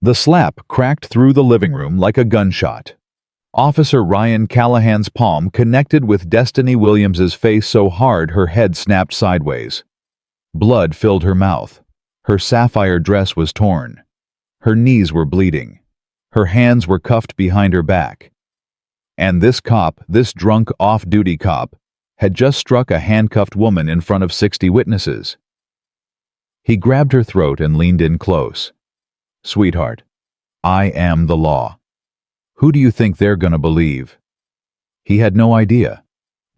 The slap cracked through the living room like a gunshot. Officer Ryan Callahan's palm connected with Destiny Williams's face so hard her head snapped sideways. Blood filled her mouth. Her sapphire dress was torn. Her knees were bleeding. Her hands were cuffed behind her back. And this cop, this drunk off-duty cop, had just struck a handcuffed woman in front of 60 witnesses. He grabbed her throat and leaned in close. "Sweetheart, I am the law. Who do you think they're gonna believe?" He had no idea.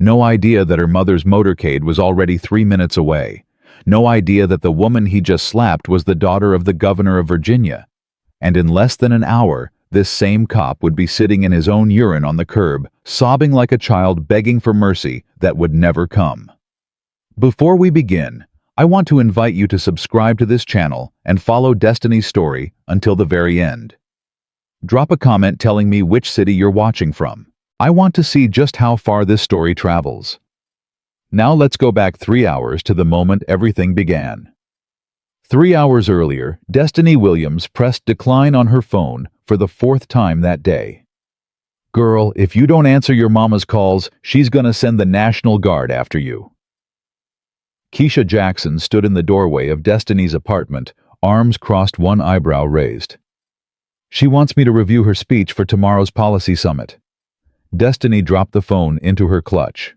No idea that her mother's motorcade was already 3 minutes away. No idea that the woman he just slapped was the daughter of the governor of Virginia. And in less than an hour, this same cop would be sitting in his own urine on the curb, sobbing like a child begging for mercy that would never come. Before we begin, I want to invite you to subscribe to this channel and follow Destiny's story until the very end. Drop a comment telling me which city you're watching from. I want to see just how far this story travels. Now let's go back 3 hours to the moment everything began. 3 hours earlier, Destiny Williams pressed decline on her phone for the 4th time that day. "Girl, if you don't answer your mama's calls, she's gonna send the National Guard after you." Keisha Jackson stood in the doorway of Destiny's apartment, arms crossed, one eyebrow raised. "She wants me to review her speech for tomorrow's policy summit." Destiny dropped the phone into her clutch.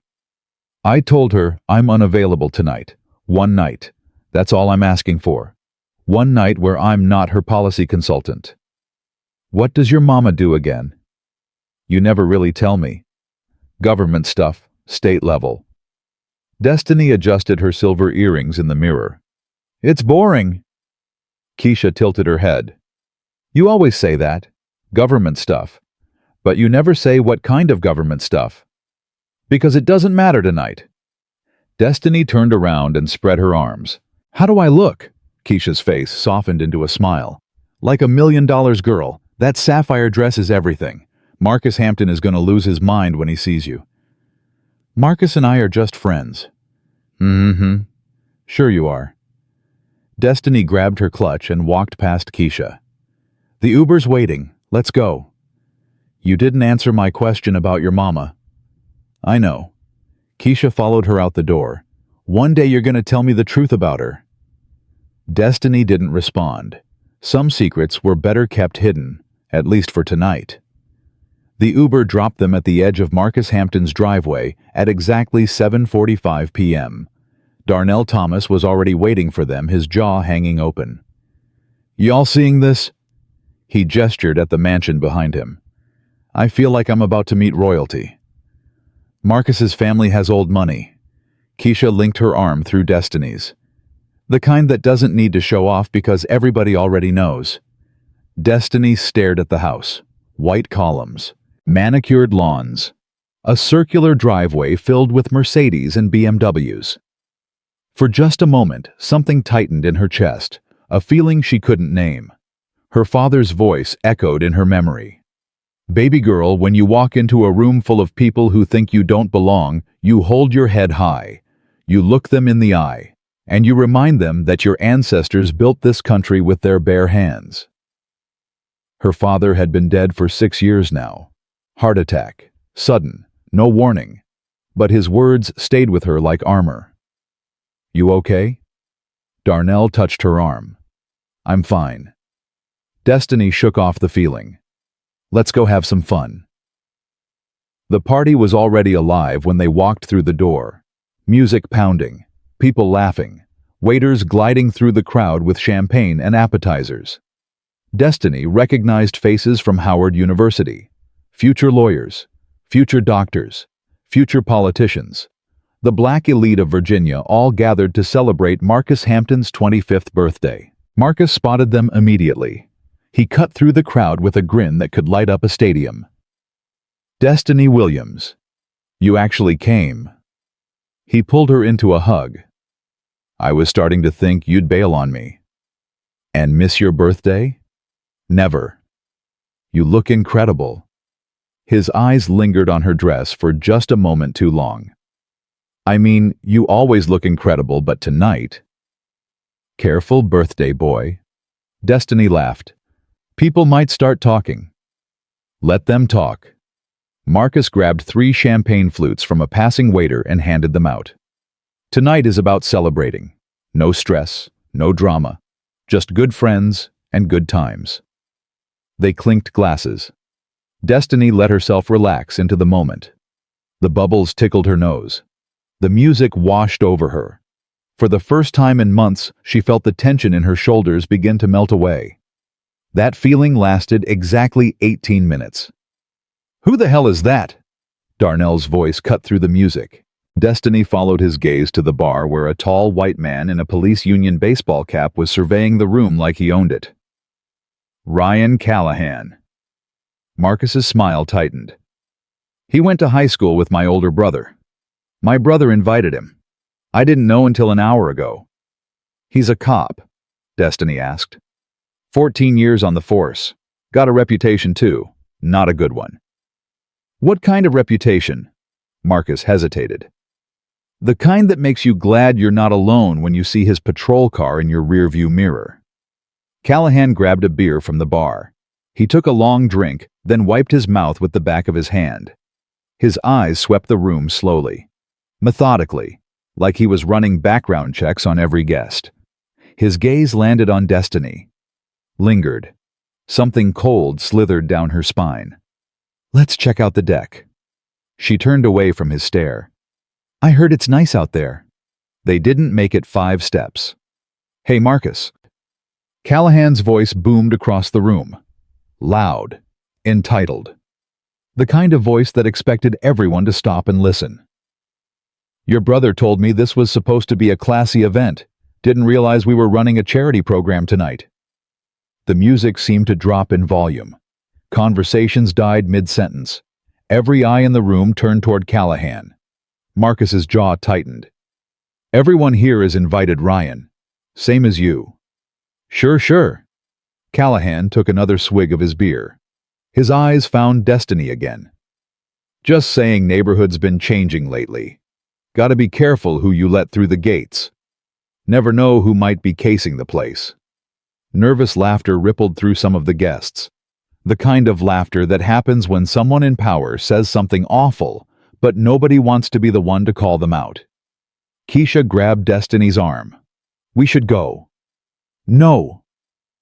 "I told her I'm unavailable tonight. One night. That's all I'm asking for. One night where I'm not her policy consultant." "What does your mama do again?" "You never really tell me." "Government stuff, state level." Destiny adjusted her silver earrings in the mirror. "It's boring." Keisha tilted her head. "You always say that. Government stuff. But you never say what kind of government stuff. Because it doesn't matter tonight." Destiny turned around and spread her arms. "How do I look?" Keisha's face softened into a smile. "Like $1 million girl. That sapphire dress is everything. Marcus Hampton is going to lose his mind when he sees you." "Marcus and I are just friends." "Mm-hmm. Sure you are." Destiny grabbed her clutch and walked past Keisha. "The Uber's waiting. Let's go." "You didn't answer my question about your mama." "I know." Keisha followed her out the door. "One day you're going to tell me the truth about her." Destiny didn't respond. Some secrets were better kept hidden, at least for tonight. The Uber dropped them at the edge of Marcus Hampton's driveway at exactly 7:45 p.m. Darnell Thomas was already waiting for them, his jaw hanging open. "Y'all seeing this?" He gestured at the mansion behind him. "I feel like I'm about to meet royalty." "Marcus's family has old money." Keisha linked her arm through Destiny's. "The kind that doesn't need to show off because everybody already knows." Destiny stared at the house. White columns. Manicured lawns. A circular driveway filled with Mercedes and BMWs. For just a moment, something tightened in her chest, a feeling she couldn't name. Her father's voice echoed in her memory. "Baby girl, when you walk into a room full of people who think you don't belong, you hold your head high. You look them in the eye, and you remind them that your ancestors built this country with their bare hands." Her father had been dead for 6 years now. Heart attack. Sudden. No warning. But his words stayed with her like armor. "You okay?" Darnell touched her arm. "I'm fine." Destiny shook off the feeling. "Let's go have some fun." The party was already alive when they walked through the door. Music pounding. People laughing. Waiters gliding through the crowd with champagne and appetizers. Destiny recognized faces from Howard University. Future lawyers, future doctors, future politicians. The black elite of Virginia all gathered to celebrate Marcus Hampton's 25th birthday. Marcus spotted them immediately. He cut through the crowd with a grin that could light up a stadium. "Destiny Williams, you actually came." He pulled her into a hug. "I was starting to think you'd bail on me." "And miss your birthday?" "Never." "You look incredible." His eyes lingered on her dress for just a moment too long. "I mean, you always look incredible, but tonight—" "Careful, birthday boy." Destiny laughed. People might start talking. Let them talk. Marcus grabbed 3 champagne flutes from a passing waiter and handed them out. Tonight is about celebrating. No stress, no drama, just good friends and good times. They clinked glasses. Destiny let herself relax into the moment. The bubbles tickled her nose. The music washed over her. For the first time in months, she felt the tension in her shoulders begin to melt away. That feeling lasted exactly 18 minutes. "Who the hell is that?" Darnell's voice cut through the music. Destiny followed his gaze to the bar where a tall white man in a police union baseball cap was surveying the room like he owned it. Ryan Callahan. Marcus's smile tightened. "He went to high school with my older brother. My brother invited him. I didn't know until an hour ago." "He's a cop?" Destiny asked. 14 years on the force. Got a reputation too. Not a good one." "What kind of reputation?" Marcus hesitated. "The kind that makes you glad you're not alone when you see his patrol car in your rearview mirror." Callahan grabbed a beer from the bar. He took a long drink, then wiped his mouth with the back of his hand. His eyes swept the room slowly, methodically, like he was running background checks on every guest. His gaze landed on Destiny. Lingered. Something cold slithered down her spine. "Let's check out the deck." She turned away from his stare. "I heard it's nice out there." They didn't make it 5 steps. "Hey, Marcus." Callahan's voice boomed across the room. Loud. Entitled. The kind of voice that expected everyone to stop and listen. "Your brother told me this was supposed to be a classy event. Didn't realize we were running a charity program tonight." The music seemed to drop in volume. Conversations died mid-sentence. Every eye in the room turned toward Callahan. Marcus's jaw tightened. "Everyone here has invited Ryan. Same as you." Sure. Callahan took another swig of his beer. His eyes found Destiny again. "Just saying neighborhood's been changing lately. Gotta be careful who you let through the gates. Never know who might be casing the place." Nervous laughter rippled through some of the guests. The kind of laughter that happens when someone in power says something awful, but nobody wants to be the one to call them out. Keisha grabbed Destiny's arm. "We should go." "No."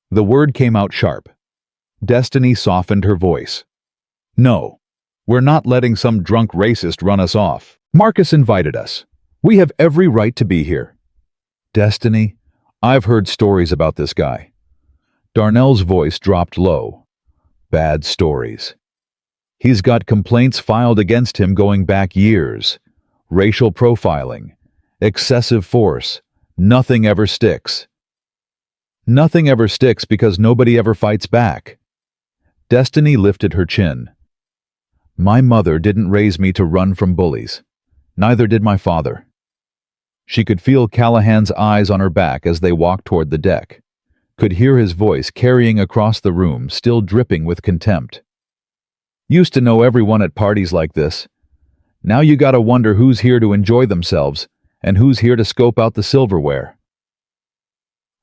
The word came out sharp. Destiny softened her voice. "No. We're not letting some drunk racist run us off. Marcus invited us. We have every right to be here." "Destiny, I've heard stories about this guy." Darnell's voice dropped low. "Bad stories. He's got complaints filed against him going back years. Racial profiling. Excessive force. Nothing ever sticks." "Nothing ever sticks because nobody ever fights back." Destiny lifted her chin. "My mother didn't raise me to run from bullies. Neither did my father." She could feel Callahan's eyes on her back as they walked toward the deck. Could hear his voice carrying across the room, still dripping with contempt. "Used to know everyone at parties like this. Now you gotta wonder who's here to enjoy themselves and who's here to scope out the silverware."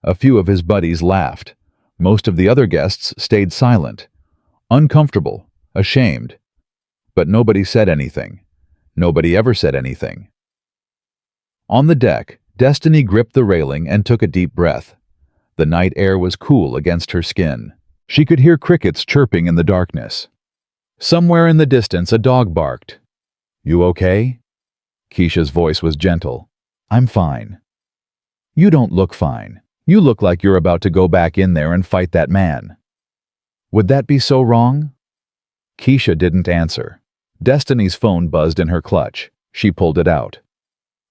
A few of his buddies laughed. Most of the other guests stayed silent, uncomfortable, ashamed. But nobody said anything. Nobody ever said anything. On the deck, Destiny gripped the railing and took a deep breath. The night air was cool against her skin. She could hear crickets chirping in the darkness. Somewhere in the distance, a dog barked. "You okay?" Keisha's voice was gentle. "I'm fine." "You don't look fine. You look like you're about to go back in there and fight that man." "Would that be so wrong?" Keisha didn't answer. Destiny's phone buzzed in her clutch. She pulled it out.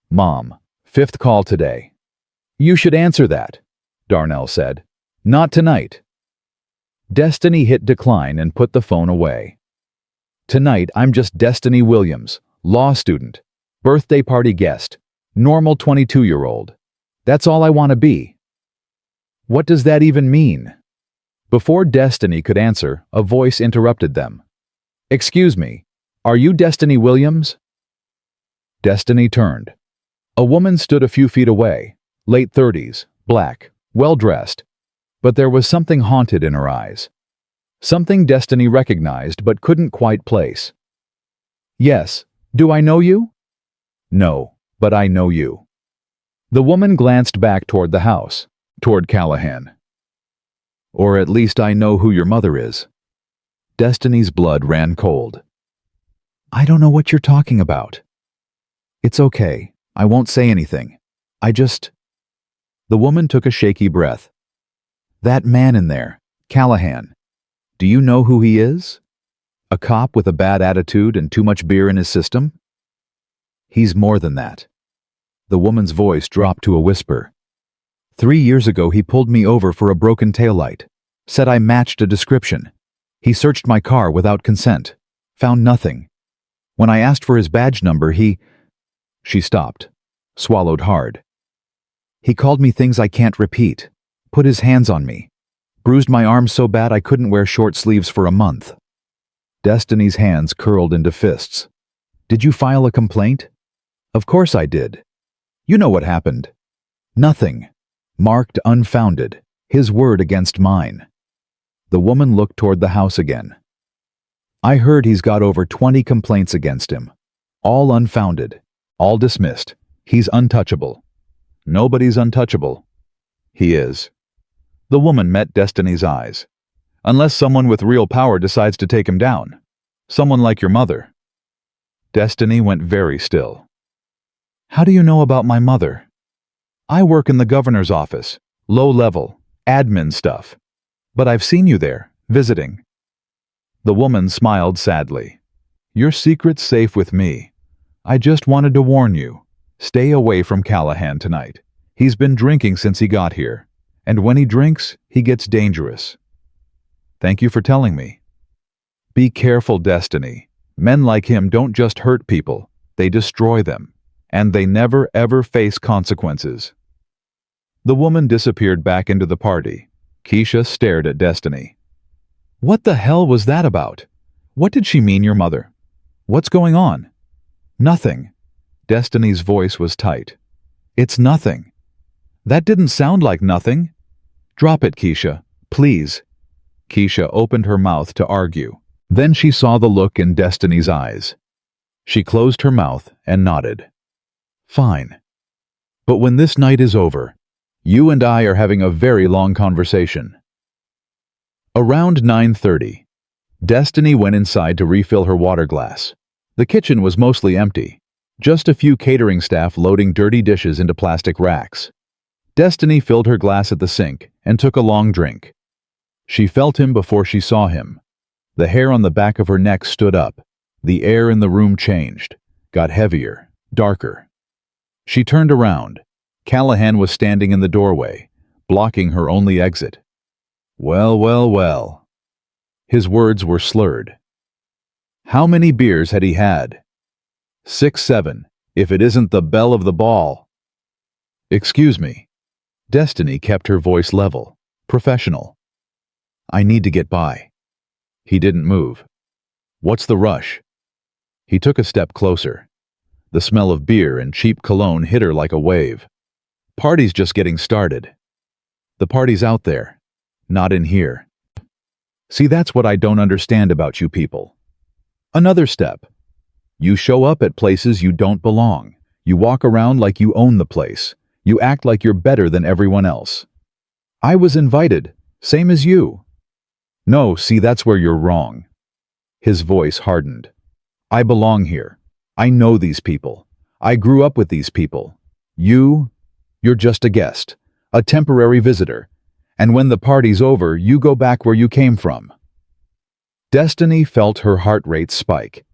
"Mom, 5th call today." "You should answer that," Darnell said. "Not tonight." Destiny hit decline and put the phone away. "Tonight I'm just Destiny Williams, law student, birthday party guest, normal 22-year-old. That's all I want to be." "What does that even mean?" Before Destiny could answer, a voice interrupted them. "Excuse me, are you Destiny Williams?" Destiny turned. A woman stood a few feet away, late 30s, black, well-dressed, but there was something haunted in her eyes. something Destiny recognized but couldn't quite place. Yes, do I know you? No, but I know you. The woman glanced back toward the house, toward Callahan. Or at least I know who your mother is. Destiny's blood ran cold. I don't know what you're talking about. It's okay, I won't say anything. The woman took a shaky breath. That man in there, Callahan. Do you know who he is? A cop with a bad attitude and too much beer in his system? He's more than that. The woman's voice dropped to a whisper. 3 years ago he pulled me over for a broken taillight, said I matched a description. He searched my car without consent, found nothing. When I asked for his badge number, She stopped, swallowed hard. He called me things I can't repeat, put his hands on me, bruised my arm so bad I couldn't wear short sleeves for a month. Destiny's hands curled into fists. Did you file a complaint? Of course I did. You know what happened. Nothing. Marked unfounded, his word against mine. The woman looked toward the house again. I heard he's got over 20 complaints against him. All unfounded, all dismissed. He's untouchable. Nobody's untouchable. He is. The woman met Destiny's eyes. Unless someone with real power decides to take him down. Someone like your mother. Destiny went very still. How do you know about my mother? I work in the governor's office, low level, admin stuff. But I've seen you there, visiting. The woman smiled sadly. Your secret's safe with me. I just wanted to warn you. Stay away from Callahan tonight. He's been drinking since he got here. And when he drinks, he gets dangerous. Thank you for telling me. Be careful, Destiny. Men like him don't just hurt people, they destroy them. And they never ever face consequences. The woman disappeared back into the party. Keisha stared at Destiny. What the hell was that about? What did she mean, your mother? What's going on? Nothing. Destiny's voice was tight. It's nothing. That didn't sound like nothing. Drop it, Keisha, please. Keisha opened her mouth to argue. Then she saw the look in Destiny's eyes. She closed her mouth and nodded. Fine. But when this night is over, you and I are having a very long conversation. Around 9:30, Destiny went inside to refill her water glass. The kitchen was mostly empty, just a few catering staff loading dirty dishes into plastic racks. Destiny filled her glass at the sink and took a long drink. She felt him before she saw him. The hair on the back of her neck stood up. The air in the room changed, got heavier, darker. She turned around. Callahan was standing in the doorway, blocking her only exit. Well, well, well. His words were slurred. How many beers had he had? 6, 7, if it isn't the belle of the ball. Excuse me. Destiny kept her voice level, professional. I need to get by. He didn't move. What's the rush? He took a step closer. The smell of beer and cheap cologne hit her like a wave. Party's just getting started. The party's out there, not in here. See, that's what I don't understand about you people. Another step. You show up at places you don't belong. You walk around like you own the place. You act like you're better than everyone else. I was invited, same as you. No, see, that's where you're wrong. His voice hardened. I belong here. I know these people. I grew up with these people. You're just a guest, a temporary visitor. And when the party's over, you go back where you came from. Destiny felt her heart rate spike.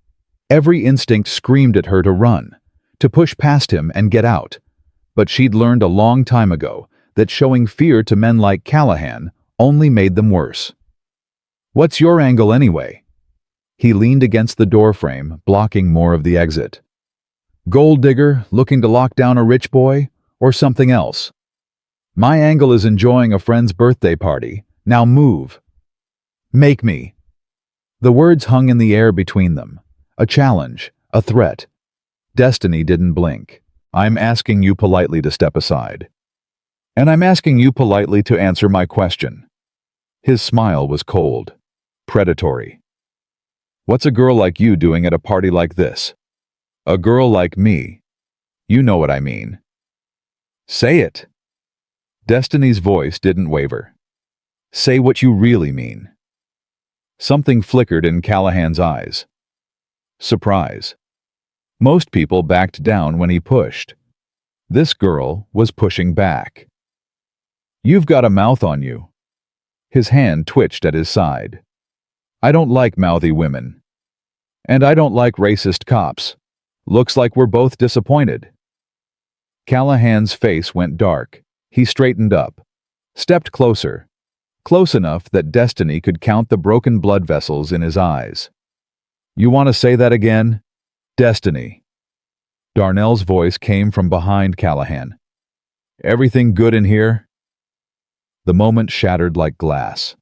Every instinct screamed at her to run, to push past him and get out. But she'd learned a long time ago that showing fear to men like Callahan only made them worse. What's your angle anyway? He leaned against the doorframe, blocking more of the exit. Gold digger looking to lock down a rich boy, or something else? My angle is enjoying a friend's birthday party. Now move. Make me. The words hung in the air between them. A challenge, a threat. Destiny didn't blink. I'm asking you politely to step aside. And I'm asking you politely to answer my question. His smile was cold. predatory. What's a girl like you doing at a party like this? A girl like me. You know what I mean. Say it. Destiny's voice didn't waver. Say what you really mean. Something flickered in Callahan's eyes. Surprise. Most people backed down when he pushed. This girl was pushing back. You've got a mouth on you. His hand twitched at his side. I don't like mouthy women. And I don't like racist cops. Looks like we're both disappointed. Callahan's face went dark. He straightened up, stepped closer, close enough that Destiny could count the broken blood vessels in his eyes. You want to say that again? Destiny. Darnell's voice came from behind Callahan. Everything good in here? The moment shattered like glass.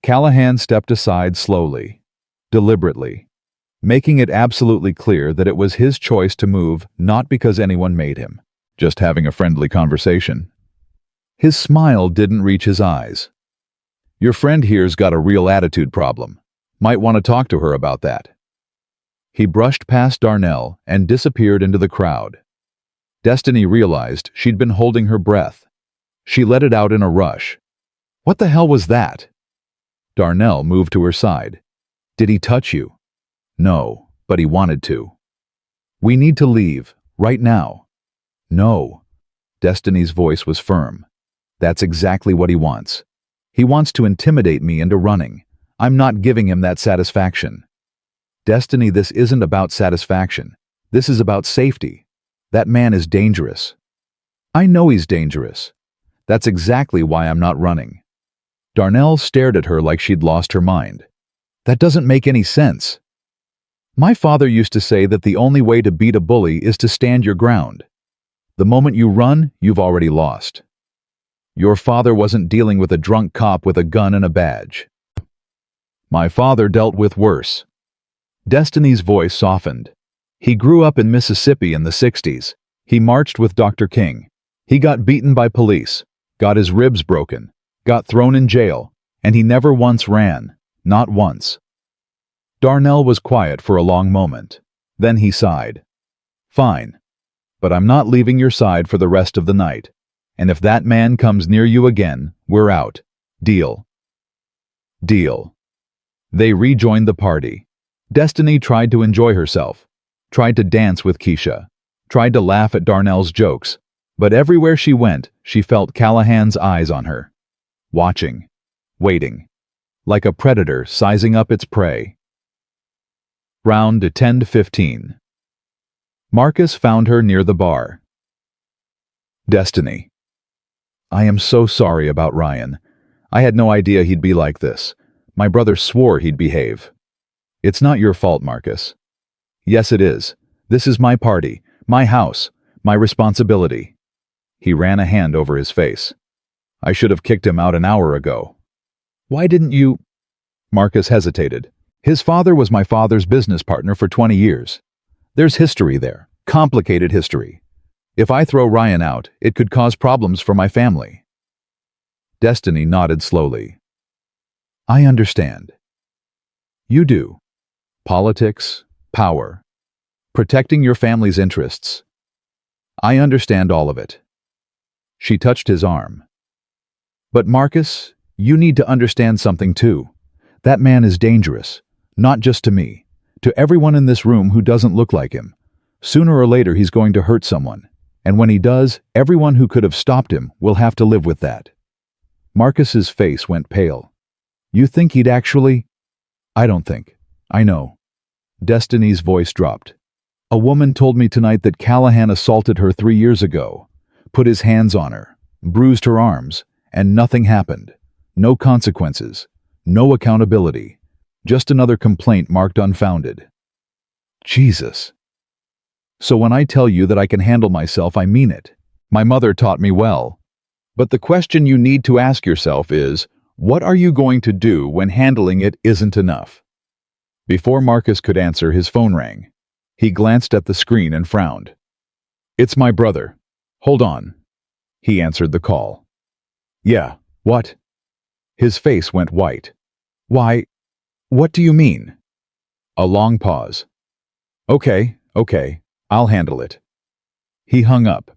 Callahan stepped aside slowly, deliberately, making it absolutely clear that it was his choice to move, not because anyone made him, just having a friendly conversation. His smile didn't reach his eyes. Your friend here's got a real attitude problem. Might want to talk to her about that. He brushed past Darnell and disappeared into the crowd. Destiny realized she'd been holding her breath. She let it out in a rush. What the hell was that? Darnell moved to her side. Did he touch you? No, but he wanted to. We need to leave, right now. No. Destiny's voice was firm. That's exactly what he wants. He wants to intimidate me into running. I'm not giving him that satisfaction. Destiny, this isn't about satisfaction. This is about safety. That man is dangerous. I know he's dangerous. That's exactly why I'm not running. Darnell stared at her like she'd lost her mind. That doesn't make any sense. My father used to say that the only way to beat a bully is to stand your ground. The moment you run, you've already lost. Your father wasn't dealing with a drunk cop with a gun and a badge. My father dealt with worse. Destiny's voice softened. He grew up in Mississippi in the 60s. He marched with Dr. King. He got beaten by police, got his ribs broken, got thrown in jail, and he never once ran, not once. Darnell was quiet for a long moment. Then he sighed. Fine. But I'm not leaving your side for the rest of the night. And if that man comes near you again, we're out. Deal. Deal. They rejoined the party. Destiny tried to enjoy herself, tried to dance with Keisha, tried to laugh at Darnell's jokes, but everywhere she went, she felt Callahan's eyes on her. Watching. Waiting. Like a predator sizing up its prey. Round 10 to 15. Marcus found her near the bar. Destiny. I am so sorry about Ryan. I had no idea he'd be like this. My brother swore he'd behave. It's not your fault, Marcus. Yes, it is. This is my party, my house, my responsibility. He ran a hand over his face. I should have kicked him out an hour ago. Why didn't you? Marcus hesitated. His father was my father's business partner for 20 years. There's history there, complicated history. If I throw Ryan out, it could cause problems for my family. Destiny nodded slowly. I understand. You do. Politics, power, protecting your family's interests. I understand all of it. She touched his arm. But Marcus, you need to understand something too. That man is dangerous, not just to me, to everyone in this room who doesn't look like him. Sooner or later he's going to hurt someone, and when he does, everyone who could have stopped him will have to live with that. Marcus's face went pale. You think he'd actually? I don't think. I know. Destiny's voice dropped. A woman told me tonight that Callahan assaulted her 3 years ago, put his hands on her, bruised her arms, and nothing happened. No consequences, no accountability, just another complaint marked unfounded. Jesus. So when I tell you that I can handle myself, I mean it. My mother taught me well. But the question you need to ask yourself is, what are you going to do when handling it isn't enough? Before Marcus could answer, his phone rang. He glanced at the screen and frowned. It's my brother. Hold on. He answered the call. Yeah, what? His face went white. Why, What do you mean? A long pause. Okay, I'll handle it. He hung up.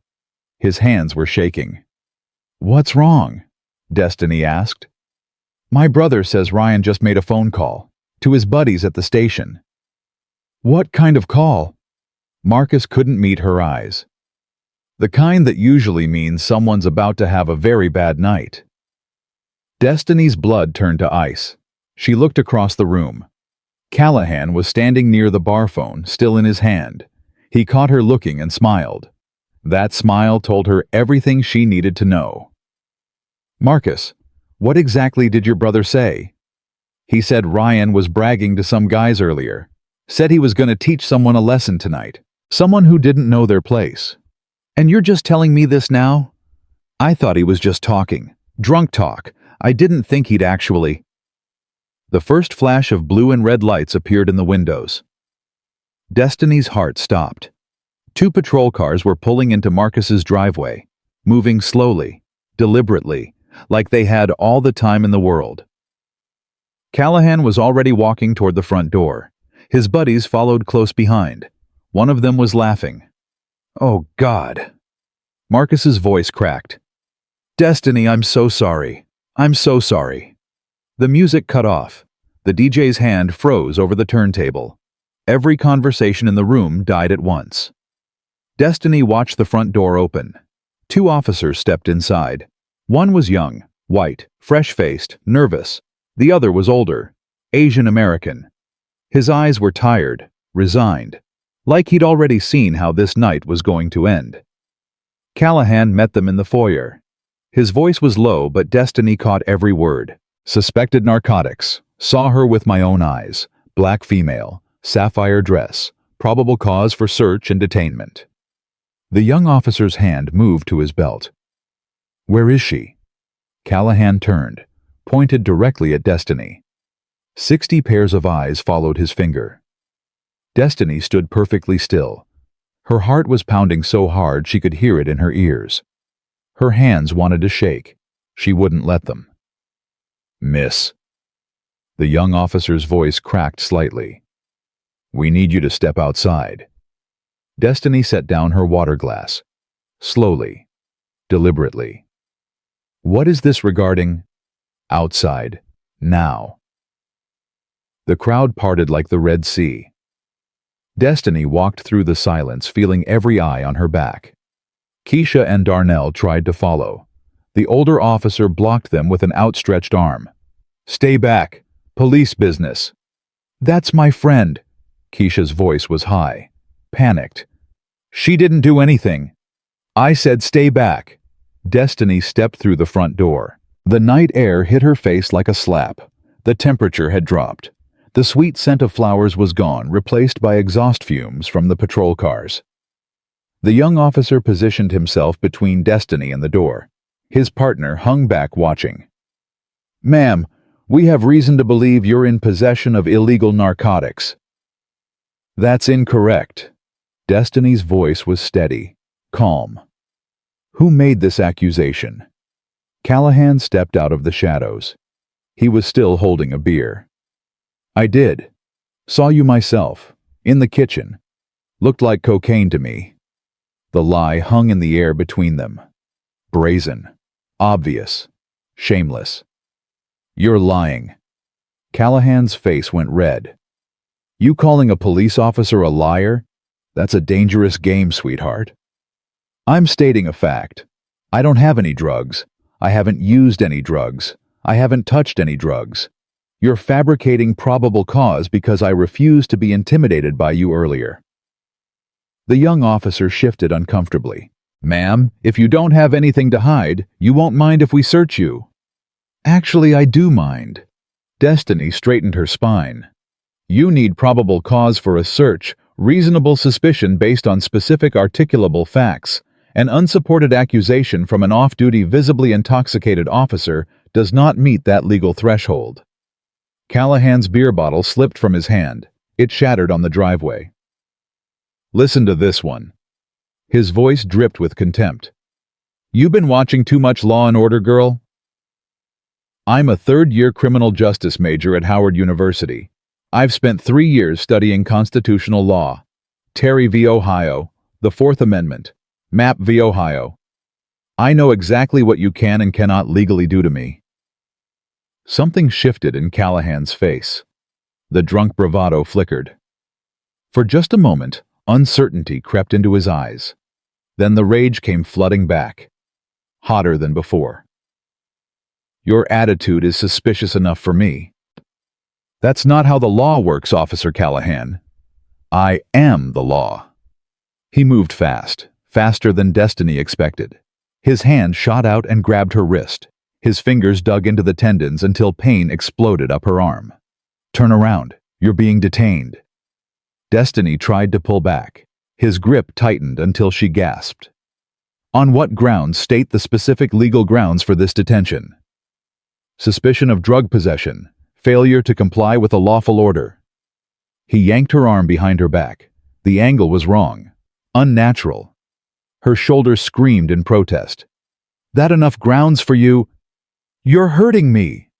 His hands were shaking. What's wrong? Destiny asked. My brother says Ryan just made a phone call to his buddies at the station. What kind of call? Marcus couldn't meet her eyes. The kind that usually means someone's about to have a very bad night. Destiny's blood turned to ice. She looked across the room. Callahan was standing near the bar phone, still in his hand. He caught her looking and smiled. That smile told her everything she needed to know. Marcus, what exactly did your brother say? He said Ryan was bragging to some guys earlier. Said he was going to teach someone a lesson tonight. Someone who didn't know their place. And you're just telling me this now? I thought he was just talking. Drunk talk. I didn't think he'd actually... The first flash of blue and red lights appeared in the windows. Destiny's heart stopped. 2 patrol cars were pulling into Marcus's driveway, moving slowly, deliberately, like they had all the time in the world. Callahan was already walking toward the front door. His buddies followed close behind. One of them was laughing. Oh, God. Marcus's voice cracked. Destiny, I'm so sorry. I'm so sorry. The music cut off. The DJ's hand froze over the turntable. Every conversation in the room died at once. Destiny watched the front door open. 2 officers stepped inside. One was young, white, fresh-faced, nervous. The other was older, Asian American. His eyes were tired, resigned, like he'd already seen how this night was going to end. Callahan met them in the foyer. His voice was low, but Destiny caught every word. Suspected narcotics. Saw her with my own eyes. Black female. Sapphire dress. Probable cause for search and detainment. The young officer's hand moved to his belt. Where is she? Callahan turned, pointed directly at Destiny. 60 pairs of eyes followed his finger. Destiny stood perfectly still. Her heart was pounding so hard she could hear it in her ears. Her hands wanted to shake. She wouldn't let them. Miss. The young officer's voice cracked slightly. We need you to step outside. Destiny set down her water glass. Slowly. Deliberately. What is this regarding? Outside. Now. The crowd parted like the Red Sea. Destiny walked through the silence, feeling every eye on her back. Keisha and Darnell tried to follow. The older officer blocked them with an outstretched arm. Stay back. Police business. That's my friend. Keisha's voice was high. Panicked. She didn't do anything. I said stay back. Destiny stepped through the front door. The night air hit her face like a slap. The temperature had dropped. The sweet scent of flowers was gone, replaced by exhaust fumes from the patrol cars. The young officer positioned himself between Destiny and the door. His partner hung back watching. Ma'am, we have reason to believe you're in possession of illegal narcotics. That's incorrect. Destiny's voice was steady, calm. Who made this accusation? Callahan stepped out of the shadows. He was still holding a beer. I did. Saw you myself, in the kitchen. Looked like cocaine to me. The lie hung in the air between them. Brazen. Obvious. Shameless. You're lying. Callahan's face went red. You calling a police officer a liar? That's a dangerous game, sweetheart. I'm stating a fact. I don't have any drugs. I haven't used any drugs. I haven't touched any drugs. You're fabricating probable cause because I refused to be intimidated by you earlier. The young officer shifted uncomfortably. Ma'am, if you don't have anything to hide, you won't mind if we search you. Actually, I do mind. Destiny straightened her spine. You need probable cause for a search, reasonable suspicion based on specific articulable facts. An unsupported accusation from an off-duty, visibly intoxicated officer does not meet that legal threshold. Callahan's beer bottle slipped from his hand. It shattered on the driveway. Listen to this one. His voice dripped with contempt. You been watching too much Law and Order, girl? I'm a third-year criminal justice major at Howard University. I've spent 3 years studying constitutional law. Terry v. Ohio, the Fourth Amendment, Mapp v. Ohio. I know exactly what you can and cannot legally do to me. Something shifted in Callahan's face. The drunk bravado flickered. For just a moment, uncertainty crept into his eyes. Then the rage came flooding back, hotter than before. Your attitude is suspicious enough for me. That's not how the law works, Officer Callahan. I am the law. He moved fast, faster than Destiny expected. His hand shot out and grabbed her wrist. His fingers dug into the tendons until pain exploded up her arm. Turn around. You're being detained. Destiny tried to pull back. His grip tightened until she gasped. On what grounds? State the specific legal grounds for this detention. Suspicion of drug possession. Failure to comply with a lawful order. He yanked her arm behind her back. The angle was wrong. Unnatural. Her shoulders screamed in protest. That enough grounds for you? You're hurting me.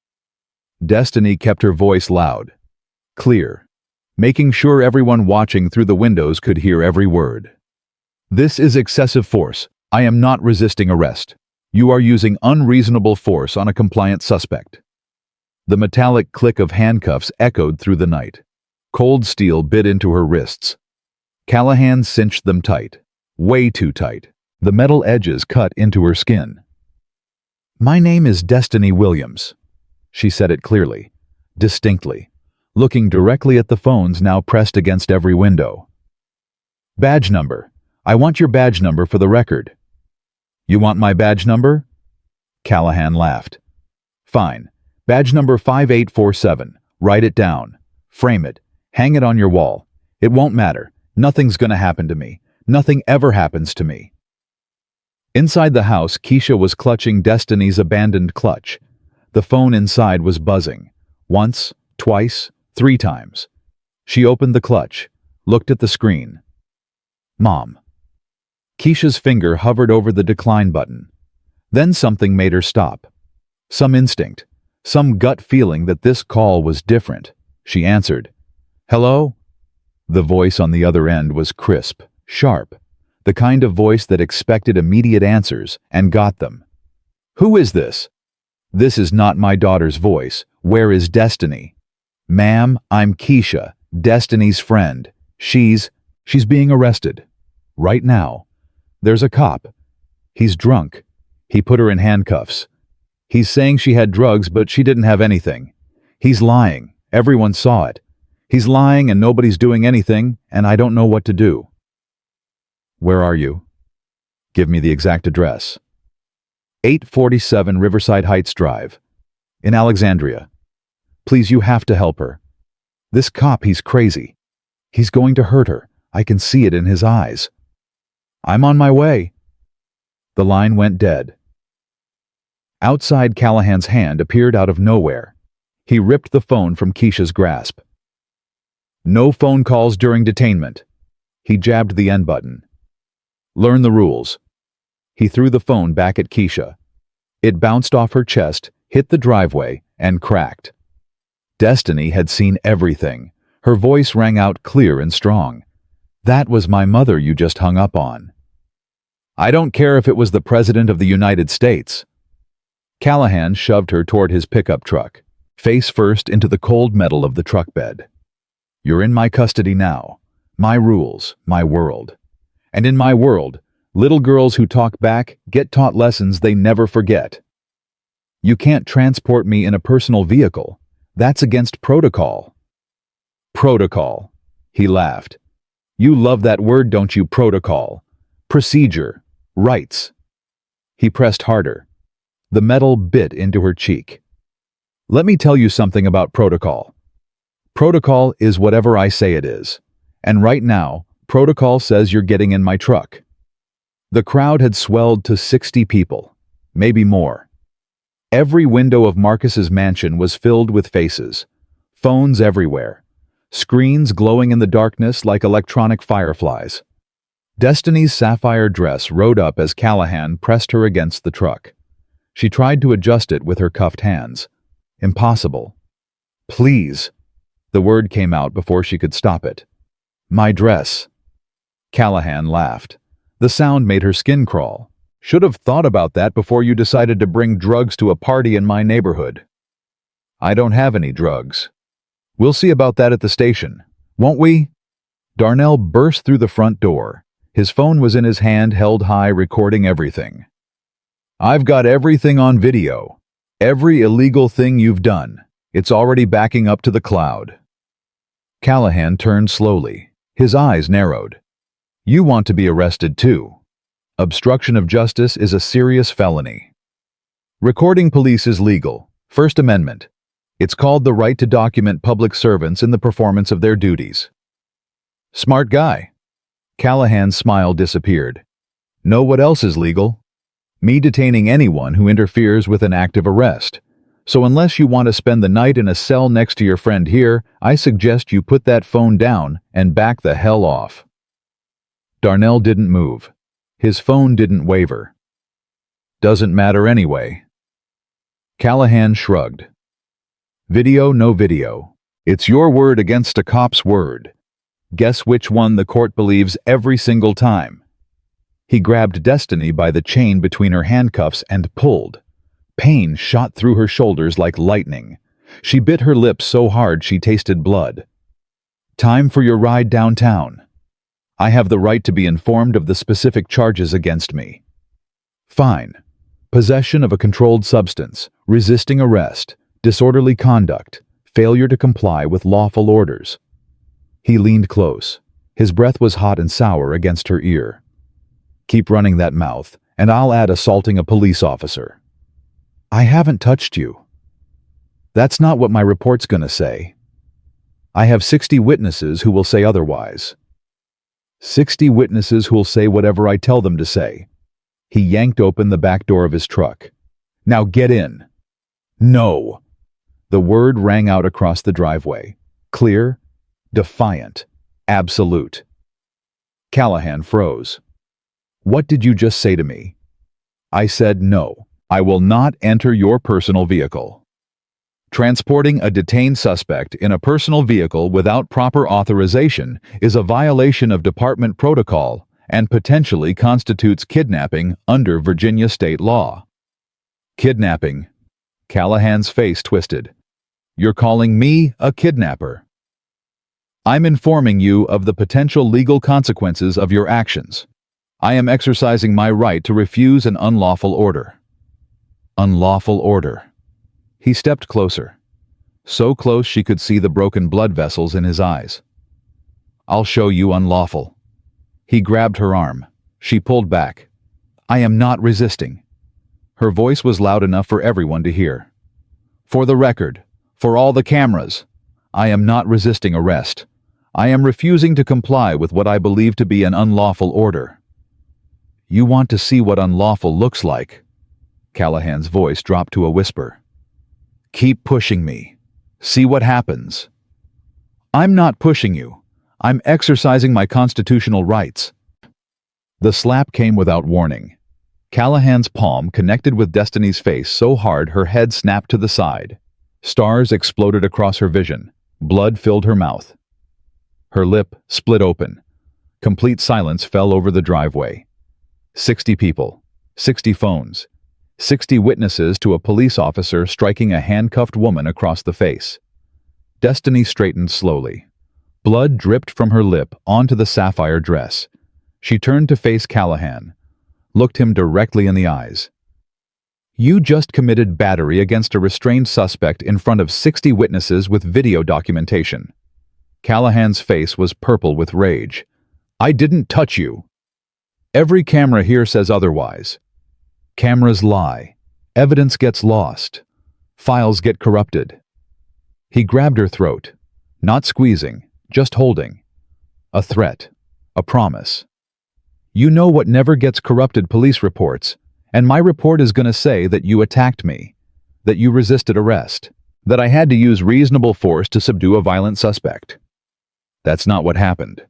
Destiny kept her voice loud, clear, making sure everyone watching through the windows could hear every word. This is excessive force. I am not resisting arrest. You are using unreasonable force on a compliant suspect. The metallic click of handcuffs echoed through the night. Cold steel bit into her wrists. Callahan cinched them tight, way too tight. The metal edges cut into her skin. My name is Destiny Williams. She said it clearly, distinctly, looking directly at the phones now pressed against every window. Badge number. I want your badge number for the record. You want my badge number? Callahan laughed. Fine. Badge number 5847. Write it down. Frame it. Hang it on your wall. It won't matter. Nothing's gonna happen to me. Nothing ever happens to me. Inside the house, Keisha was clutching Destiny's abandoned clutch. The phone inside was buzzing. Once, twice, 3 times. She opened the clutch, looked at the screen. Mom. Keisha's finger hovered over the decline button. Then something made her stop. Some instinct, some gut feeling that this call was different. She answered. Hello? The voice on the other end was crisp, sharp, the kind of voice that expected immediate answers and got them. Who is this? This is not my daughter's voice. Where is Destiny? Ma'am, I'm Keisha, Destiny's friend. She's being arrested. Right now. There's a cop. He's drunk. He put her in handcuffs. He's saying she had drugs, but she didn't have anything. He's lying. Everyone saw it. He's lying and nobody's doing anything, and I don't know what to do. Where are you? Give me the exact address. 847 Riverside Heights Drive. In Alexandria. Please, you have to help her. This cop, he's crazy. He's going to hurt her. I can see it in his eyes. I'm on my way. The line went dead. Outside, Callahan's hand appeared out of nowhere. He ripped the phone from Keisha's grasp. No phone calls during detainment. He jabbed the end button. Learn the rules. He threw the phone back at Keisha. It bounced off her chest, hit the driveway, and cracked. Destiny had seen everything. Her voice rang out clear and strong. That was my mother you just hung up on. I don't care if it was the President of the United States. Callahan shoved her toward his pickup truck, face first into the cold metal of the truck bed. You're in my custody now. My rules, my world. And in my world, little girls who talk back get taught lessons they never forget. You can't transport me in a personal vehicle. That's against protocol. Protocol. He laughed. You love that word, don't you? Protocol. Procedure. Rights. He pressed harder. The metal bit into her cheek. Let me tell you something about protocol. Protocol is whatever I say it is. And right now, protocol says you're getting in my truck. The crowd had swelled to 60 people, maybe more. Every window of Marcus's mansion was filled with faces, phones everywhere, screens glowing in the darkness like electronic fireflies. Destiny's sapphire dress rode up as Callahan pressed her against the truck. She tried to adjust it with her cuffed hands, Impossible. Please. The word came out before she could stop it. My dress. Callahan laughed. The sound made her skin crawl. Should have thought about that before you decided to bring drugs to a party in my neighborhood. I don't have any drugs. We'll see about that at the station, won't we? Darnell burst through the front door. His phone was in his hand, held high, recording everything. I've got everything on video. Every illegal thing you've done. It's already backing up to the cloud. Callahan turned slowly. His eyes narrowed. You want to be arrested too. Obstruction of justice is a serious felony. Recording police is legal. First Amendment. It's called the right to document public servants in the performance of their duties. Smart guy. Callahan's smile disappeared. Know what else is legal? Me detaining anyone who interferes with an active arrest. So unless you want to spend the night in a cell next to your friend here, I suggest you put that phone down and back the hell off. Darnell didn't move. His phone didn't waver. Doesn't matter anyway. Callahan shrugged. Video, no video. It's your word against a cop's word. Guess which one the court believes every single time. He grabbed Destiny by the chain between her handcuffs and pulled. Pain shot through her shoulders like lightning. She bit her lips so hard she tasted blood. Time for your ride downtown. I have the right to be informed of the specific charges against me. Fine. Possession of a controlled substance, resisting arrest, disorderly conduct, failure to comply with lawful orders. He leaned close. His breath was hot and sour against her ear. Keep running that mouth, and I'll add assaulting a police officer. I haven't touched you. That's not what my report's gonna say. I have 60 witnesses who will say otherwise. 60 witnesses who'll say whatever I tell them to say. He yanked open the back door of his truck. Now get in. No. The word rang out across the driveway. Clear, defiant, absolute. Callahan froze. What did you just say to me? I said no. I will not enter your personal vehicle. Transporting a detained suspect in a personal vehicle without proper authorization is a violation of department protocol and potentially constitutes kidnapping under Virginia state law. Kidnapping. Callahan's face twisted. You're calling me a kidnapper. I'm informing you of the potential legal consequences of your actions. I am exercising my right to refuse an unlawful order. Unlawful order. He stepped closer. So close she could see the broken blood vessels in his eyes. I'll show you unlawful. He grabbed her arm. She pulled back. I am not resisting. Her voice was loud enough for everyone to hear. For the record, for all the cameras, I am not resisting arrest. I am refusing to comply with what I believe to be an unlawful order. You want to see what unlawful looks like? Callahan's voice dropped to a whisper. Keep pushing me. See what happens. I'm not pushing you. I'm exercising my constitutional rights. The slap came without warning. Callahan's palm connected with Destiny's face so hard her head snapped to the side. Stars exploded across her vision. Blood filled her mouth. Her lip split open. Complete silence fell over the driveway. 60 people. 60 phones. 60 witnesses to a police officer striking a handcuffed woman across the face. Destiny straightened slowly. Blood dripped from her lip onto the sapphire dress. She turned to face Callahan, looked him directly in the eyes. You just committed battery against a restrained suspect in front of 60 witnesses with video documentation. Callahan's face was purple with rage. I didn't touch you. Every camera here says otherwise. Cameras lie. Evidence gets lost. Files get corrupted. He grabbed her throat, not squeezing, just holding. A threat. A promise. You know what never gets corrupted: police reports, and my report is going to say that you attacked me, that you resisted arrest, that I had to use reasonable force to subdue a violent suspect. That's not what happened.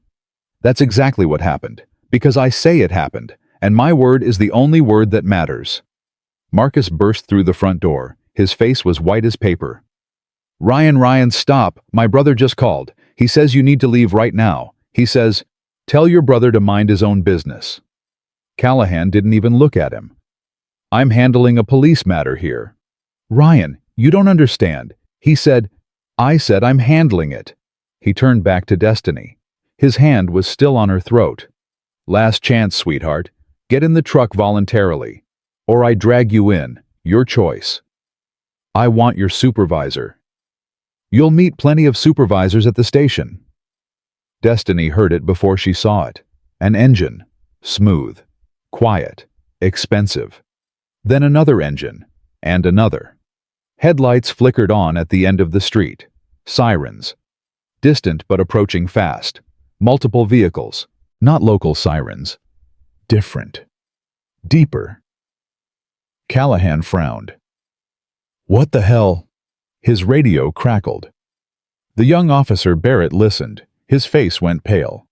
That's exactly what happened, because I say it happened, and my word is the only word that matters. Marcus burst through the front door, His face was white as paper. Ryan, stop. My brother just called. He says you need to leave right now. He says, tell your brother to mind his own business. Callahan didn't even look at him. I'm handling a police matter here. Ryan, you don't understand. I said I'm handling it. He turned back to Destiny. His hand was still on her throat. Last chance, sweetheart. Get in the truck voluntarily. Or I drag you in. Your choice. I want your supervisor. You'll meet plenty of supervisors at the station. Destiny heard it before she saw it. An engine. Smooth. Quiet. Expensive. Then another engine. And another. Headlights flickered on at the end of the street. Sirens. Distant but approaching fast. Multiple vehicles. Not local sirens. Different. Deeper. Callahan frowned. What the hell? His radio crackled. The young officer Barrett listened. His face went pale.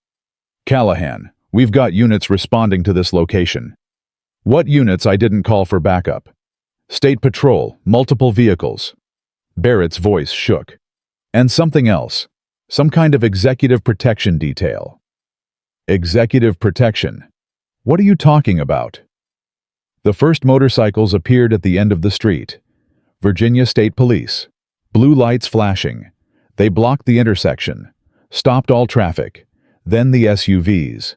Callahan, we've got units responding to this location. What units? I didn't call for backup. State Patrol, multiple vehicles. Barrett's voice shook. And something else. Some kind of executive protection detail. Executive protection? What are you talking about? The first motorcycles appeared at the end of the street. Virginia State Police. Blue lights flashing. They blocked the intersection. Stopped all traffic. Then the SUVs.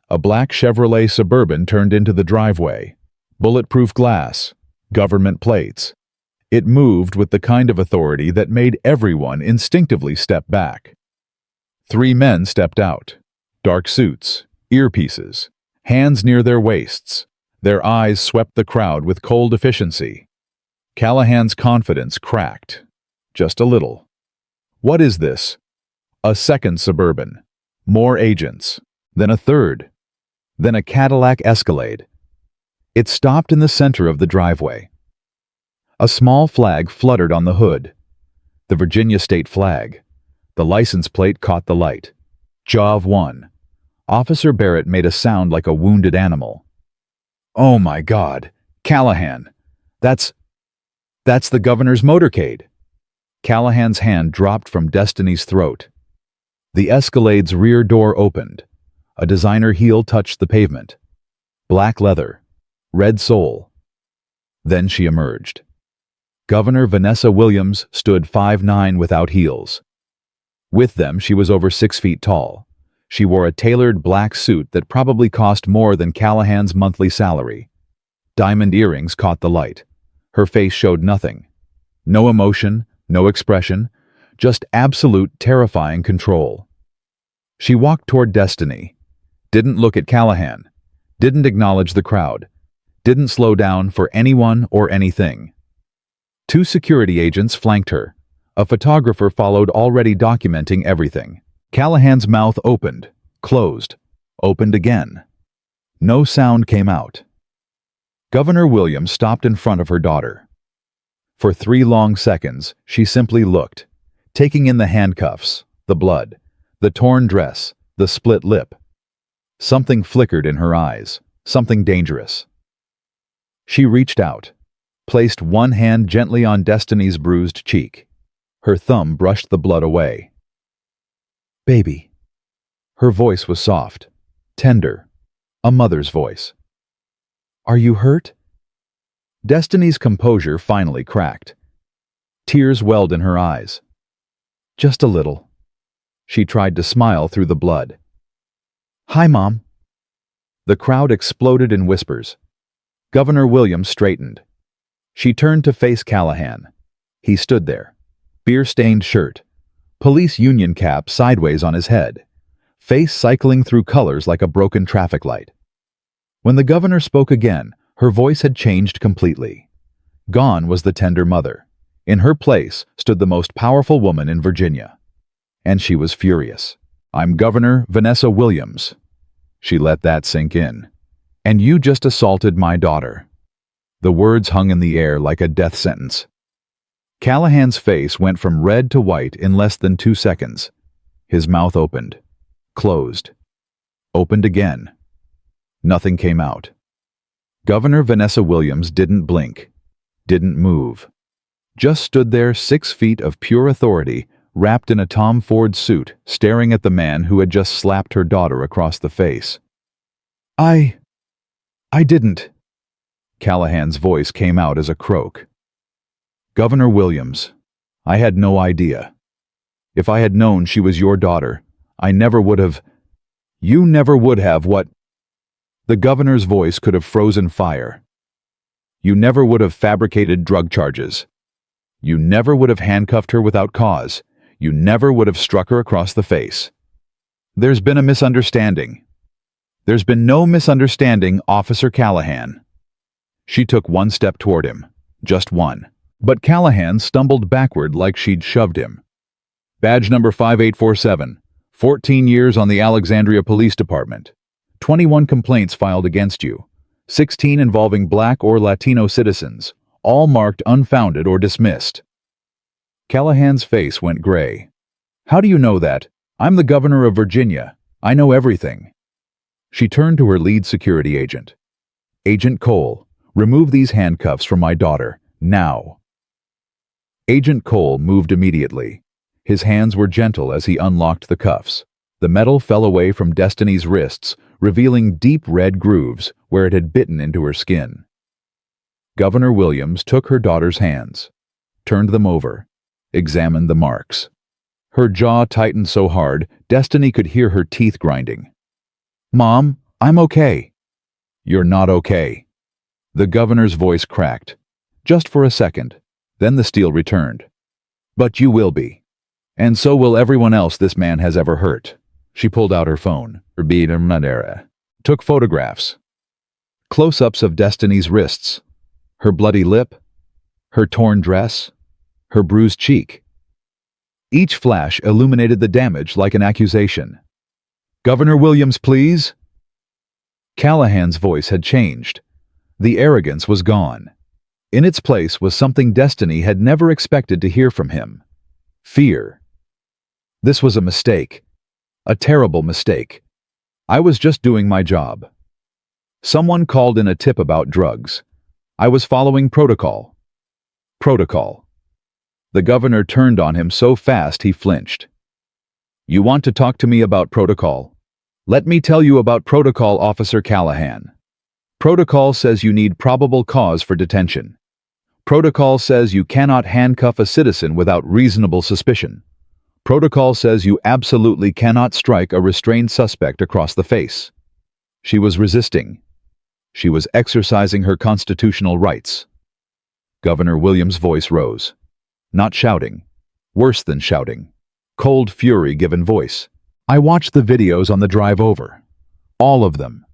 A black Chevrolet Suburban turned into the driveway. Bulletproof glass. Government plates. It moved with the kind of authority that made everyone instinctively step back. 3 men stepped out. Dark suits, earpieces, hands near their waists. Their eyes swept the crowd with cold efficiency. Callahan's confidence cracked. Just a little. What is this? A second Suburban. More agents. Then a third. Then a Cadillac Escalade. It stopped in the center of the driveway. A small flag fluttered on the hood. The Virginia state flag. The license plate caught the light. Jaw of 1. Officer Barrett made a sound like a wounded animal. Oh my God, Callahan. That's the governor's motorcade. Callahan's hand dropped from Destiny's throat. The Escalade's rear door opened. A designer heel touched the pavement. Black leather. Red sole. Then she emerged. Governor Vanessa Williams stood 5'9" without heels. With them, she was over 6 feet tall. She wore a tailored black suit that probably cost more than Callahan's monthly salary. Diamond earrings caught the light. Her face showed nothing. No emotion, no expression, just absolute terrifying control. She walked toward Destiny. Didn't look at Callahan. Didn't acknowledge the crowd. Didn't slow down for anyone or anything. 2 security agents flanked her. A photographer followed, already documenting everything. Callahan's mouth opened, closed, opened again. No sound came out. Governor Williams stopped in front of her daughter. For 3 long seconds, she simply looked, taking in the handcuffs, the blood, the torn dress, the split lip. Something flickered in her eyes, something dangerous. She reached out, placed one hand gently on Destiny's bruised cheek. Her thumb brushed the blood away. Baby. Her voice was soft, tender, a mother's voice. Are you hurt? Destiny's composure finally cracked. Tears welled in her eyes. Just a little. She tried to smile through the blood. Hi, Mom. The crowd exploded in whispers. Governor Williams straightened. She turned to face Callahan. He stood there, beer-stained shirt, police union cap sideways on his head, face cycling through colors like a broken traffic light. When the governor spoke again, her voice had changed completely. Gone was the tender mother. In her place stood the most powerful woman in Virginia. And she was furious. I'm Governor Vanessa Williams. She let that sink in. And you just assaulted my daughter. The words hung in the air like a death sentence. Callahan's face went from red to white in less than 2 seconds. His mouth opened, closed, opened again. Nothing came out. Governor Vanessa Williams didn't blink, didn't move. just stood there 6 feet of pure authority, wrapped in a Tom Ford suit, staring at the man who had just slapped her daughter across the face. I didn't. Callahan's voice came out as a croak. Governor Williams, I had no idea. If I had known she was your daughter, I never would have. You never would have what? The governor's voice could have frozen fire. You never would have fabricated drug charges. You never would have handcuffed her without cause. You never would have struck her across the face. There's been a misunderstanding. There's been no misunderstanding, Officer Callahan. She took 1 step toward him, just one. But Callahan stumbled backward like she'd shoved him. Badge number 5847, 14 years on the Alexandria Police Department. 21 complaints filed against you, 16 involving Black or Latino citizens, all marked unfounded or dismissed. Callahan's face went gray. How do you know that? I'm the governor of Virginia. I know everything. She turned to her lead security agent. Agent Cole, remove these handcuffs from my daughter, now. Agent Cole moved immediately. His hands were gentle as he unlocked the cuffs. The metal fell away from Destiny's wrists, revealing deep red grooves where it had bitten into her skin. Governor Williams took her daughter's hands, turned them over, examined the marks. Her jaw tightened so hard, Destiny could hear her teeth grinding. Mom, I'm okay. You're not okay. The governor's voice cracked. Just for a second. Then the steel returned. But you will be. And so will everyone else this man has ever hurt. She pulled out her phone, took photographs. Close-ups of Destiny's wrists, her bloody lip, her torn dress, her bruised cheek. Each flash illuminated the damage like an accusation. Governor Williams, please? Callahan's voice had changed. The arrogance was gone. In its place was something Destiny had never expected to hear from him. Fear. This was a mistake. A terrible mistake. I was just doing my job. Someone called in a tip about drugs. I was following protocol. Protocol. The governor turned on him so fast he flinched. You want to talk to me about protocol? Let me tell you about protocol, Officer Callahan. Protocol says you need probable cause for detention. Protocol says you cannot handcuff a citizen without reasonable suspicion. Protocol says you absolutely cannot strike a restrained suspect across the face. She was resisting. She was exercising her constitutional rights. Governor Williams' voice rose. Not shouting. Worse than shouting. Cold fury given voice. I watched the videos on the drive over. All of them.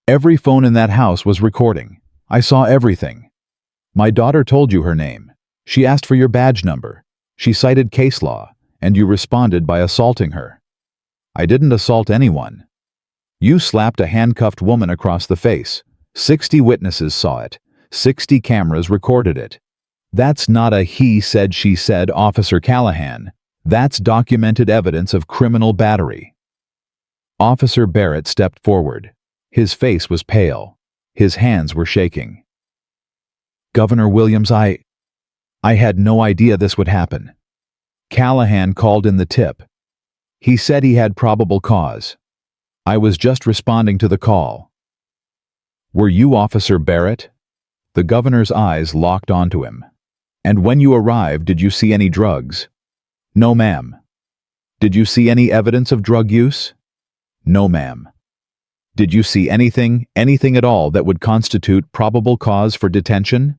Every phone in that house was recording. I saw everything. My daughter told you her name. She asked for your badge number. She cited case law, and you responded by assaulting her. I didn't assault anyone. You slapped a handcuffed woman across the face. 60 witnesses saw it. 60 cameras recorded it. That's not a he said, she said, Officer Callahan. That's documented evidence of criminal battery. Officer Barrett stepped forward. His face was pale. His hands were shaking. Governor Williams, I had no idea this would happen. Callahan called in the tip. He said he had probable cause. I was just responding to the call. Were you Officer Barrett? The governor's eyes locked onto him. And when you arrived, did you see any drugs? No, ma'am. Did you see any evidence of drug use? No, ma'am. Did you see anything at all that would constitute probable cause for detention?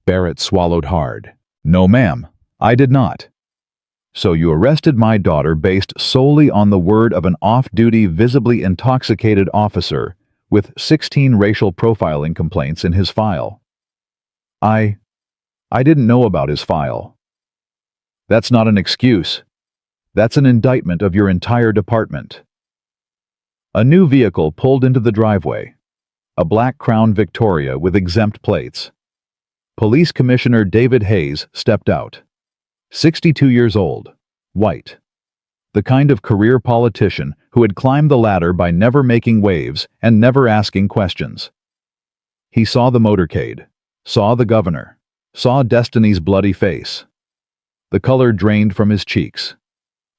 Barrett swallowed hard. No, ma'am, I did not. So you arrested my daughter based solely on the word of an off-duty, visibly intoxicated officer with 16 racial profiling complaints in his file. I didn't know about his file. That's not an excuse. That's an indictment of your entire department. A new vehicle pulled into the driveway. A black Crown Victoria with exempt plates. Police Commissioner David Hayes stepped out. 62 years old, white. The kind of career politician who had climbed the ladder by never making waves and never asking questions. He saw the motorcade, saw the governor, saw Destiny's bloody face. The color drained from his cheeks.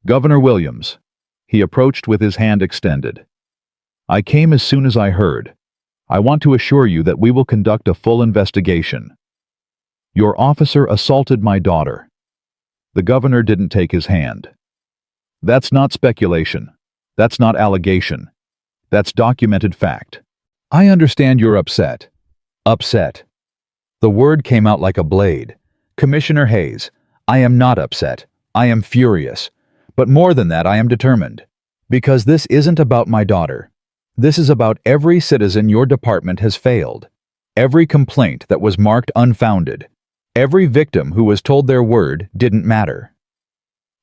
"Governor Williams," he approached with his hand extended. "I came as soon as I heard. I want to assure you that we will conduct a full investigation. Your officer assaulted my daughter." The governor didn't take his hand. "That's not speculation. That's not allegation. That's documented fact. I understand you're upset." Upset. The word came out like a blade. "Commissioner Hayes, I am not upset. I am furious. But more than that, I am determined. Because this isn't about my daughter. This is about every citizen your department has failed. Every complaint that was marked unfounded. Every victim who was told their word didn't matter."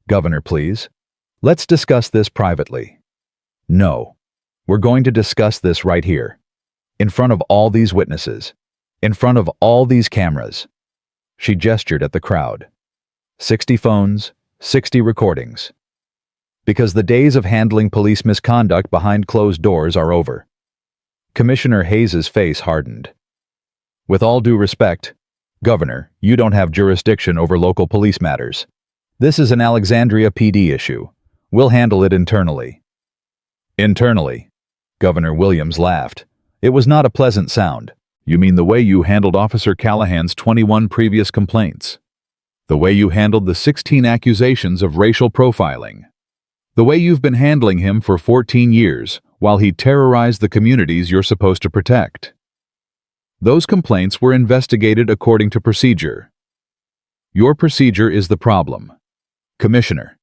"Governor, please. Let's discuss this privately." "No. We're going to discuss this right here. In front of all these witnesses. In front of all these cameras." She gestured at the crowd. 60 phones, 60 recordings. Because the days of handling police misconduct behind closed doors are over. Commissioner Hayes's face hardened. "With all due respect, Governor, you don't have jurisdiction over local police matters. This is an Alexandria PD issue. We'll handle it internally." "Internally?" Governor Williams laughed. It was not a pleasant sound. "You mean the way you handled Officer Callahan's 21 previous complaints? The way you handled the 16 accusations of racial profiling? The way you've been handling him for 14 years while he terrorized the communities you're supposed to protect? Those complaints were investigated according to procedure. Your procedure is the problem. Commissioner,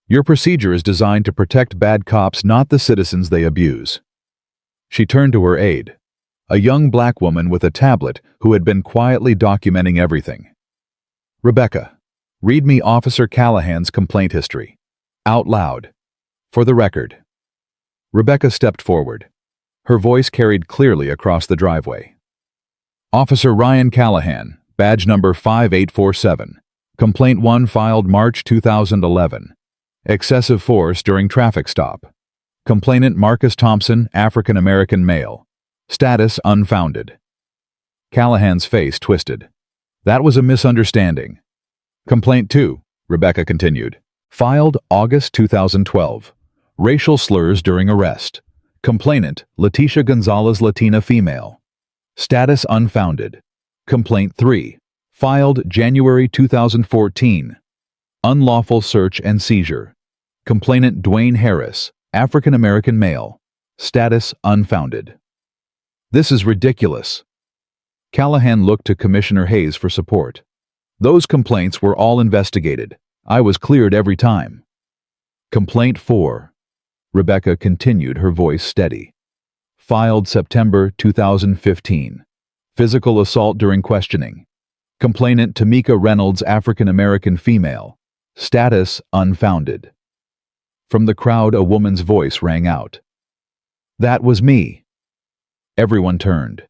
your procedure is designed to protect bad cops, not the citizens they abuse." She turned to her aide, a young black woman with a tablet who had been quietly documenting everything. "Rebecca, read me Officer Callahan's complaint history. Out loud. For the record." Rebecca stepped forward. Her voice carried clearly across the driveway. "Officer Ryan Callahan, badge number 5847. Complaint 1 filed March 2011. Excessive force during traffic stop. Complainant Marcus Thompson, African American male. Status unfounded." Callahan's face twisted. "That was a misunderstanding." "Complaint 2, Rebecca continued. Filed August 2012. Racial slurs during arrest. Complainant Leticia Gonzalez, Latina female. Status unfounded." Complaint 3. Filed January 2014. Unlawful search and seizure. Complainant Dwayne Harris, African American male. Status unfounded. "This is ridiculous." Callahan looked to Commissioner Hayes for support. "Those complaints were all investigated. I was cleared every time." Complaint 4. Rebecca continued, her voice steady. Filed September 2015. Physical assault during questioning. Complainant Tamika Reynolds, African American female. Status unfounded. From the crowd, a woman's voice rang out. "That was me." Everyone turned.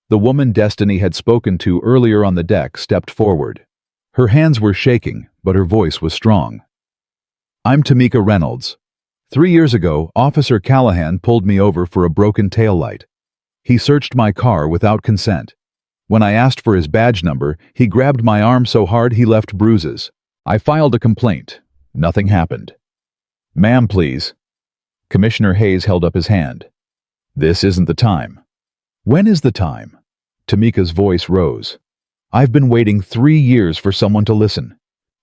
The woman Destiny had spoken to earlier on the deck stepped forward. Her hands were shaking, but her voice was strong. "I'm Tamika Reynolds. 3 years ago, Officer Callahan pulled me over for a broken taillight. He searched my car without consent. When I asked for his badge number, he grabbed my arm so hard he left bruises. I filed a complaint. Nothing happened." "Ma'am, please." Commissioner Hayes held up his hand. "This isn't the time." "When is the time?" Tamika's voice rose. "I've been waiting 3 years for someone to listen.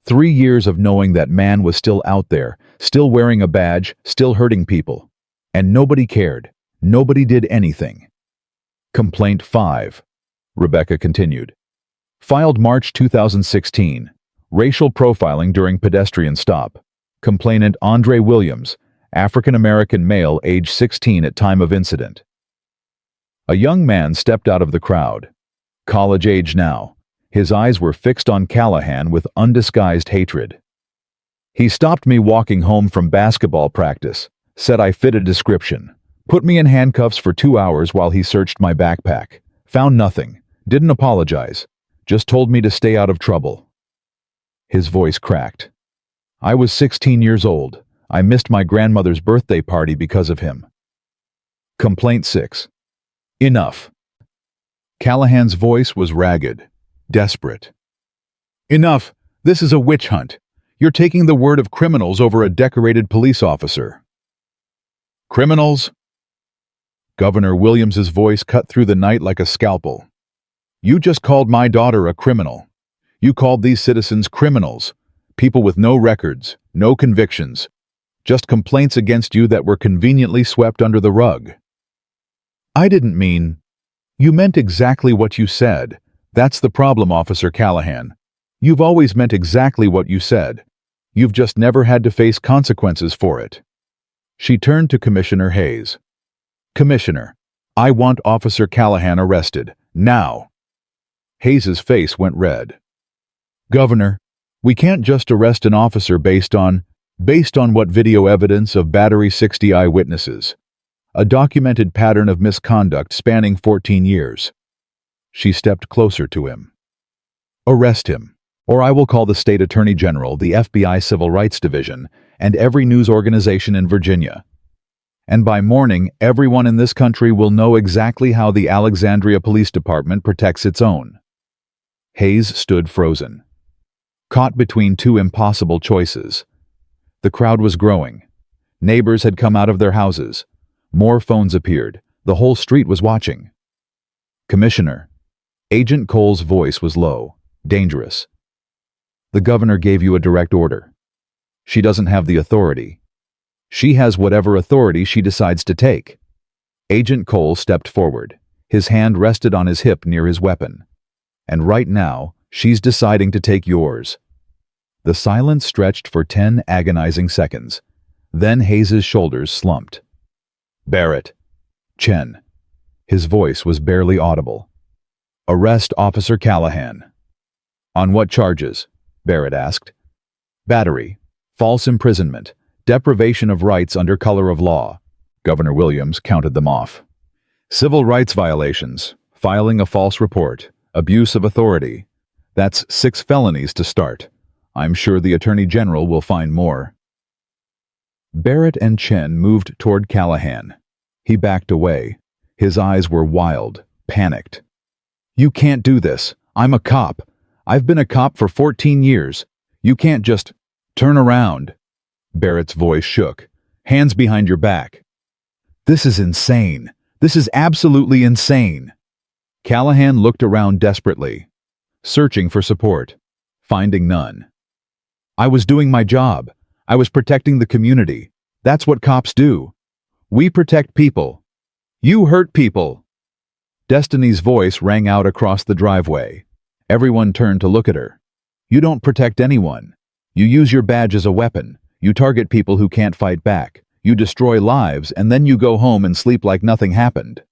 3 years of knowing that man was still out there, still wearing a badge, still hurting people. And nobody cared. Nobody did anything." Complaint 5. Rebecca continued. Filed March 2016. Racial profiling during pedestrian stop. Complainant Andre Williams, African American male, age 16 at time of incident. A young man stepped out of the crowd. College age now. His eyes were fixed on Callahan with undisguised hatred. "He stopped me walking home from basketball practice, said I fit a description, put me in handcuffs for 2 hours while he searched my backpack, found nothing, didn't apologize, just told me to stay out of trouble." His voice cracked. "I was 16 years old. I missed my grandmother's birthday party because of him." Complaint 6. Enough. Callahan's voice was ragged, desperate. Enough! This is a witch hunt. You're taking the word of criminals over a decorated police officer. Criminals? Governor Williams's voice cut through the night like a scalpel. You just called my daughter a criminal. You called these citizens criminals, people with no records, no convictions, just complaints against you that were conveniently swept under the rug. I didn't mean... You meant exactly what you said. That's the problem, Officer Callahan. You've always meant exactly what you said. You've just never had to face consequences for it. She turned to Commissioner Hayes. Commissioner, I want Officer Callahan arrested, now. Hayes's face went red. Governor, we can't just arrest an officer based on what video evidence of battery 60 eyewitnesses. A documented pattern of misconduct spanning 14 years. She stepped closer to him. Arrest him, or I will call the State Attorney General, the FBI Civil Rights Division, and every news organization in Virginia. And by morning, everyone in this country will know exactly how the Alexandria Police Department protects its own. Hayes stood frozen, caught between two impossible choices. The crowd was growing. Neighbors had come out of their houses. More phones appeared. The whole street was watching. Commissioner. Agent Cole's voice was low, dangerous. The governor gave you a direct order. She doesn't have the authority. She has whatever authority she decides to take. Agent Cole stepped forward. His hand rested on his hip near his weapon. And right now, she's deciding to take yours. The silence stretched for 10 agonizing seconds. Then Hayes's shoulders slumped. Barrett. Chen. His voice was barely audible. Arrest Officer Callahan. On what charges? Barrett asked. Battery, false imprisonment, deprivation of rights under color of law. Governor Williams counted them off. Civil rights violations, filing a false report, abuse of authority. That's 6 felonies to start. I'm sure the Attorney General will find more. Barrett and Chen moved toward Callahan. He backed away. His eyes were wild, panicked. You can't do this. I'm a cop. I've been a cop for 14 years. You can't just... Turn around. Barrett's voice shook. Hands behind your back. This is insane. This is absolutely insane. Callahan looked around desperately, searching for support, finding none. I was doing my job. I was protecting the community. That's what cops do. We protect people. You hurt people. Destiny's voice rang out across the driveway. Everyone turned to look at her. You don't protect anyone. You use your badge as a weapon. You target people who can't fight back. You destroy lives, and then you go home and sleep like nothing happened.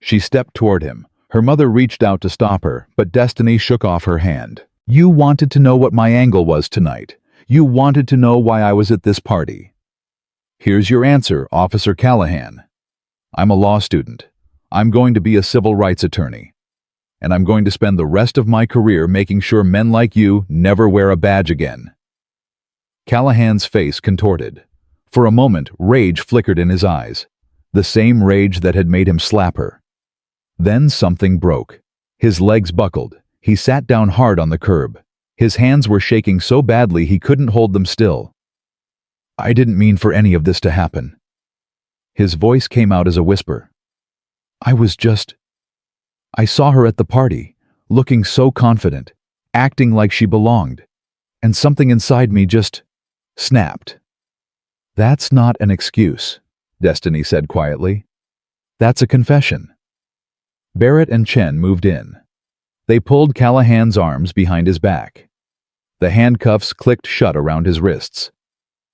She stepped toward him. Her mother reached out to stop her, but Destiny shook off her hand. You wanted to know what my angle was tonight. You wanted to know why I was at this party. Here's your answer, Officer Callahan. I'm a law student. I'm going to be a civil rights attorney. And I'm going to spend the rest of my career making sure men like you never wear a badge again. Callahan's face contorted. For a moment, rage flickered in his eyes. The same rage that had made him slap her. Then something broke. His legs buckled. He sat down hard on the curb. His hands were shaking so badly he couldn't hold them still. I didn't mean for any of this to happen. His voice came out as a whisper. I saw her at the party, looking so confident, acting like she belonged, and something inside me just snapped. That's not an excuse, Destiny said quietly. That's a confession. Barrett and Chen moved in. They pulled Callahan's arms behind his back. The handcuffs clicked shut around his wrists.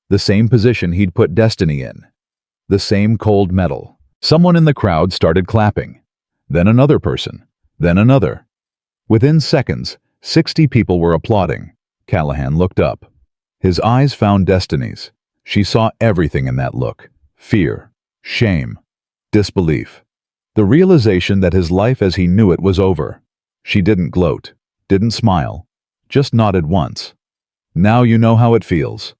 The same position he'd put Destiny in. The same cold metal. Someone in the crowd started clapping. Then another person. Then another. Within seconds, 60 people were applauding. Callahan looked up. His eyes found Destiny's. She saw everything in that look. Fear, shame, disbelief. The realization that his life as he knew it was over. She didn't gloat, didn't smile, just nodded once. Now you know how it feels.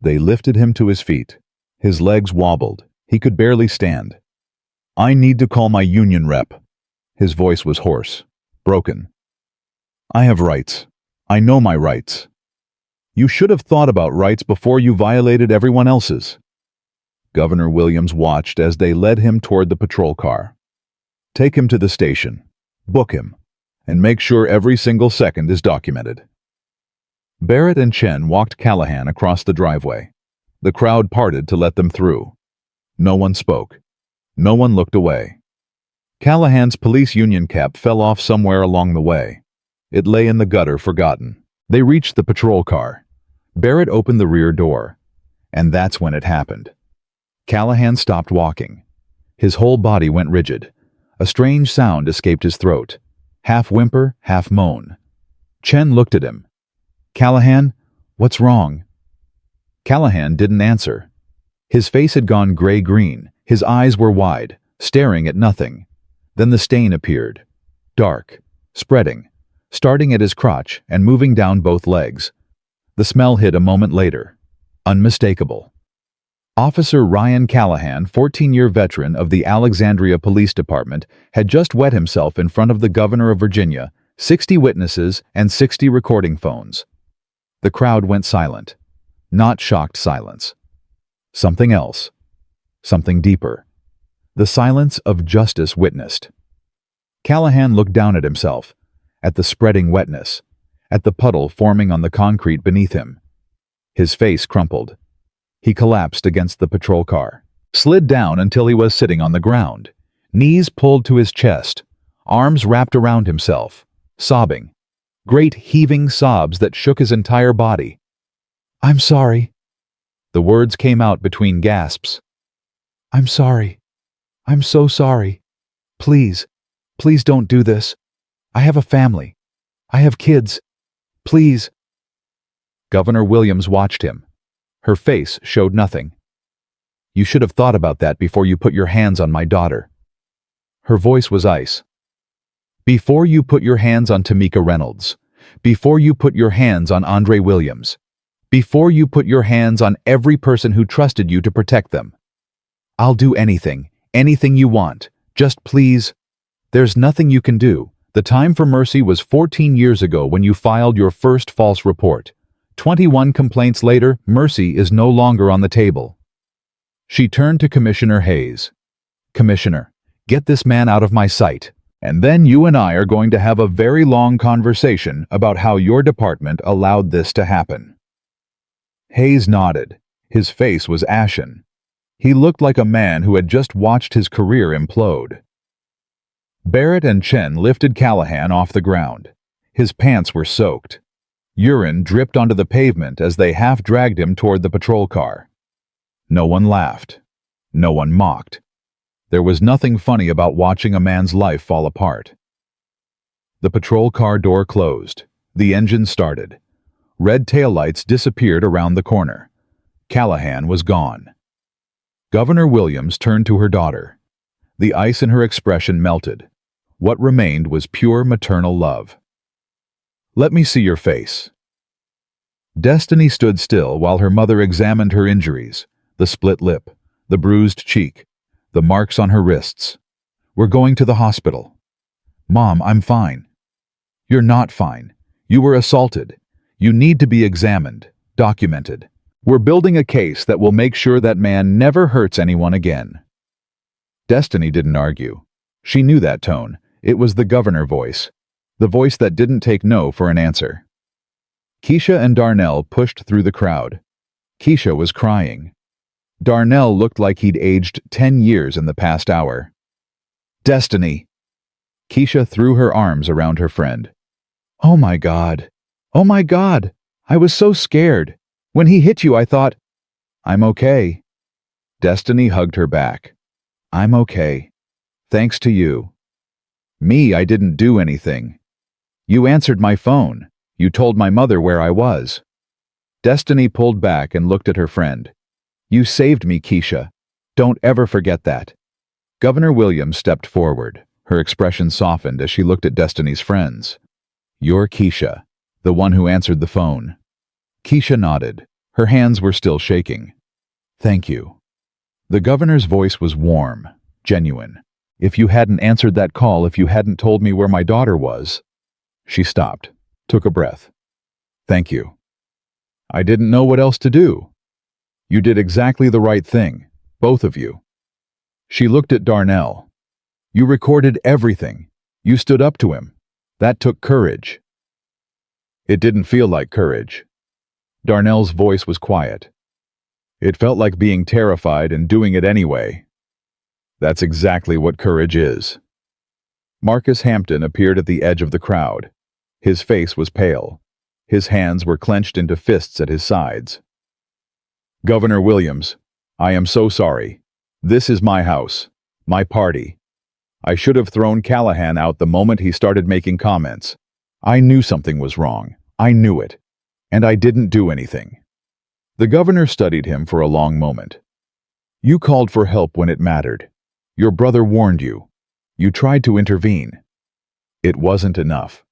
They lifted him to his feet. His legs wobbled. He could barely stand. I need to call my union rep. His voice was hoarse, broken. I have rights. I know my rights. You should have thought about rights before you violated everyone else's. Governor Williams watched as they led him toward the patrol car. Take him to the station, book him, and make sure every single second is documented. Barrett and Chen walked Callahan across the driveway. The crowd parted to let them through. No one spoke. No one looked away. Callahan's police union cap fell off somewhere along the way. It lay in the gutter, forgotten. They reached the patrol car. Barrett opened the rear door. And that's when it happened. Callahan stopped walking. His whole body went rigid. A strange sound escaped his throat. Half whimper, half moan. Chen looked at him. Callahan, what's wrong? Callahan didn't answer. His face had gone gray-green. His eyes were wide, staring at nothing. Then the stain appeared. Dark, spreading, starting at his crotch and moving down both legs. The smell hit a moment later. Unmistakable. Officer Ryan Callahan, 14-year veteran of the Alexandria Police Department, had just wet himself in front of the governor of Virginia, 60 witnesses and 60 recording phones. The crowd went silent. Not shocked silence. Something else. Something deeper. The silence of justice witnessed. Callahan looked down at himself, at the spreading wetness, at the puddle forming on the concrete beneath him. His face crumpled. He collapsed against the patrol car, slid down until he was sitting on the ground, knees pulled to his chest, arms wrapped around himself, sobbing. Great heaving sobs that shook his entire body. I'm sorry. The words came out between gasps. I'm sorry. I'm so sorry. Please, please don't do this. I have a family. I have kids. Please. Governor Williams watched him. Her face showed nothing. You should have thought about that before you put your hands on my daughter. Her voice was ice. Before you put your hands on Tamika Reynolds. Before you put your hands on Andre Williams. Before you put your hands on every person who trusted you to protect them. I'll do anything, anything you want. Just please. There's nothing you can do. The time for mercy was 14 years ago when you filed your first false report. 21 complaints later, mercy is no longer on the table. She turned to Commissioner Hayes. Commissioner, get this man out of my sight. And then you and I are going to have a very long conversation about how your department allowed this to happen. Hayes nodded. His face was ashen. He looked like a man who had just watched his career implode. Barrett and Chen lifted Callahan off the ground. His pants were soaked. Urine dripped onto the pavement as they half-dragged him toward the patrol car. No one laughed. No one mocked. There was nothing funny about watching a man's life fall apart. The patrol car door closed. The engine started. Red taillights disappeared around the corner. Callahan was gone. Governor Williams turned to her daughter. The ice in her expression melted. What remained was pure maternal love. Let me see your face. Destiny stood still while her mother examined her injuries, the split lip, the bruised cheek, the marks on her wrists. We're going to the hospital. Mom, I'm fine. You're not fine. You were assaulted. You need to be examined, documented. We're building a case that will make sure that man never hurts anyone again. Destiny didn't argue. She knew that tone. It was the governor voice. The voice that didn't take no for an answer. Keisha and Darnell pushed through the crowd. Keisha was crying. Darnell looked like he'd aged 10 years in the past hour. Destiny! Keisha threw her arms around her friend. Oh my God! Oh my God! I was so scared. When he hit you, I thought, I'm okay. Destiny hugged her back. I'm okay. Thanks to you. Me, I didn't do anything. You answered my phone. You told my mother where I was. Destiny pulled back and looked at her friend. You saved me, Keisha. Don't ever forget that. Governor Williams stepped forward. Her expression softened as she looked at Destiny's friends. You're Keisha, the one who answered the phone. Keisha nodded. Her hands were still shaking. Thank you. The governor's voice was warm, genuine. If you hadn't answered that call, if you hadn't told me where my daughter was... She stopped, took a breath. Thank you. I didn't know what else to do. You did exactly the right thing, both of you. She looked at Darnell. You recorded everything. You stood up to him. That took courage. It didn't feel like courage. Darnell's voice was quiet. It felt like being terrified and doing it anyway. That's exactly what courage is. Marcus Hampton appeared at the edge of the crowd. His face was pale. His hands were clenched into fists at his sides. Governor Williams, I am so sorry. This is my house, my party. I should have thrown Callahan out the moment he started making comments. I knew something was wrong. I knew it. And I didn't do anything. The governor studied him for a long moment. You called for help when it mattered. Your brother warned you. You tried to intervene. It wasn't enough.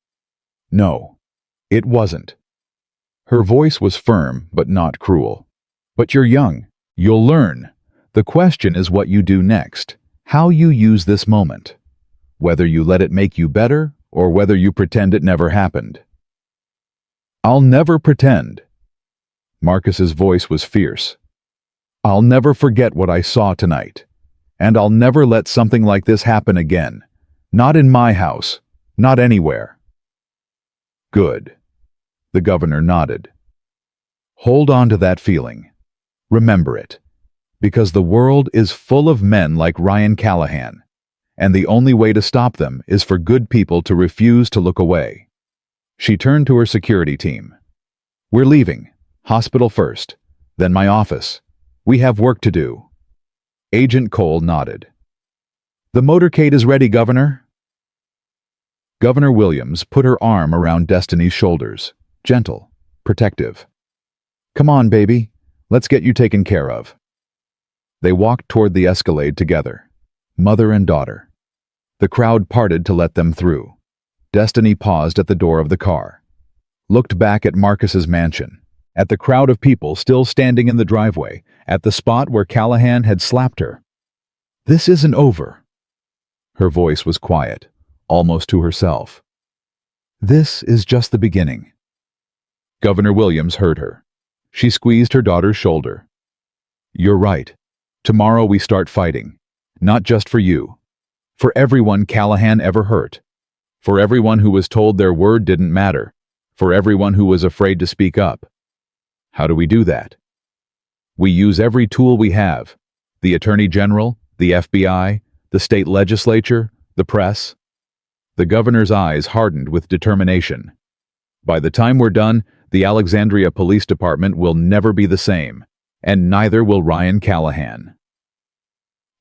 No, it wasn't. Her voice was firm but not cruel. But you're young. You'll learn. The question is what you do next, how you use this moment. Whether you let it make you better or whether you pretend it never happened. I'll never pretend. Marcus's voice was fierce. I'll never forget what I saw tonight. And I'll never let something like this happen again. Not in my house. Not anywhere. Good. The governor nodded. Hold on to that feeling. Remember it. Because the world is full of men like Ryan Callahan. And the only way to stop them is for good people to refuse to look away. She turned to her security team. We're leaving. Hospital first. Then my office. We have work to do. Agent Cole nodded. The motorcade is ready, Governor. Governor Williams put her arm around Destiny's shoulders. Gentle. Protective. Come on, baby. Let's get you taken care of. They walked toward the Escalade together. Mother and daughter. The crowd parted to let them through. Destiny paused at the door of the car. Looked back at Marcus's mansion. At the crowd of people still standing in the driveway, at the spot where Callahan had slapped her. This isn't over. Her voice was quiet, almost to herself. This is just the beginning. Governor Williams heard her. She squeezed her daughter's shoulder. You're right. Tomorrow we start fighting. Not just for you. For everyone Callahan ever hurt. For everyone who was told their word didn't matter. For everyone who was afraid to speak up. How do we do that? We use every tool we have. The Attorney General, the FBI, the state legislature, the press. The governor's eyes hardened with determination. By the time we're done, the Alexandria Police Department will never be the same, and neither will Ryan Callahan.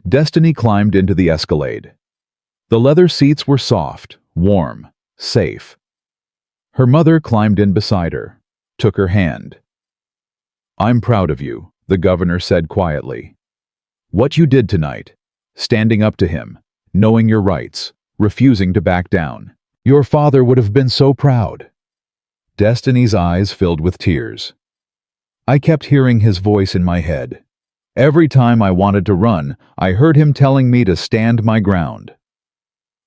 Destiny climbed into the Escalade. The leather seats were soft, warm, safe. Her mother climbed in beside her, took her hand. I'm proud of you, the governor said quietly. What you did tonight, standing up to him, knowing your rights, refusing to back down. Your father would have been so proud. Destiny's eyes filled with tears. I kept hearing his voice in my head. Every time I wanted to run, I heard him telling me to stand my ground.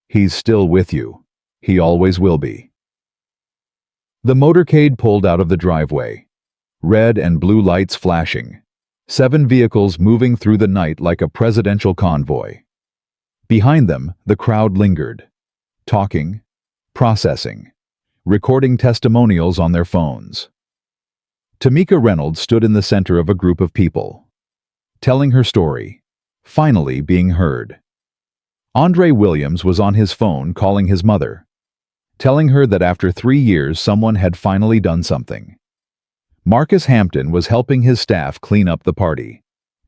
He's still with you. He always will be. The motorcade pulled out of the driveway. Red and blue lights flashing. 7 vehicles moving through the night like a presidential convoy. Behind them, the crowd lingered. Talking, processing, recording testimonials on their phones. Tamika Reynolds stood in the center of a group of people. Telling her story, finally being heard. Andre Williams was on his phone calling his mother, telling her that after 3 years someone had finally done something. Marcus Hampton was helping his staff clean up the party,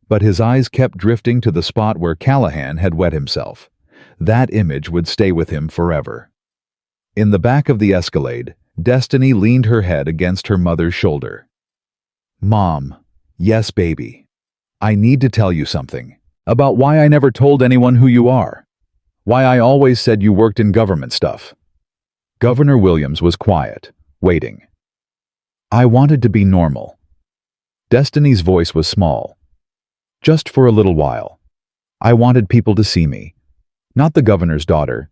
but his eyes kept drifting to the spot where Callahan had wet himself. That image would stay with him forever. In the back of the Escalade, Destiny leaned her head against her mother's shoulder. Mom, yes, baby. I need to tell you something about why I never told anyone who you are. Why I always said you worked in government stuff. Governor Williams was quiet, waiting. I wanted to be normal. Destiny's voice was small. Just for a little while. I wanted people to see me. Not the governor's daughter.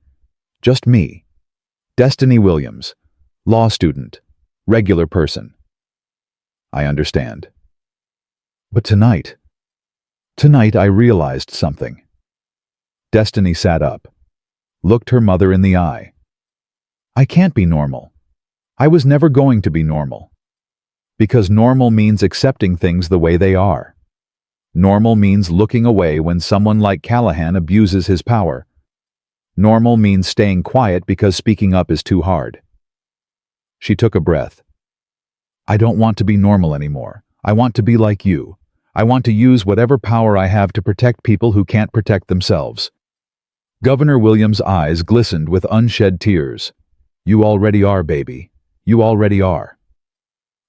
Just me. Destiny Williams. Law student. Regular person. I understand. But tonight I realized something. Destiny sat up, looked her mother in the eye. I can't be normal. I was never going to be normal. Because normal means accepting things the way they are. Normal means looking away when someone like Callahan abuses his power. Normal means staying quiet because speaking up is too hard. She took a breath. I don't want to be normal anymore. I want to be like you. I want to use whatever power I have to protect people who can't protect themselves. Governor Williams' eyes glistened with unshed tears. You already are, baby. You already are.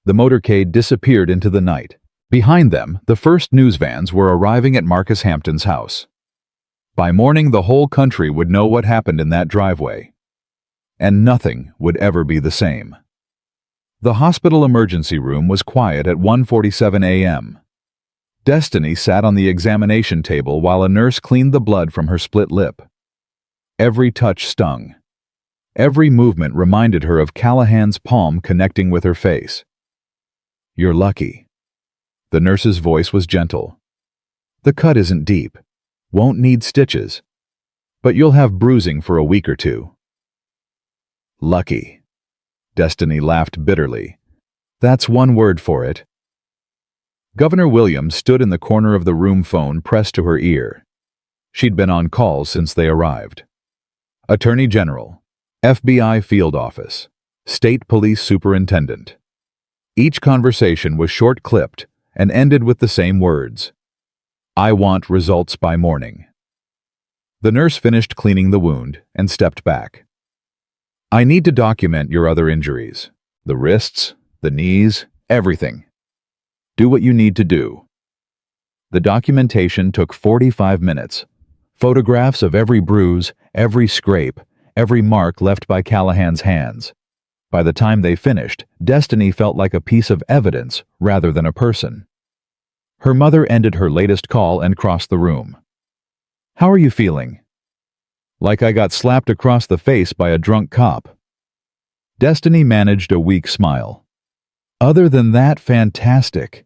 The motorcade disappeared into the night. Behind them, the first news vans were arriving at Marcus Hampton's house. By morning, the whole country would know what happened in that driveway. And nothing would ever be the same. The hospital emergency room was quiet at 1:47 a.m. Destiny sat on the examination table while a nurse cleaned the blood from her split lip. Every touch stung. Every movement reminded her of Callahan's palm connecting with her face. You're lucky. The nurse's voice was gentle. The cut isn't deep. Won't need stitches. But you'll have bruising for a week or two. Lucky. Destiny laughed bitterly. That's one word for it. Governor Williams stood in the corner of the room, phone pressed to her ear. She'd been on call since they arrived. Attorney General, FBI Field Office, State Police Superintendent. Each conversation was short-clipped and ended with the same words. I want results by morning. The nurse finished cleaning the wound and stepped back. I need to document your other injuries. The wrists, the knees, everything. Do what you need to do. The documentation took 45 minutes. Photographs of every bruise, every scrape, every mark left by Callahan's hands. By the time they finished, Destiny felt like a piece of evidence rather than a person. Her mother ended her latest call and crossed the room. How are you feeling? Like I got slapped across the face by a drunk cop. Destiny managed a weak smile. Other than that, fantastic.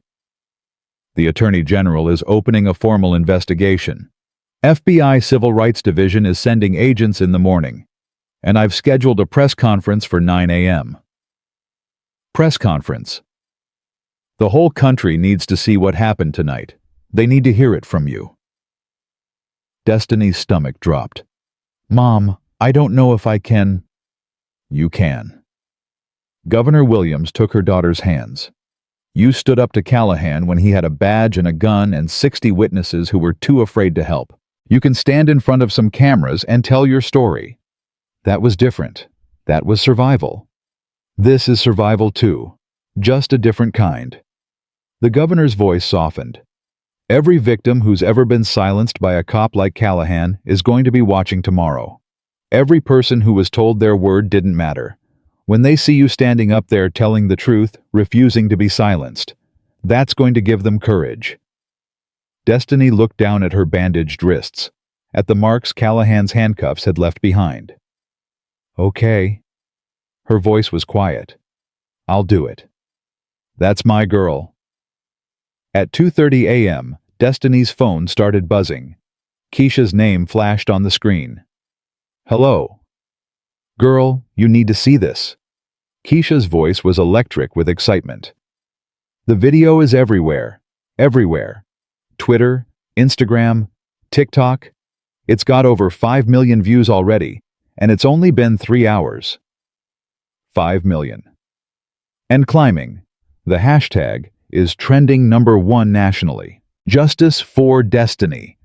The Attorney General is opening a formal investigation. FBI Civil Rights Division is sending agents in the morning, and I've scheduled a press conference for 9 a.m. Press conference. The whole country needs to see what happened tonight. They need to hear it from you. Destiny's stomach dropped. Mom, I don't know if I can. You can. Governor Williams took her daughter's hands. You stood up to Callahan when he had a badge and a gun and 60 witnesses who were too afraid to help. You can stand in front of some cameras and tell your story. That was different. That was survival. This is survival too, just a different kind. The governor's voice softened. Every victim who's ever been silenced by a cop like Callahan is going to be watching tomorrow. Every person who was told their word didn't matter. When they see you standing up there telling the truth, refusing to be silenced, that's going to give them courage. Destiny looked down at her bandaged wrists, at the marks Callahan's handcuffs had left behind. Okay. Her voice was quiet. I'll do it. That's my girl. At 2:30 a.m., Destiny's phone started buzzing. Keisha's name flashed on the screen. Hello. Girl, you need to see this. Keisha's voice was electric with excitement. The video is everywhere. Everywhere. Twitter, Instagram, TikTok. It's got over 5 million views already, and it's only been 3 hours. 5 million. And climbing. The hashtag is trending #1 nationally. Justice for Destiny.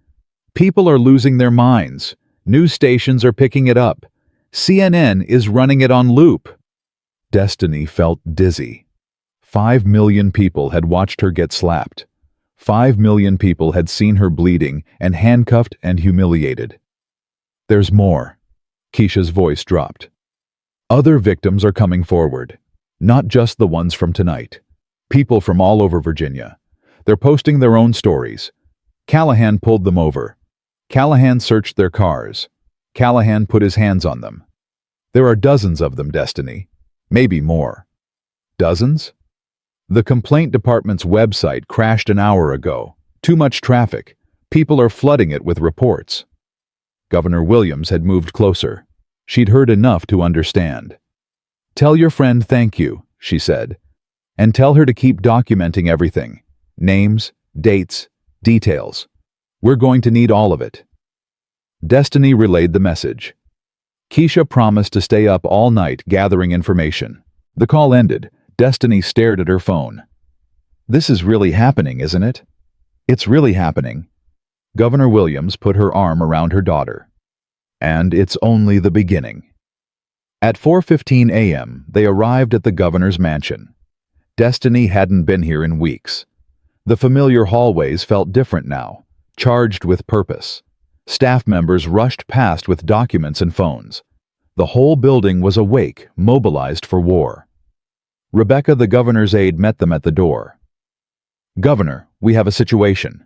People are losing their minds. News stations are picking it up. CNN is running it on loop. Destiny felt dizzy. 5 million people had watched her get slapped. 5 million people had seen her bleeding and handcuffed and humiliated. There's more. Keisha's voice dropped. Other victims are coming forward. Not just the ones from tonight. People from all over Virginia. They're posting their own stories. Callahan pulled them over. Callahan searched their cars. Callahan put his hands on them. There are dozens of them, Destiny. Maybe more. Dozens? The complaint department's website crashed an hour ago. Too much traffic. People are flooding it with reports. Governor Williams had moved closer. She'd heard enough to understand. "Tell your friend thank you," she said. "And tell her to keep documenting everything. Names, dates, details. We're going to need all of it." Destiny relayed the message. Keisha promised to stay up all night gathering information. The call ended. Destiny stared at her phone. "This is really happening, isn't it?" "It's really happening." Governor Williams put her arm around her daughter. "And it's only the beginning." At 4:15 a.m., they arrived at the governor's mansion. Destiny hadn't been here in weeks. The familiar hallways felt different now, charged with purpose. Staff members rushed past with documents and phones. The whole building was awake, mobilized for war. Rebecca, the governor's aide, met them at the door. "Governor, we have a situation."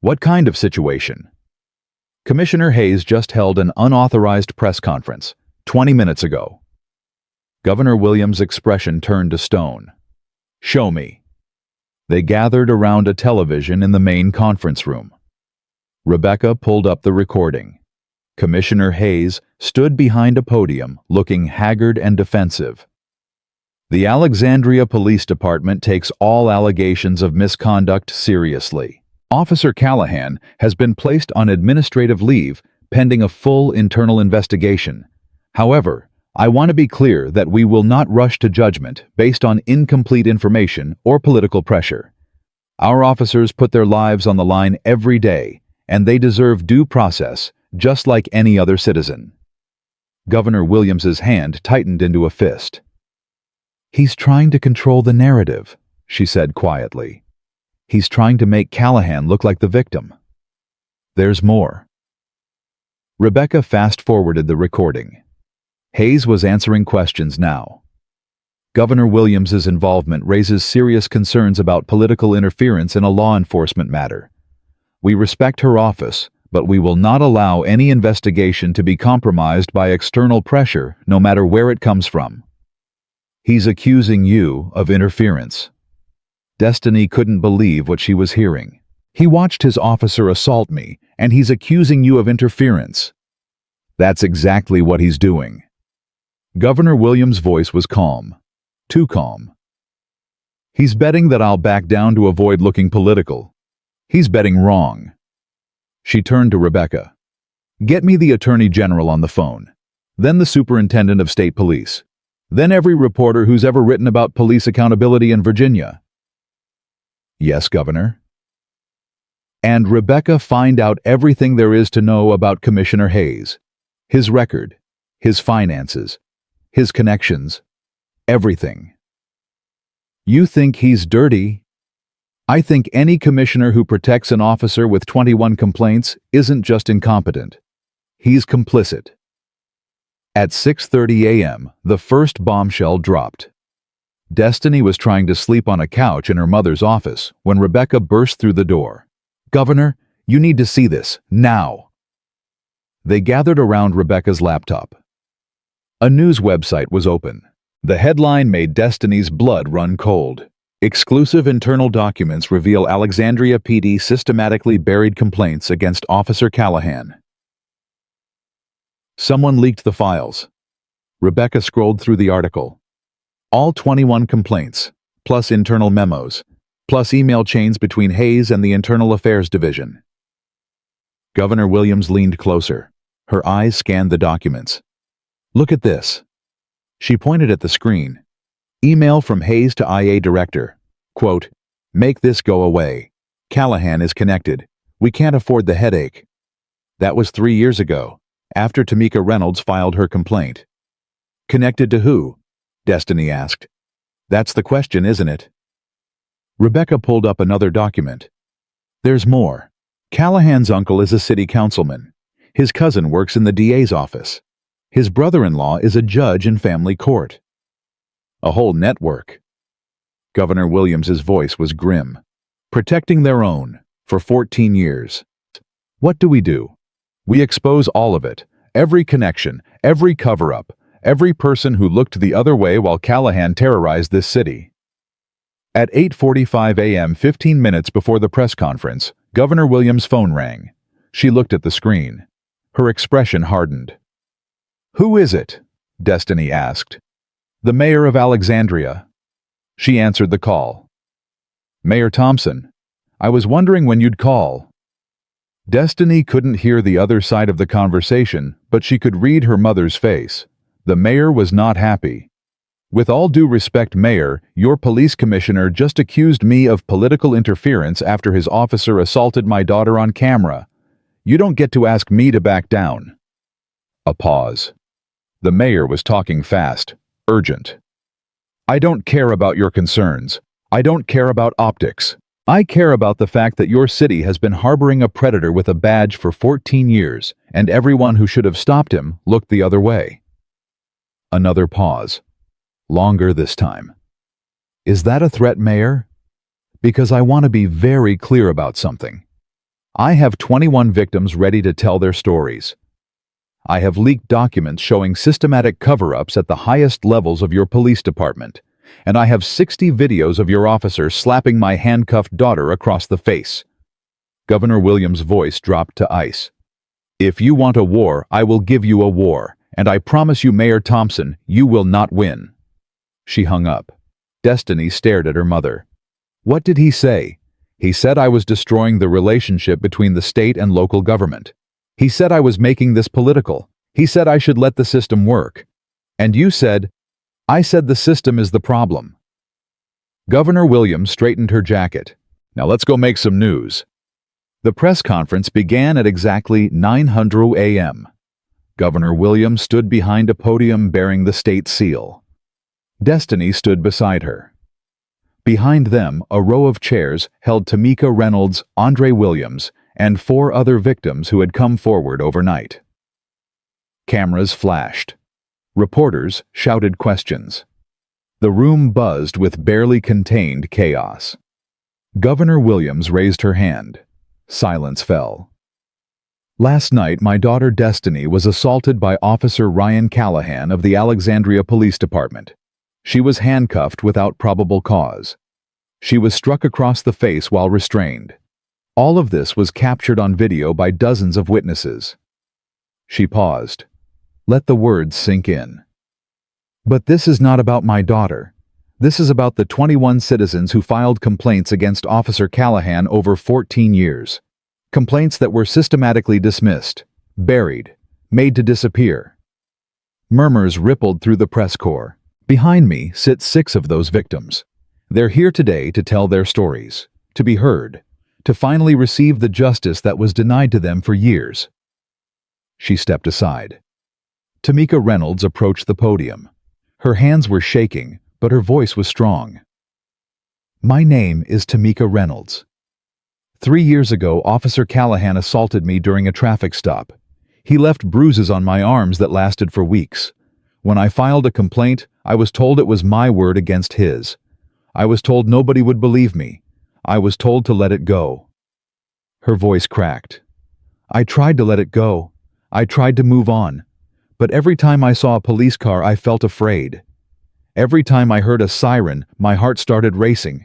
"What kind of situation?" "Commissioner Hayes just held an unauthorized press conference, 20 minutes ago." Governor Williams' expression turned to stone. "Show me." They gathered around a television in the main conference room. Rebecca pulled up the recording. Commissioner Hayes stood behind a podium, looking haggard and defensive. "The Alexandria Police Department takes all allegations of misconduct seriously. Officer Callahan has been placed on administrative leave pending a full internal investigation. However, I want to be clear that we will not rush to judgment based on incomplete information or political pressure. Our officers put their lives on the line every day, and they deserve due process, just like any other citizen." Governor Williams's hand tightened into a fist. "He's trying to control the narrative," she said quietly. "He's trying to make Callahan look like the victim." "There's more." Rebecca fast-forwarded the recording. Hayes was answering questions now. "Governor Williams's involvement raises serious concerns about political interference in a law enforcement matter. We respect her office, but we will not allow any investigation to be compromised by external pressure, no matter where it comes from." "He's accusing you of interference." Destiny couldn't believe what she was hearing. "He watched his officer assault me, and he's accusing you of interference." "That's exactly what he's doing." Governor Williams' voice was calm. Too calm. "He's betting that I'll back down to avoid looking political. He's betting wrong." She turned to Rebecca. "Get me the Attorney General on the phone, then the Superintendent of State Police, then every reporter who's ever written about police accountability in Virginia." "Yes, Governor." "And Rebecca, find out everything there is to know about Commissioner Hayes. His record, his finances, his connections, everything." "You think he's dirty?" "I think any commissioner who protects an officer with 21 complaints isn't just incompetent. He's complicit." At 6:30 a.m., the first bombshell dropped. Destiny was trying to sleep on a couch in her mother's office when Rebecca burst through the door. "Governor, you need to see this, now." They gathered around Rebecca's laptop. A news website was open. The headline made Destiny's blood run cold. "Exclusive internal documents reveal Alexandria PD systematically buried complaints against Officer Callahan." Someone leaked the files. Rebecca scrolled through the article. All 21 complaints, plus internal memos, plus email chains between Hayes and the Internal Affairs Division. Governor Williams leaned closer. Her eyes scanned the documents. "Look at this." She pointed at the screen. Email from Hayes to IA Director. Quote, "Make this go away. Callahan is connected. We can't afford the headache." That was 3 years ago, after Tamika Reynolds filed her complaint. "Connected to who?" Destiny asked. "That's the question, isn't it?" Rebecca pulled up another document. "There's more. Callahan's uncle is a city councilman. His cousin works in the DA's office. His brother-in-law is a judge in family court. A whole network." Governor Williams's voice was grim. "Protecting their own, for 14 years. What do? We expose all of it, every connection, every cover-up, every person who looked the other way while Callahan terrorized this city. At 8:45 a.m., 15 minutes before the press conference, Governor Williams' phone rang. She looked at the screen. Her expression hardened. "Who is it?" Destiny asked. "The mayor of Alexandria." She answered the call. "Mayor Thompson, I was wondering when you'd call." Destiny couldn't hear the other side of the conversation, but she could read her mother's face. The mayor was not happy. "With all due respect, Mayor, your police commissioner just accused me of political interference after his officer assaulted my daughter on camera. You don't get to ask me to back down." A pause. The mayor was talking fast, urgent. "I don't care about your concerns. I don't care about optics. I care about the fact that your city has been harboring a predator with a badge for 14 years, and everyone who should have stopped him looked the other way." Another pause. Longer this time. "Is that a threat, Mayor? Because I want to be very clear about something. I have 21 victims ready to tell their stories. I have leaked documents showing systematic cover-ups at the highest levels of your police department, and I have 60 videos of your officer slapping my handcuffed daughter across the face." Governor Williams' voice dropped to ice. "If you want a war, I will give you a war, and I promise you, Mayor Thompson, you will not win." She hung up. Destiny stared at her mother. "What did he say?" "He said I was destroying the relationship between the state and local government. He said I was making this political. He said I should let the system work. And you said, I said the system is the problem." Governor Williams straightened her jacket. "Now let's go make some news." The press conference began at exactly 9:00 a.m. Governor Williams stood behind a podium bearing the state seal. Destiny stood beside her. Behind them, a row of chairs held Tamika Reynolds, Andre Williams, and 4 other victims who had come forward overnight. Cameras flashed. Reporters shouted questions. The room buzzed with barely contained chaos. Governor Williams raised her hand. Silence fell. "Last night, my daughter Destiny was assaulted by Officer Ryan Callahan of the Alexandria Police Department. She was handcuffed without probable cause. She was struck across the face while restrained. All of this was captured on video by dozens of witnesses." She paused. Let the words sink in. "But this is not about my daughter. This is about the 21 citizens who filed complaints against Officer Callahan over 14 years. Complaints that were systematically dismissed, buried, made to disappear." Murmurs rippled through the press corps. Behind me sit 6 of those victims. They're here today to tell their stories, to be heard, to finally receive the justice that was denied to them for years. She stepped aside. Tamika Reynolds approached the podium. Her hands were shaking, but her voice was strong. "My name is Tamika Reynolds. 3 years ago, Officer Callahan assaulted me during a traffic stop. He left bruises on my arms that lasted for weeks. When I filed a complaint, I was told it was my word against his. I was told nobody would believe me. I was told to let it go." Her voice cracked. "I tried to let it go. I tried to move on. But every time I saw a police car, I felt afraid. Every time I heard a siren, my heart started racing.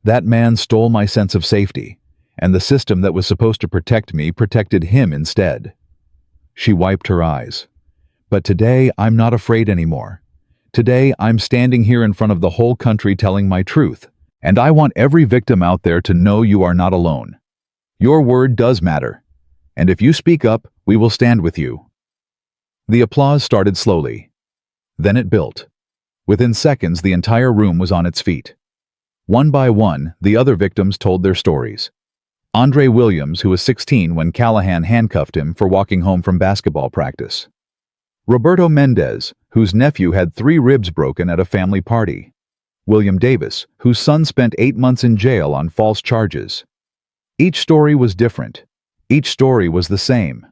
That man stole my sense of safety, and the system that was supposed to protect me protected him instead." She wiped her eyes. "But today, I'm not afraid anymore. Today, I'm standing here in front of the whole country telling my truth, and I want every victim out there to know you are not alone. Your word does matter, and if you speak up, we will stand with you." The applause started slowly. Then it built. Within seconds, the entire room was on its feet. One by one, the other victims told their stories. Andre Williams, who was 16 when Callahan handcuffed him for walking home from basketball practice. Roberto Mendez, whose nephew had 3 ribs broken at a family party. William Davis, whose son spent 8 months in jail on false charges. Each story was different. Each story was the same.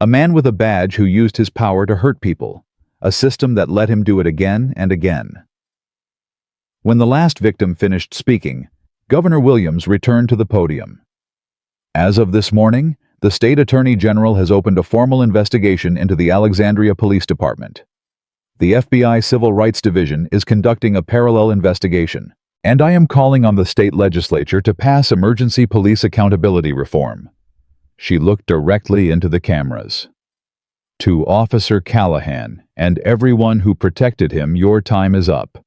A man with a badge who used his power to hurt people. A system that let him do it again and again. When the last victim finished speaking, Governor Williams returned to the podium. "As of this morning, the State Attorney General has opened a formal investigation into the Alexandria Police Department. The FBI Civil Rights Division is conducting a parallel investigation, and I am calling on the state legislature to pass emergency police accountability reform." She looked directly into the cameras. "To Officer Callahan and everyone who protected him, your time is up.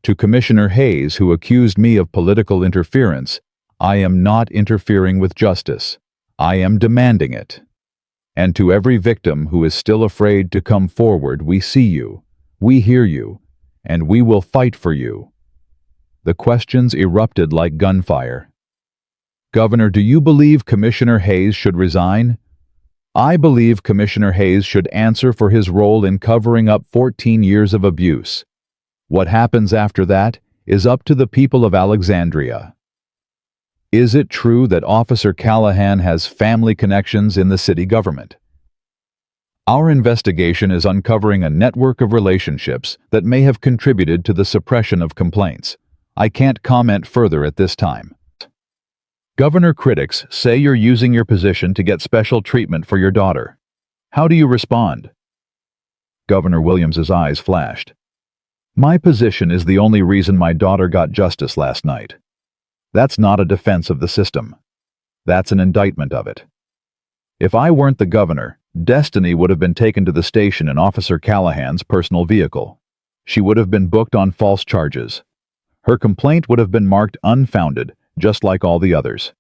To Commissioner Hayes, who accused me of political interference, I am not interfering with justice. I am demanding it. And to every victim who is still afraid to come forward, we see you, we hear you, and we will fight for you." The questions erupted like gunfire. "Governor, do you believe Commissioner Hayes should resign?" "I believe Commissioner Hayes should answer for his role in covering up 14 years of abuse. What happens after that is up to the people of Alexandria." "Is it true that Officer Callahan has family connections in the city government?" "Our investigation is uncovering a network of relationships that may have contributed to the suppression of complaints. I can't comment further at this time." "Governor, critics say you're using your position to get special treatment for your daughter. How do you respond?" Governor Williams's eyes flashed. "My position is the only reason my daughter got justice last night. That's not a defense of the system. That's an indictment of it. If I weren't the governor, Destiny would have been taken to the station in Officer Callahan's personal vehicle. She would have been booked on false charges. Her complaint would have been marked unfounded, just like all the others.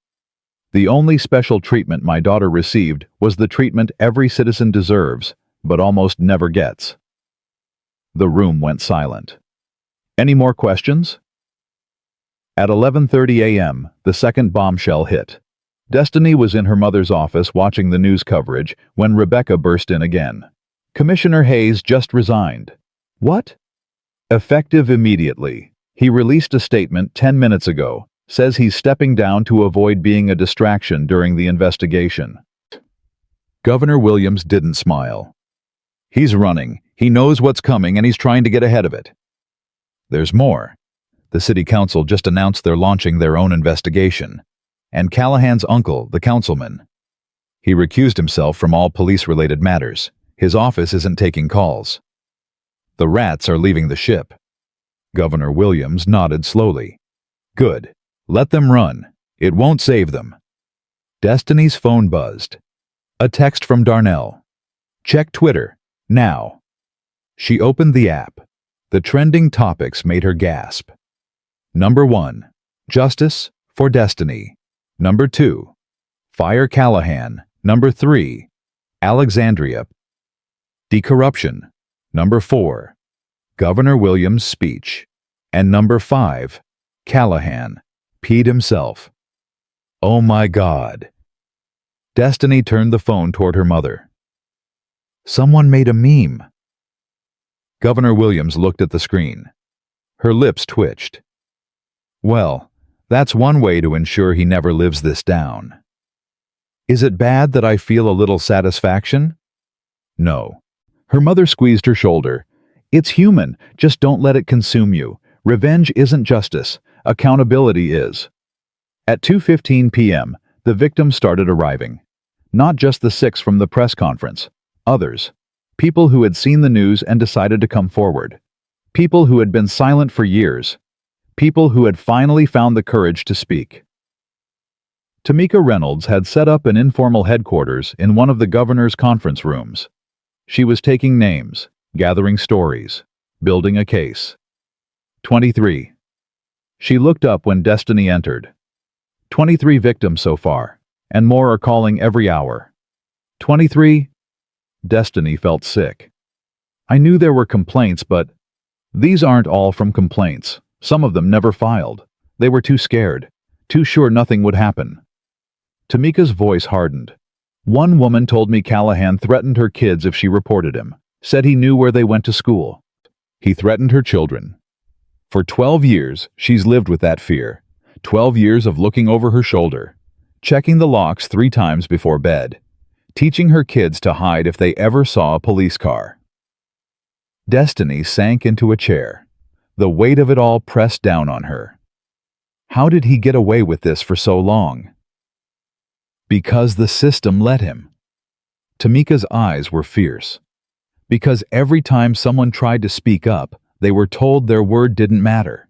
The only special treatment my daughter received was the treatment every citizen deserves, but almost never gets." The room went silent. "Any more questions?" At 11:30 a.m., the second bombshell hit. Destiny was in her mother's office watching the news coverage when Rebecca burst in again. "Commissioner Hayes just resigned." "What?" "Effective immediately. He released a statement 10 minutes ago. Says he's stepping down to avoid being a distraction during the investigation." Governor Williams didn't smile. "He's running. He knows what's coming and he's trying to get ahead of it." "There's more. The city council just announced they're launching their own investigation. And Callahan's uncle, the councilman, he recused himself from all police-related matters. His office isn't taking calls. The rats are leaving the ship." Governor Williams nodded slowly. "Good. Let them run. It won't save them." Destiny's phone buzzed. A text from Darnell. "Check Twitter. Now." She opened the app. The trending topics made her gasp. Number 1. Justice for Destiny. Number 2. Fire Callahan. Number 3. Alexandria. Decorruption. Number 4. Governor Williams' speech. And number 5. Callahan. Peed himself. "Oh my God." Destiny turned the phone toward her mother. "Someone made a meme." Governor Williams looked at the screen. Her lips twitched. "Well, that's one way to ensure he never lives this down." "Is it bad that I feel a little satisfaction?" "No." Her mother squeezed her shoulder. "It's human. Just don't let it consume you. Revenge isn't justice. Accountability is." At 2:15 p.m., the victims started arriving. Not just the 6 from the press conference. Others. People who had seen the news and decided to come forward. People who had been silent for years. People who had finally found the courage to speak. Tamika Reynolds had set up an informal headquarters in one of the governor's conference rooms. She was taking names, gathering stories, building a case. 23. She looked up when Destiny entered. 23 victims so far, and more are calling every hour. 23. Destiny felt sick. "I knew there were complaints, but these aren't all from complaints. Some of them never filed. They were too scared, too sure nothing would happen." Tamika's voice hardened. "One woman told me Callahan threatened her kids if she reported him, said he knew where they went to school. He threatened her children. For 12 years, she's lived with that fear. 12 years of looking over her shoulder, checking the locks 3 times before bed, teaching her kids to hide if they ever saw a police car." Destiny sank into a chair. The weight of it all pressed down on her. How did he get away with this for so long? Because the system let him. Tamika's eyes were fierce. Because every time someone tried to speak up, they were told their word didn't matter.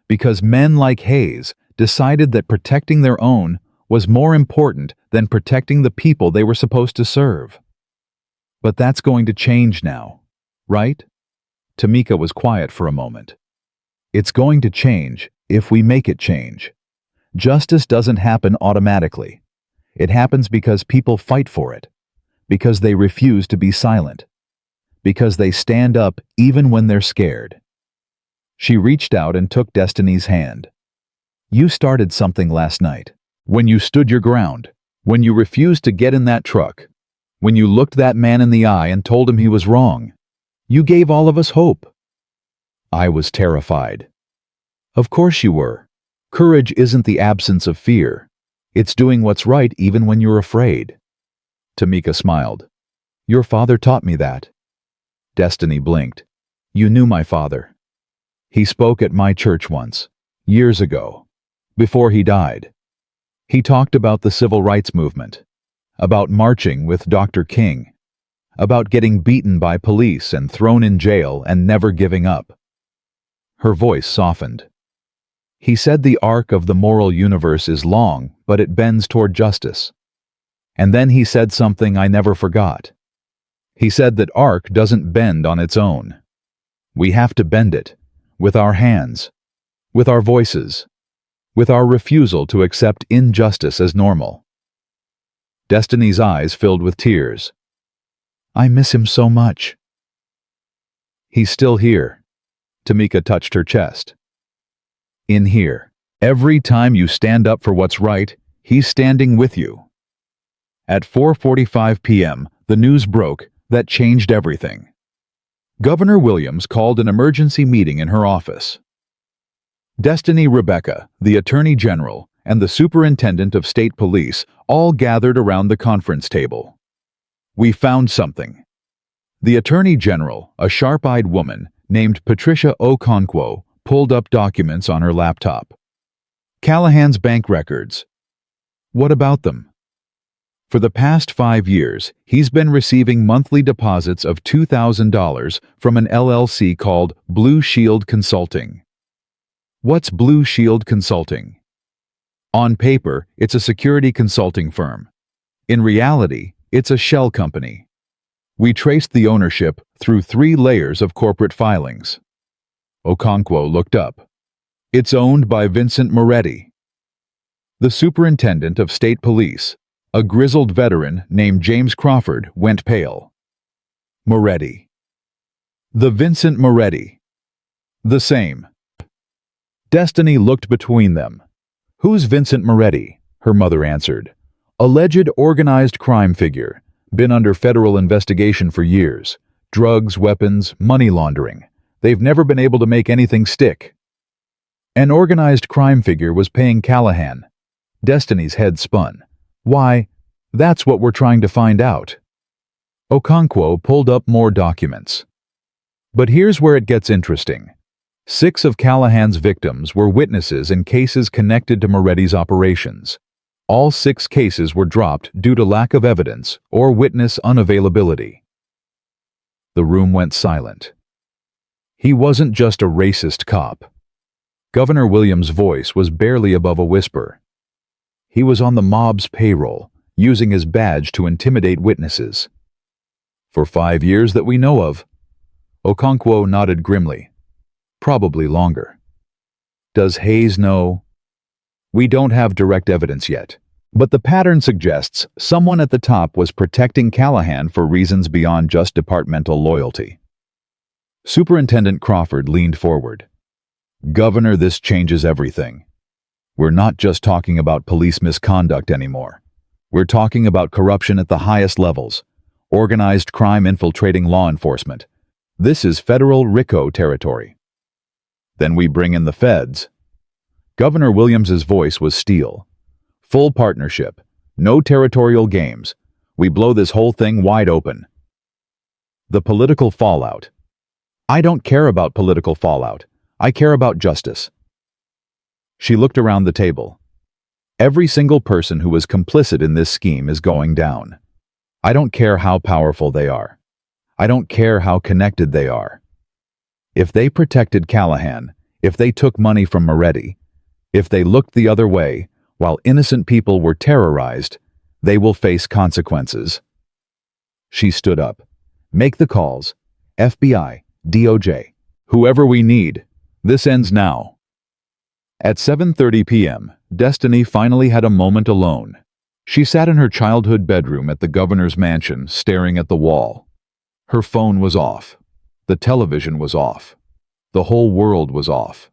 Because men like Hayes decided that protecting their own was more important than protecting the people they were supposed to serve. But that's going to change now, right? Tamika was quiet for a moment. It's going to change if we make it change. Justice doesn't happen automatically. It happens because people fight for it, because they refuse to be silent, because they stand up even when they're scared. She reached out and took Destiny's hand. You started something last night. When you stood your ground, when you refused to get in that truck, when you looked that man in the eye and told him he was wrong, you gave all of us hope. I was terrified. Of course you were. Courage isn't the absence of fear. It's doing what's right even when you're afraid. Tamika smiled. Your father taught me that. Destiny blinked. You knew my father. He spoke at my church once, years ago, before he died. He talked about the civil rights movement, about marching with Dr. King, about getting beaten by police and thrown in jail and never giving up. Her voice softened. He said the arc of the moral universe is long, but it bends toward justice. And then he said something I never forgot. He said that arc doesn't bend on its own. We have to bend it, with our hands, with our voices, with our refusal to accept injustice as normal. Destiny's eyes filled with tears. I miss him so much. He's still here. Tamika touched her chest. In here. Every time you stand up for what's right, he's standing with you. At 4:45 p.m., the news broke that changed everything. Governor Williams called an emergency meeting in her office. Destiny Rebecca, the Attorney General, and the Superintendent of State Police all gathered around the conference table. We found something. The Attorney General, a sharp-eyed woman named Patricia Okonkwo, pulled up documents on her laptop. Callahan's bank records. What about them? For the past 5 years, he's been receiving monthly deposits of $2,000 from an LLC called Blue Shield Consulting. What's Blue Shield Consulting? On paper, it's a security consulting firm. In reality, it's a shell company. We traced the ownership through 3 layers of corporate filings. Okonkwo looked up. It's owned by Vincent Moretti. The Superintendent of State Police, a grizzled veteran named James Crawford, went pale. Moretti. The Vincent Moretti. The same. Destiny looked between them. Who's Vincent Moretti? Her mother answered. Alleged organized crime figure. Been under federal investigation for years. Drugs, weapons, money laundering. They've never been able to make anything stick. An organized crime figure was paying Callahan. Destiny's head spun. Why, that's what we're trying to find out. Okonkwo pulled up more documents. But here's where it gets interesting. 6 of Callahan's victims were witnesses in cases connected to Moretti's operations. All 6 cases were dropped due to lack of evidence or witness unavailability. The room went silent. He wasn't just a racist cop. Governor Williams' voice was barely above a whisper. He was on the mob's payroll, using his badge to intimidate witnesses. For 5 years that we know of. Okonkwo nodded grimly. Probably longer. Does Hayes know? We don't have direct evidence yet, but the pattern suggests someone at the top was protecting Callahan for reasons beyond just departmental loyalty. Superintendent Crawford leaned forward. Governor, this changes everything. We're not just talking about police misconduct anymore. We're talking about corruption at the highest levels, organized crime infiltrating law enforcement. This is federal RICO territory. Then we bring in the feds. Governor Williams's voice was steel. Full partnership, no territorial games. We blow this whole thing wide open. The political fallout. I don't care about political fallout. I care about justice. She looked around the table. Every single person who was complicit in this scheme is going down. I don't care how powerful they are. I don't care how connected they are. If they protected Callahan, if they took money from Moretti, if they looked the other way while innocent people were terrorized, they will face consequences. She stood up. Make the calls. FBI, DOJ, whoever we need. This ends now. At 7:30 p.m., Destiny finally had a moment alone. She sat in her childhood bedroom at the governor's mansion, staring at the wall. Her phone was off. The television was off. The whole world was off.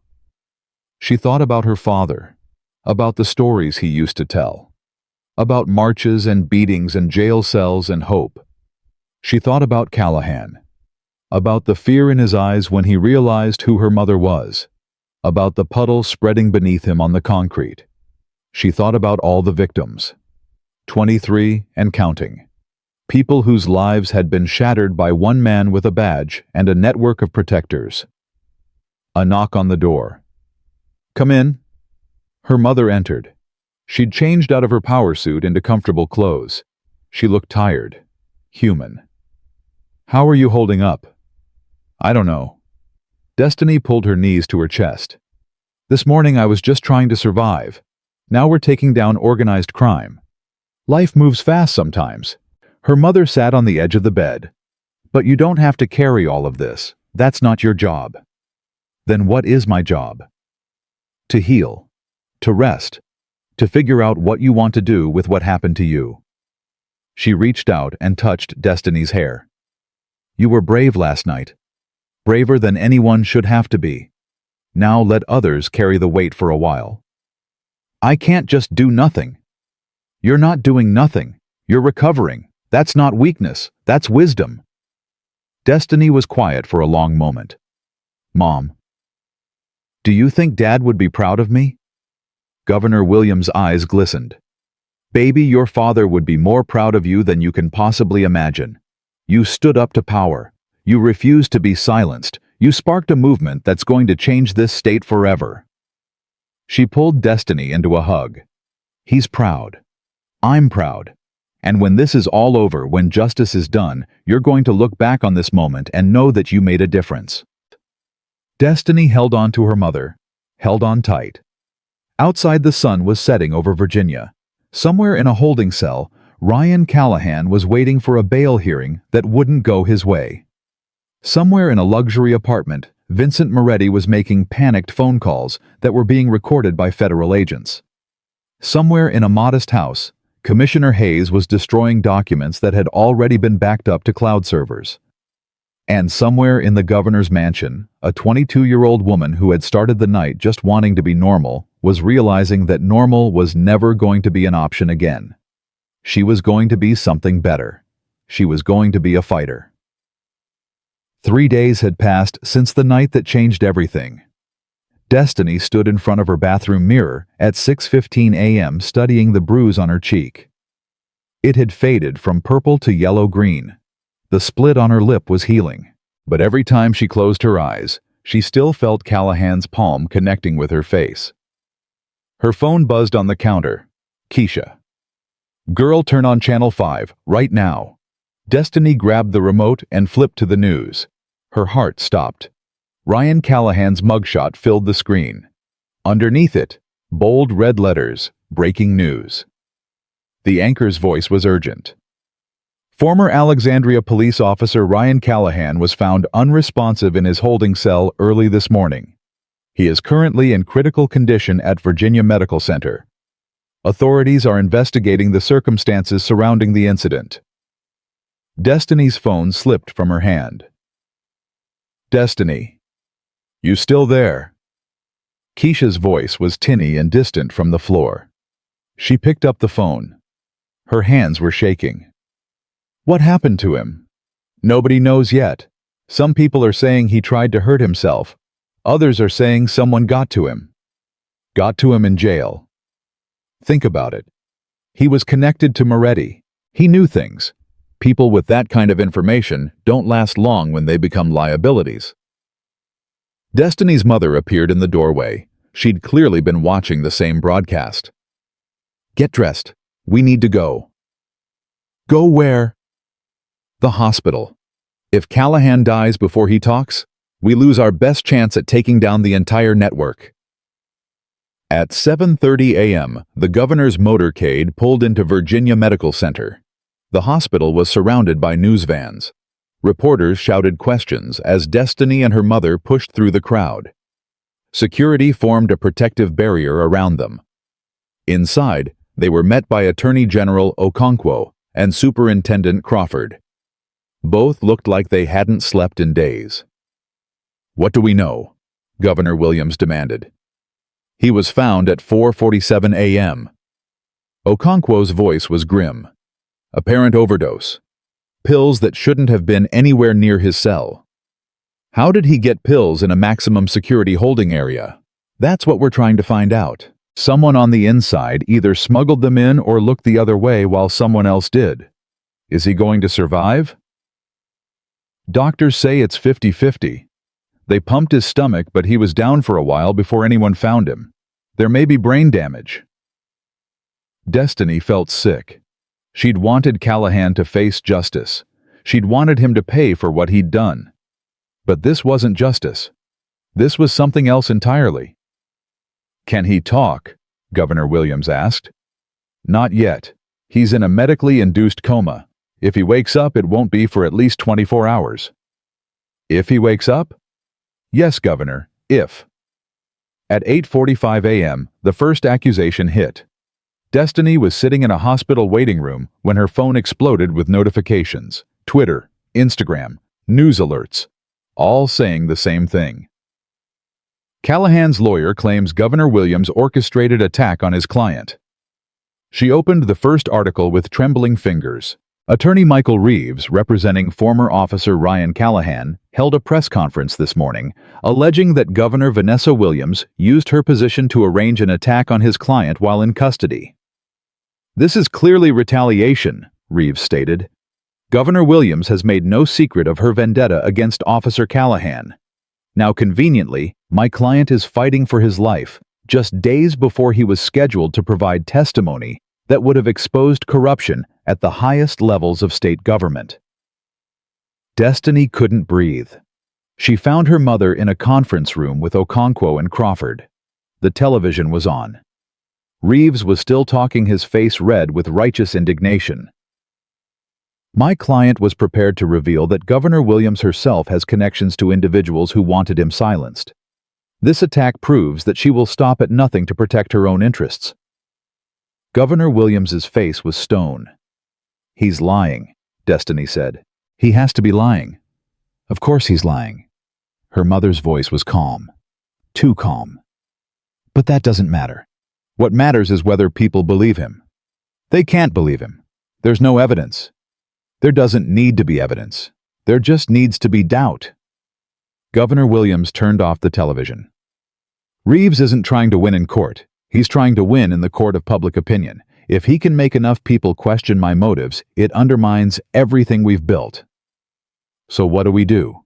She thought about her father, about the stories he used to tell, about marches and beatings and jail cells and hope. She thought about Callahan, about the fear in his eyes when he realized who her mother was, about the puddle spreading beneath him on the concrete. She thought about all the victims, 23 and counting, people whose lives had been shattered by one man with a badge and a network of protectors. A knock on the door. Come in. Her mother entered. She'd changed out of her power suit into comfortable clothes. She looked tired, human. How are you holding up? I don't know. Destiny pulled her knees to her chest. This morning I was just trying to survive. Now we're taking down organized crime. Life moves fast sometimes. Her mother sat on the edge of the bed. But you don't have to carry all of this. That's not your job. Then what is my job? To heal. To rest. To figure out what you want to do with what happened to you. She reached out and touched Destiny's hair. You were brave last night. Braver than anyone should have to be. Now let others carry the weight for a while. I can't just do nothing. You're not doing nothing. You're recovering. That's not weakness. That's wisdom. Destiny was quiet for a long moment. Mom. Do you think Dad would be proud of me? Governor Williams' eyes glistened. Baby, your father would be more proud of you than you can possibly imagine. You stood up to power. You refused to be silenced. You sparked a movement that's going to change this state forever. She pulled Destiny into a hug. He's proud. I'm proud. And when this is all over, when justice is done, you're going to look back on this moment and know that you made a difference. Destiny held on to her mother, held on tight. Outside, the sun was setting over Virginia. Somewhere in a holding cell, Ryan Callahan was waiting for a bail hearing that wouldn't go his way. Somewhere in a luxury apartment, Vincent Moretti was making panicked phone calls that were being recorded by federal agents. Somewhere in a modest house, Commissioner Hayes was destroying documents that had already been backed up to cloud servers. And somewhere in the governor's mansion, a 22-year-old woman who had started the night just wanting to be normal was realizing that normal was never going to be an option again. She was going to be something better. She was going to be a fighter. 3 days had passed since the night that changed everything. Destiny stood in front of her bathroom mirror at 6:15 a.m. studying the bruise on her cheek. It had faded from purple to yellow-green. The split on her lip was healing, but every time she closed her eyes, she still felt Callahan's palm connecting with her face. Her phone buzzed on the counter. Keisha. Girl, turn on Channel 5, right now. Destiny grabbed the remote and flipped to the news. Her heart stopped. Ryan Callahan's mugshot filled the screen. Underneath it, bold red letters, breaking news. The anchor's voice was urgent. Former Alexandria police officer Ryan Callahan was found unresponsive in his holding cell early this morning. He is currently in critical condition at Virginia Medical Center. Authorities are investigating the circumstances surrounding the incident. Destiny's phone slipped from her hand. Destiny. You still there? Keisha's voice was tinny and distant from the floor. She picked up the phone. Her hands were shaking. What happened to him? Nobody knows yet. Some people are saying he tried to hurt himself. Others are saying someone got to him. Got to him in jail. Think about it. He was connected to Moretti. He knew things. People with that kind of information don't last long when they become liabilities. Destiny's mother appeared in the doorway. She'd clearly been watching the same broadcast. Get dressed. We need to go. Go where? The hospital. If Callahan dies before he talks, we lose our best chance at taking down the entire network. At 7:30 a.m., the governor's motorcade pulled into Virginia Medical Center. The hospital was surrounded by news vans. Reporters shouted questions as Destiny and her mother pushed through the crowd. Security formed a protective barrier around them. Inside, they were met by Attorney General Okonkwo and Superintendent Crawford. Both looked like they hadn't slept in days. "What do we know?" Governor Williams demanded. "He was found at 4:47 a.m. Okonkwo's voice was grim. Apparent overdose. Pills that shouldn't have been anywhere near his cell. How did he get pills in a maximum security holding area? That's what we're trying to find out. Someone on the inside either smuggled them in or looked the other way while someone else did. Is he going to survive? Doctors say it's 50-50. They pumped his stomach, but he was down for a while before anyone found him. There may be brain damage." Destiny felt sick. She'd wanted Callahan to face justice. She'd wanted him to pay for what he'd done. But this wasn't justice. This was something else entirely. "Can he talk?" Governor Williams asked. "Not yet. He's in a medically induced coma. If he wakes up, it won't be for at least 24 hours. "If he wakes up?" "Yes, Governor, if." At 8:45 a.m., the first accusation hit. Destiny was sitting in a hospital waiting room when her phone exploded with notifications. Twitter, Instagram, news alerts, all saying the same thing. Callahan's lawyer claims Governor Williams orchestrated attack on his client. She opened the first article with trembling fingers. Attorney Michael Reeves, representing former officer Ryan Callahan, held a press conference this morning, alleging that Governor Vanessa Williams used her position to arrange an attack on his client while in custody. "This is clearly retaliation," Reeves stated. "Governor Williams has made no secret of her vendetta against Officer Callahan. Now, conveniently, my client is fighting for his life, just days before he was scheduled to provide testimony that would have exposed corruption at the highest levels of state government." Destiny couldn't breathe. She found her mother in a conference room with Okonkwo and Crawford. The television was on. Reeves was still talking, his face red with righteous indignation. "My client was prepared to reveal that Governor Williams herself has connections to individuals who wanted him silenced. This attack proves that she will stop at nothing to protect her own interests." Governor Williams's face was stone. "He's lying," Destiny said. "He has to be lying." "Of course he's lying." Her mother's voice was calm. Too calm. "But that doesn't matter. What matters is whether people believe him. They can't believe him. There's no evidence. There doesn't need to be evidence. There just needs to be doubt." Governor Williams turned off the television. "Reeves isn't trying to win in court. He's trying to win in the court of public opinion. If he can make enough people question my motives, it undermines everything we've built. So what do?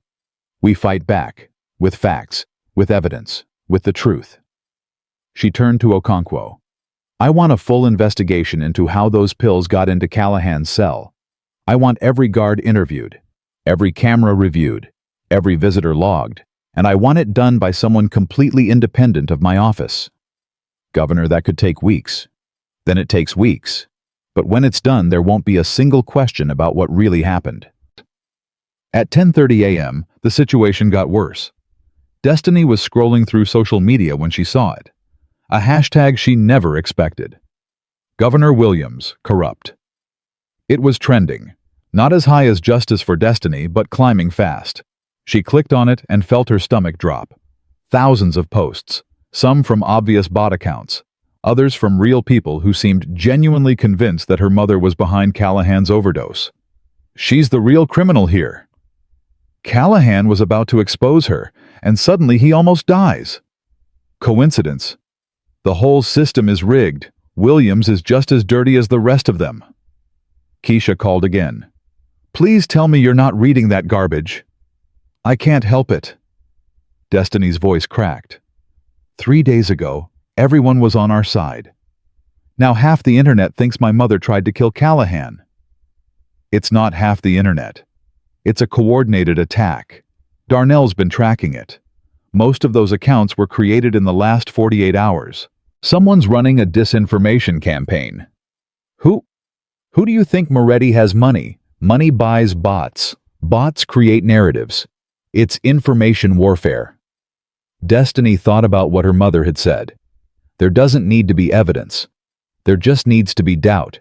We fight back, with facts, with evidence, with the truth." She turned to Okonkwo. "I want a full investigation into how those pills got into Callahan's cell. I want every guard interviewed, every camera reviewed, every visitor logged, and I want it done by someone completely independent of my office." "Governor, that could take weeks." "Then it takes weeks. But when it's done, there won't be a single question about what really happened." At 10:30 a.m., the situation got worse. Destiny was scrolling through social media when she saw it. A hashtag she never expected. Governor Williams, corrupt. It was trending, not as high as Justice for Destiny, but climbing fast. She clicked on it and felt her stomach drop. Thousands of posts, some from obvious bot accounts, others from real people who seemed genuinely convinced that her mother was behind Callahan's overdose. She's the real criminal here. Callahan was about to expose her, and suddenly he almost dies. Coincidence? The whole system is rigged. Williams is just as dirty as the rest of them. Keisha called again. "Please tell me you're not reading that garbage." "I can't help it." Destiny's voice cracked. 3 days ago, everyone was on our side. Now half the internet thinks my mother tried to kill Callahan. It's not half the internet. It's a coordinated attack. Darnell's been tracking it. Most of those accounts were created in the last 48 hours. Someone's running a disinformation campaign. Who do you think Moretti has money? Money buys bots. Bots create narratives. It's information warfare. Destiny thought about what her mother had said. There doesn't need to be evidence. There just needs to be doubt.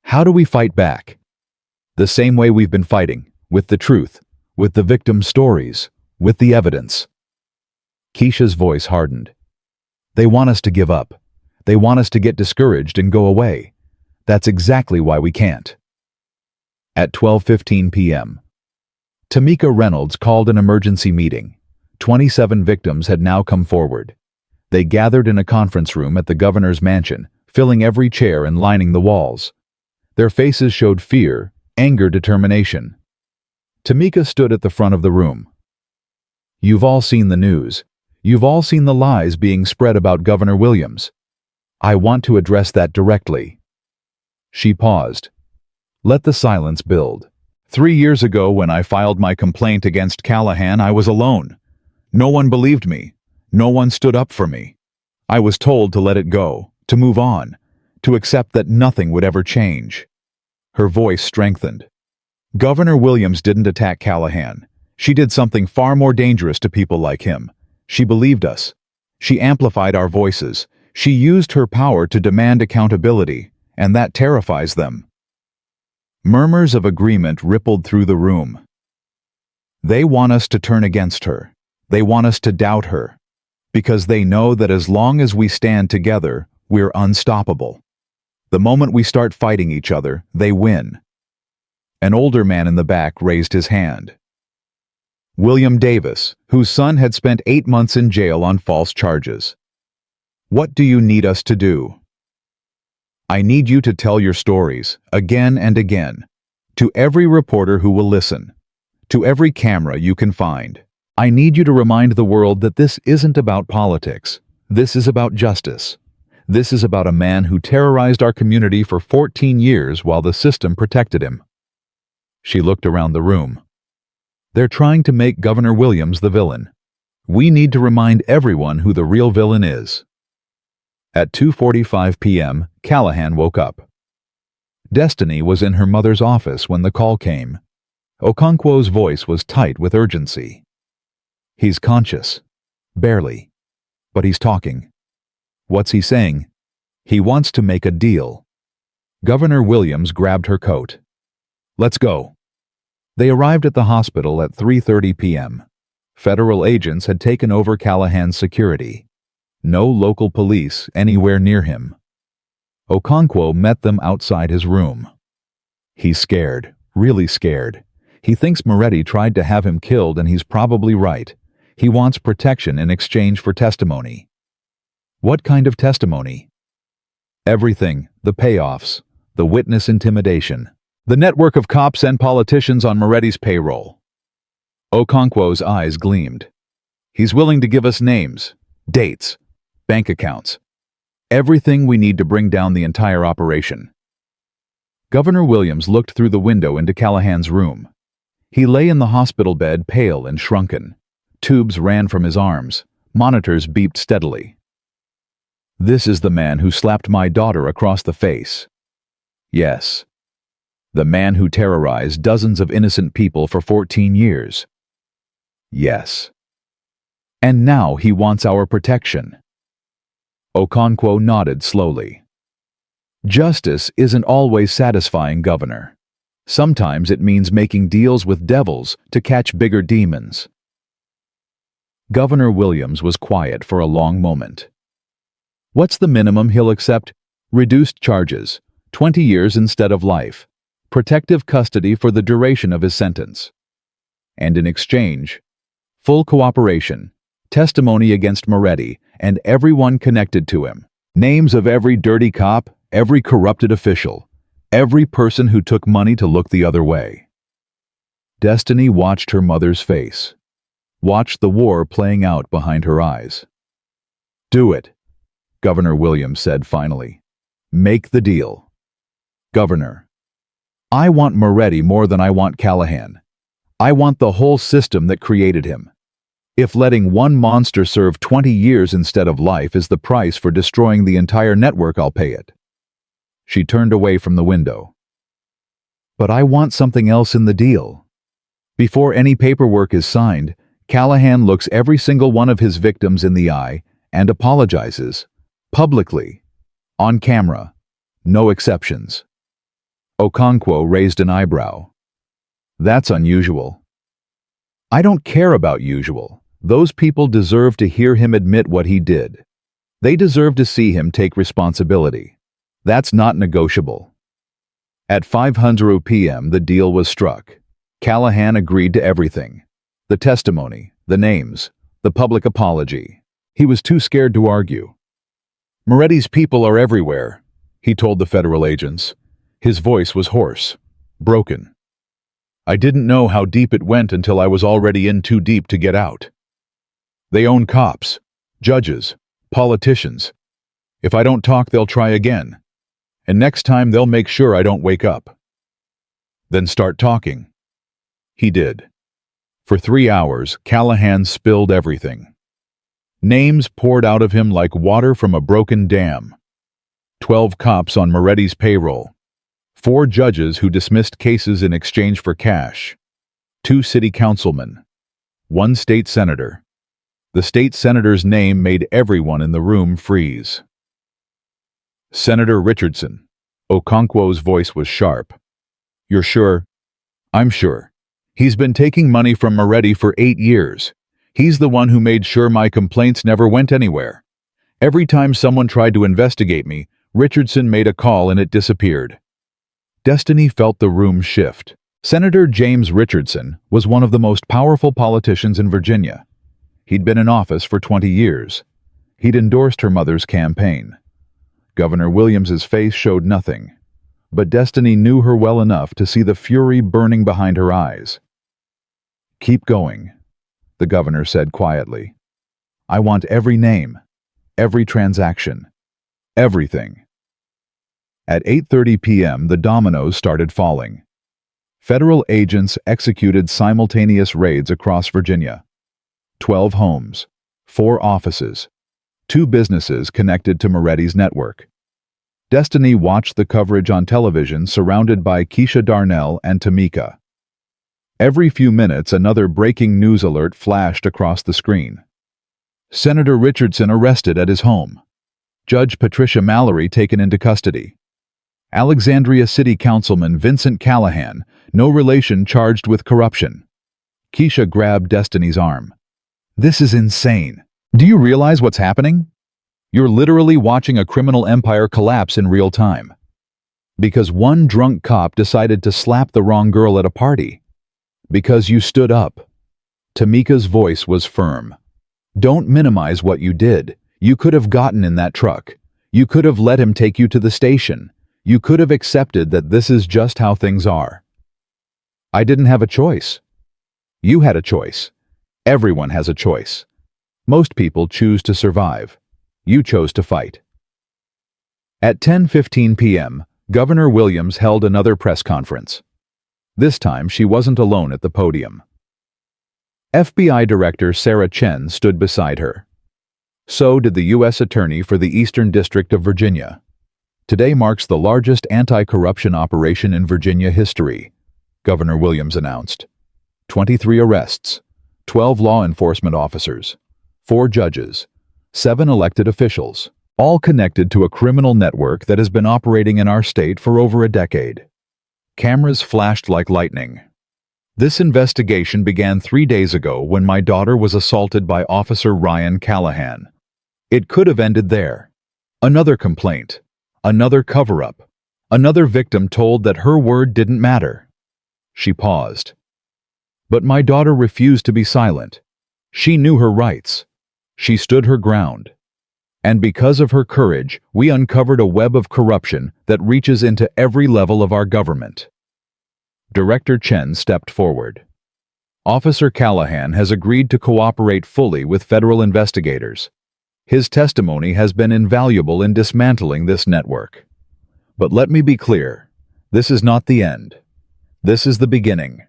How do we fight back? The same way we've been fighting, with the truth, with the victim's stories, with the evidence. Keisha's voice hardened. They want us to give up. They want us to get discouraged and go away. That's exactly why we can't. At 12:15 p.m., Tamika Reynolds called an emergency meeting. 27 victims had now come forward. They gathered in a conference room at the governor's mansion, filling every chair and lining the walls. Their faces showed fear, anger, determination. Tamika stood at the front of the room. You've all seen the news. You've all seen the lies being spread about Governor Williams. I want to address that directly. She paused. Let the silence build. 3 years ago, when I filed my complaint against Callahan, I was alone. No one believed me. No one stood up for me. I was told to let it go, to move on, to accept that nothing would ever change. Her voice strengthened. Governor Williams didn't attack Callahan. She did something far more dangerous to people like him. She believed us. She amplified our voices. She used her power to demand accountability, and that terrifies them. Murmurs of agreement rippled through the room. They want us to turn against her. They want us to doubt her. Because they know that as long as we stand together, we're unstoppable. The moment we start fighting each other, they win. An older man in the back raised his hand. William Davis, whose son had spent 8 months in jail on false charges. What do you need us to do? I need you to tell your stories, again and again, to every reporter who will listen, to every camera you can find. I need you to remind the world that this isn't about politics. This is about justice. This is about a man who terrorized our community for 14 years while the system protected him. She looked around the room. They're trying to make Governor Williams the villain. We need to remind everyone who the real villain is. At 2:45 p.m., Callahan woke up. Destiny was in her mother's office when the call came. Okonkwo's voice was tight with urgency. He's conscious. Barely. But he's talking. What's he saying? He wants to make a deal. Governor Williams grabbed her coat. Let's go. They arrived at the hospital at 3:30 p.m. Federal agents had taken over Callahan's security. No local police anywhere near him. Okonkwo met them outside his room. He's scared, really scared. He thinks Moretti tried to have him killed, and he's probably right. He wants protection in exchange for testimony. What kind of testimony? Everything, the payoffs, the witness intimidation, the network of cops and politicians on Moretti's payroll. Okonkwo's eyes gleamed. He's willing to give us names, dates, bank accounts, everything we need to bring down the entire operation. Governor Williams looked through the window into Callahan's room. He lay in the hospital bed, pale and shrunken. Tubes ran from his arms. Monitors beeped steadily. This is the man who slapped my daughter across the face. Yes. The man who terrorized dozens of innocent people for 14 years. Yes. And now he wants our protection. Okonkwo nodded slowly. Justice isn't always satisfying, Governor. Sometimes it means making deals with devils to catch bigger demons. Governor Williams was quiet for a long moment. What's the minimum he'll accept? Reduced charges, 20 years instead of life, protective custody for the duration of his sentence. And in exchange, full cooperation, testimony against Moretti and everyone connected to him. Names of every dirty cop, every corrupted official, every person who took money to look the other way. Destiny watched her mother's face, watched the war playing out behind her eyes. Do it, Governor Williams said finally. Make the deal. Governor, I want Moretti more than I want Callahan. I want the whole system that created him. If letting one monster serve 20 years instead of life is the price for destroying the entire network, I'll pay it." She turned away from the window. "But I want something else in the deal." Before any paperwork is signed, Callahan looks every single one of his victims in the eye and apologizes, publicly, on camera, no exceptions. Okonkwo raised an eyebrow. "That's unusual." "I don't care about usual. Those people deserve to hear him admit what he did. They deserve to see him take responsibility. That's not negotiable." At 5:00 p.m. the deal was struck. Callahan agreed to everything. The testimony, the names, the public apology. He was too scared to argue. "Moretti's people are everywhere," he told the federal agents. His voice was hoarse, broken. "I didn't know how deep it went until I was already in too deep to get out. They own cops, judges, politicians. If I don't talk, they'll try again. And next time they'll make sure I don't wake up." "Then start talking." He did. For 3 hours, Callahan spilled everything. Names poured out of him like water from a broken dam. 12 cops on Moretti's payroll. 4 judges who dismissed cases in exchange for cash. 2 city councilmen. 1 state senator. The state senator's name made everyone in the room freeze. "Senator Richardson." Okonkwo's voice was sharp. "You're sure?" "I'm sure. He's been taking money from Moretti for 8 years. He's the one who made sure my complaints never went anywhere. Every time someone tried to investigate me, Richardson made a call and it disappeared." Destiny felt the room shift. Senator James Richardson was one of the most powerful politicians in Virginia. He'd been in office for 20 years. He'd endorsed her mother's campaign. Governor Williams's face showed nothing, but Destiny knew her well enough to see the fury burning behind her eyes. "Keep going," the governor said quietly. "I want every name, every transaction, everything." At 8:30 p.m., the dominoes started falling. Federal agents executed simultaneous raids across Virginia. 12 homes, 4 offices, 2 businesses connected to Moretti's network. Destiny watched the coverage on television surrounded by Keisha Darnell and Tamika. Every few minutes, another breaking news alert flashed across the screen. Senator Richardson arrested at his home. Judge Patricia Mallory taken into custody. Alexandria City Councilman Vincent Callahan, no relation, charged with corruption. Keisha grabbed Destiny's arm. "This is insane. Do you realize what's happening? You're literally watching a criminal empire collapse in real time. Because one drunk cop decided to slap the wrong girl at a party. Because you stood up." Tamika's voice was firm. "Don't minimize what you did. You could have gotten in that truck. You could have let him take you to the station. You could have accepted that this is just how things are." "I didn't have a choice." "You had a choice. Everyone has a choice. Most people choose to survive. You chose to fight." At 10:15 p.m., Governor Williams held another press conference. This time, she wasn't alone at the podium. FBI Director Sarah Chen stood beside her. So did the U.S. Attorney for the Eastern District of Virginia. "Today marks the largest anti-corruption operation in Virginia history," Governor Williams announced. 23 arrests, 12 law enforcement officers, 4 judges, 7 elected officials, all connected to a criminal network that has been operating in our state for over a decade. Cameras flashed like lightning. "This investigation began 3 days ago when my daughter was assaulted by Officer Ryan Callahan. It could have ended there. Another complaint, another cover-up, another victim told that her word didn't matter." She paused. "But my daughter refused to be silent. She knew her rights. She stood her ground. And because of her courage, we uncovered a web of corruption that reaches into every level of our government." Director Chen stepped forward. "Officer Callahan has agreed to cooperate fully with federal investigators. His testimony has been invaluable in dismantling this network. But let me be clear, this is not the end. This is the beginning."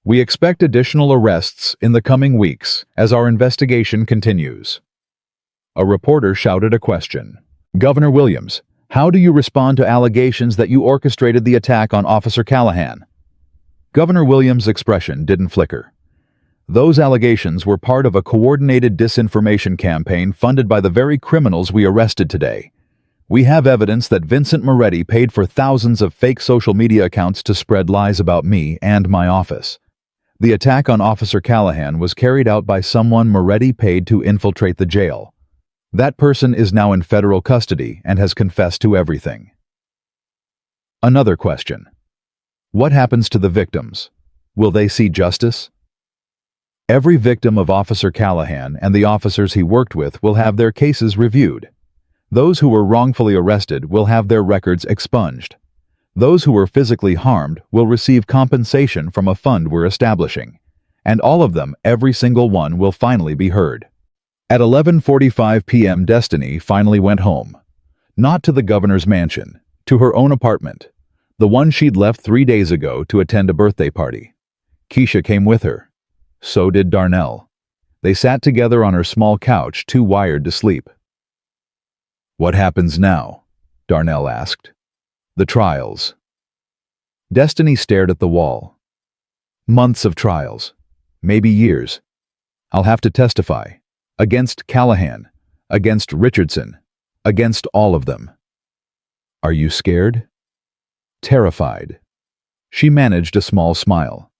We expect additional arrests in the coming weeks as our investigation continues. A reporter shouted a question. Governor Williams, how do you respond to allegations that you orchestrated the attack on Officer Callahan? Governor Williams' expression didn't flicker. Those allegations were part of a coordinated disinformation campaign funded by the very criminals we arrested today. We have evidence that Vincent Moretti paid for thousands of fake social media accounts to spread lies about me and my office. The attack on Officer Callahan was carried out by someone Moretti paid to infiltrate the jail. That person is now in federal custody and has confessed to everything. Another question. What happens to the victims? Will they see justice? Every victim of Officer Callahan and the officers he worked with will have their cases reviewed. Those who were wrongfully arrested will have their records expunged. Those who were physically harmed will receive compensation from a fund we're establishing. And all of them, every single one, will finally be heard. At 11:45 p.m. Destiny finally went home. Not to the governor's mansion, to her own apartment, the one she'd left 3 days ago to attend a birthday party. Keisha came with her. So did Darnell. They sat together on her small couch, too wired to sleep. What happens now? Darnell asked. The trials. Destiny stared at the wall. Months of trials. Maybe years. I'll have to testify. Against Callahan. Against Richardson. Against all of them. Are you scared? Terrified. She managed a small smile.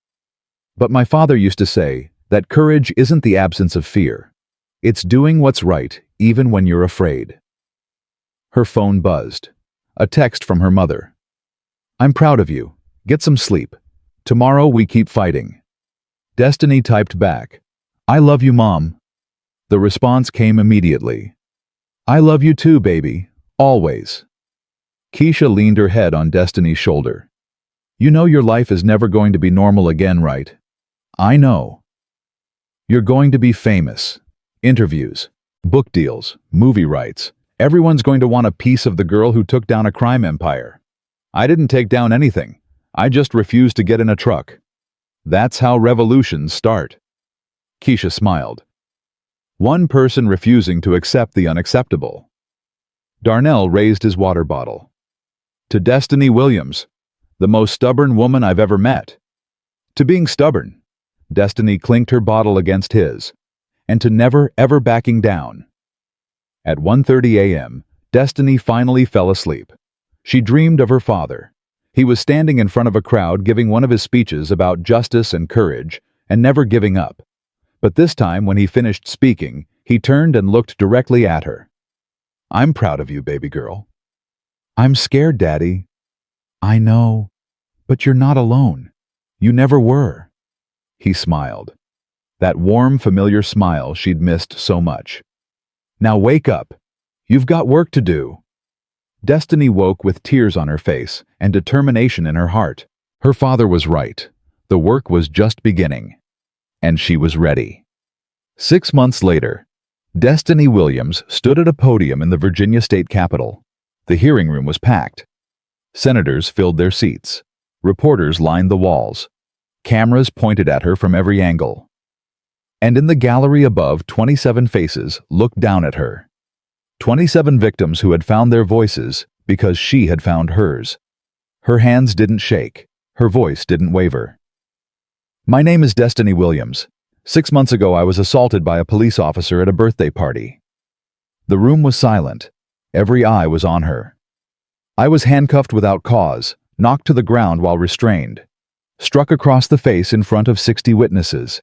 But my father used to say that courage isn't the absence of fear. It's doing what's right, even when you're afraid. Her phone buzzed. A text from her mother. I'm proud of you. Get some sleep. Tomorrow we keep fighting. Destiny typed back. I love you, Mom. The response came immediately. I love you too, baby. Always. Keisha leaned her head on Destiny's shoulder. You know your life is never going to be normal again, right? I know. You're going to be famous. Interviews, book deals, movie rights. Everyone's going to want a piece of the girl who took down a crime empire. I didn't take down anything. I just refused to get in a truck. That's how revolutions start. Keisha smiled. One person refusing to accept the unacceptable. Darnell raised his water bottle. To Destiny Williams, the most stubborn woman I've ever met. To being stubborn, Destiny clinked her bottle against his. And to never, ever backing down. At 1:30 a.m., Destiny finally fell asleep. She dreamed of her father. He was standing in front of a crowd giving one of his speeches about justice and courage and never giving up. But this time, when he finished speaking, he turned and looked directly at her. I'm proud of you, baby girl. I'm scared, Daddy. I know, but you're not alone. You never were. He smiled. That warm, familiar smile she'd missed so much. Now wake up. You've got work to do. Destiny woke with tears on her face and determination in her heart. Her father was right. The work was just beginning. And she was ready. 6 months later, Destiny Williams stood at a podium in the Virginia state capitol. The hearing room was packed. Senators filled their seats. Reporters lined the walls. Cameras pointed at her from every angle. And in the gallery above, 27 faces looked down at her. 27 victims who had found their voices because she had found hers. Her hands didn't shake. Her voice didn't waver. My name is Destiny Williams. 6 months ago, I was assaulted by a police officer at a birthday party. The room was silent. Every eye was on her. I was handcuffed without cause, knocked to the ground while restrained, struck across the face in front of 60 witnesses.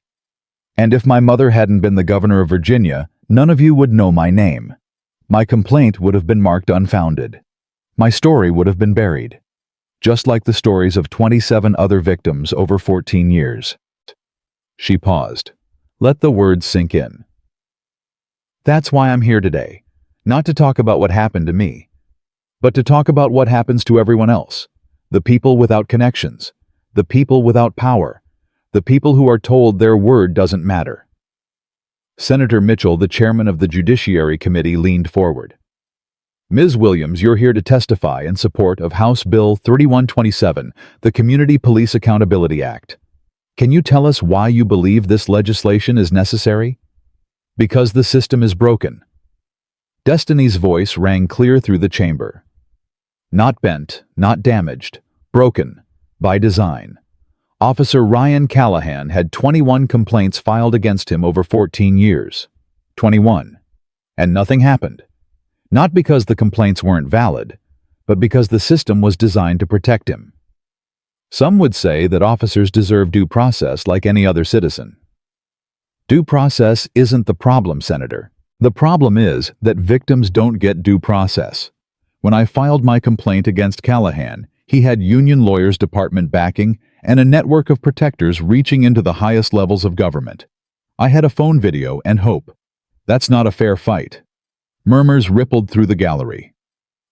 And if my mother hadn't been the governor of Virginia, none of you would know my name. My complaint would have been marked unfounded. My story would have been buried. Just like the stories of 27 other victims over 14 years. She paused. Let the words sink in. That's why I'm here today. Not to talk about what happened to me, but to talk about what happens to everyone else. The people without connections. The people without power. The people who are told their word doesn't matter. Senator Mitchell, the chairman of the Judiciary Committee, leaned forward. Ms. Williams, you're here to testify in support of House Bill 3127, the Community Police Accountability Act. Can you tell us why you believe this legislation is necessary? Because the system is broken. Destiny's voice rang clear through the chamber. Not bent, not damaged, broken, by design. Officer Ryan Callahan had 21 complaints filed against him over 14 years. 21. And nothing happened. Not because the complaints weren't valid, but because the system was designed to protect him. Some would say that officers deserve due process like any other citizen. Due process isn't the problem, Senator. The problem is that victims don't get due process. When I filed my complaint against Callahan, he had union lawyers' department backing and a network of protectors reaching into the highest levels of government. I had a phone video and hope. That's not a fair fight. Murmurs rippled through the gallery.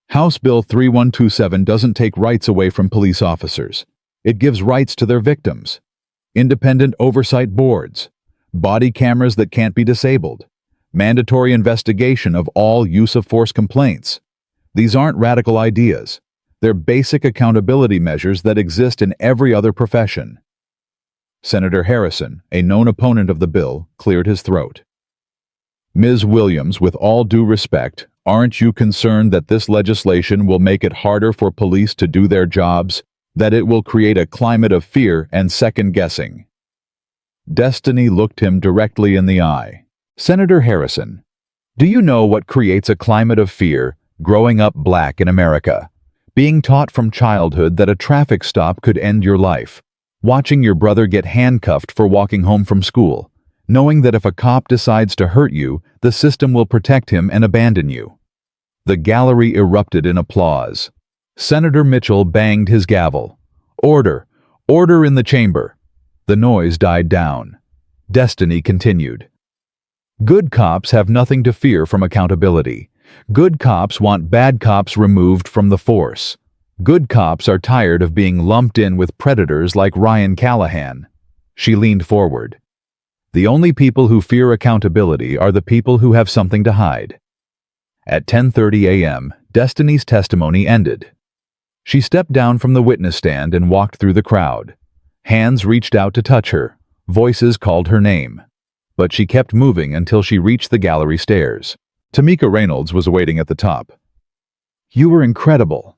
House Bill 3127 doesn't take rights away from police officers. It gives rights to their victims. Independent oversight boards, body cameras that can't be disabled, mandatory investigation of all use of force complaints. These aren't radical ideas. They're basic accountability measures that exist in every other profession. Senator Harrison, a known opponent of the bill, cleared his throat. Ms. Williams, with all due respect, aren't you concerned that this legislation will make it harder for police to do their jobs, that it will create a climate of fear and second-guessing? Destiny looked him directly in the eye. Senator Harrison, do you know what creates a climate of fear growing up black in America? Being taught from childhood that a traffic stop could end your life, watching your brother get handcuffed for walking home from school, knowing that if a cop decides to hurt you, the system will protect him and abandon you. The gallery erupted in applause. Senator Mitchell banged his gavel. Order! Order in the chamber! The noise died down. Destiny continued. Good cops have nothing to fear from accountability. Good cops want bad cops removed from the force. Good cops are tired of being lumped in with predators like Ryan Callahan. She leaned forward. The only people who fear accountability are the people who have something to hide. At 10:30 a.m., Destiny's testimony ended. She stepped down from the witness stand and walked through the crowd. Hands reached out to touch her. Voices called her name. But she kept moving until she reached the gallery stairs. Tamika Reynolds was waiting at the top. You were incredible.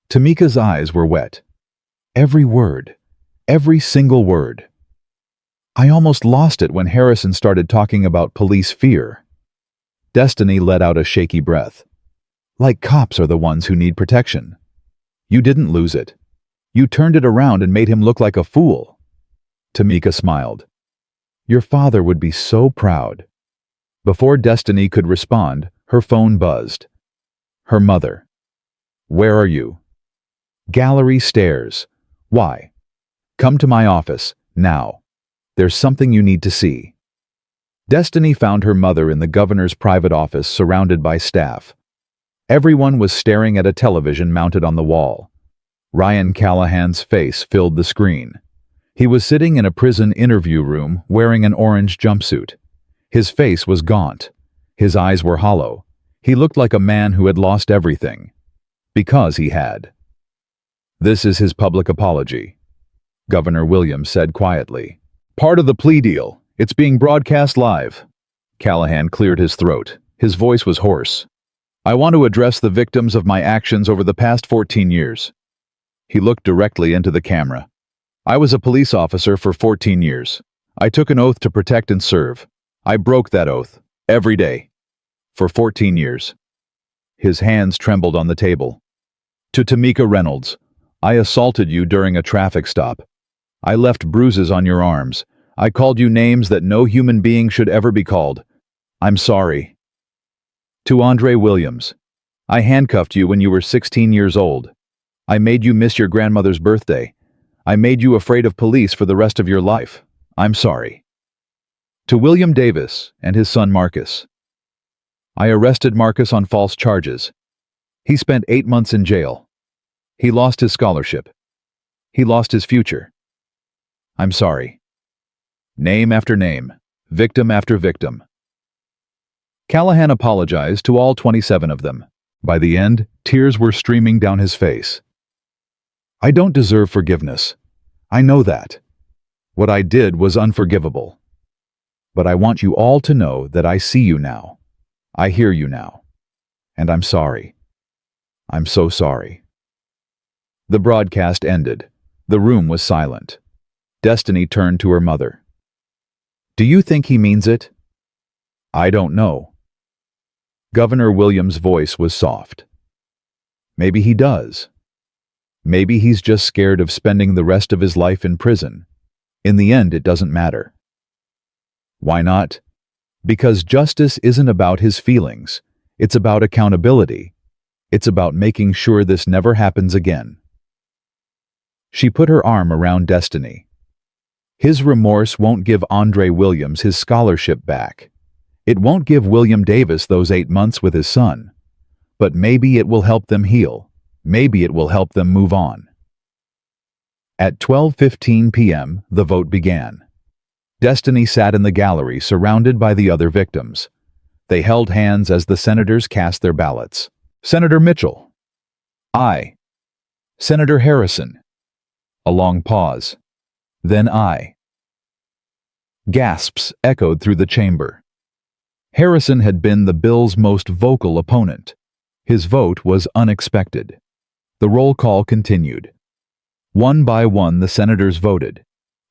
Tamika's eyes were wet. Every word. Every single word. I almost lost it when Harrison started talking about police fear. Destiny let out a shaky breath. Like cops are the ones who need protection. You didn't lose it. You turned it around and made him look like a fool. Tamika smiled. Your father would be so proud. Before Destiny could respond, her phone buzzed. Her mother. Where are you? Gallery stairs. Why? Come to my office, now. There's something you need to see. Destiny found her mother in the governor's private office surrounded by staff. Everyone was staring at a television mounted on the wall. Ryan Callahan's face filled the screen. He was sitting in a prison interview room wearing an orange jumpsuit. His face was gaunt. His eyes were hollow. He looked like a man who had lost everything. Because he had. This is his public apology, Governor Williams said quietly. Part of the plea deal. It's being broadcast live. Callahan cleared his throat. His voice was hoarse. I want to address the victims of my actions over the past 14 years. He looked directly into the camera. I was a police officer for 14 years. I took an oath to protect and serve. I broke that oath, every day, for 14 years. His hands trembled on the table. To Tamika Reynolds, I assaulted you during a traffic stop. I left bruises on your arms. I called you names that no human being should ever be called. I'm sorry. To Andre Williams, I handcuffed you when you were 16 years old. I made you miss your grandmother's birthday. I made you afraid of police for the rest of your life. I'm sorry. To William Davis and his son Marcus, I arrested Marcus on false charges. He spent 8 months in jail. He lost his scholarship. He lost his future. I'm sorry. Name after name, victim after victim. Callahan apologized to all 27 of them. By the end, tears were streaming down his face. I don't deserve forgiveness. I know that. What I did was unforgivable. But I want you all to know that I see you now. I hear you now. And I'm sorry. I'm so sorry." The broadcast ended. The room was silent. Destiny turned to her mother. "Do you think he means it?" "I don't know." Governor Williams' voice was soft. "Maybe he does. Maybe he's just scared of spending the rest of his life in prison. In the end, it doesn't matter." "Why not?" "Because justice isn't about his feelings. It's about accountability. It's about making sure this never happens again." She put her arm around Destiny. "His remorse won't give Andre Williams his scholarship back. It won't give William Davis those 8 months with his son. But maybe it will help them heal. Maybe it will help them move on." At 12:15 p.m., the vote began. Destiny sat in the gallery surrounded by the other victims. They held hands as the senators cast their ballots. "Senator Mitchell." "Aye." "Senator Harrison." A long pause. Then "aye." Gasps echoed through the chamber. Harrison had been the bill's most vocal opponent. His vote was unexpected. The roll call continued. One by one the senators voted.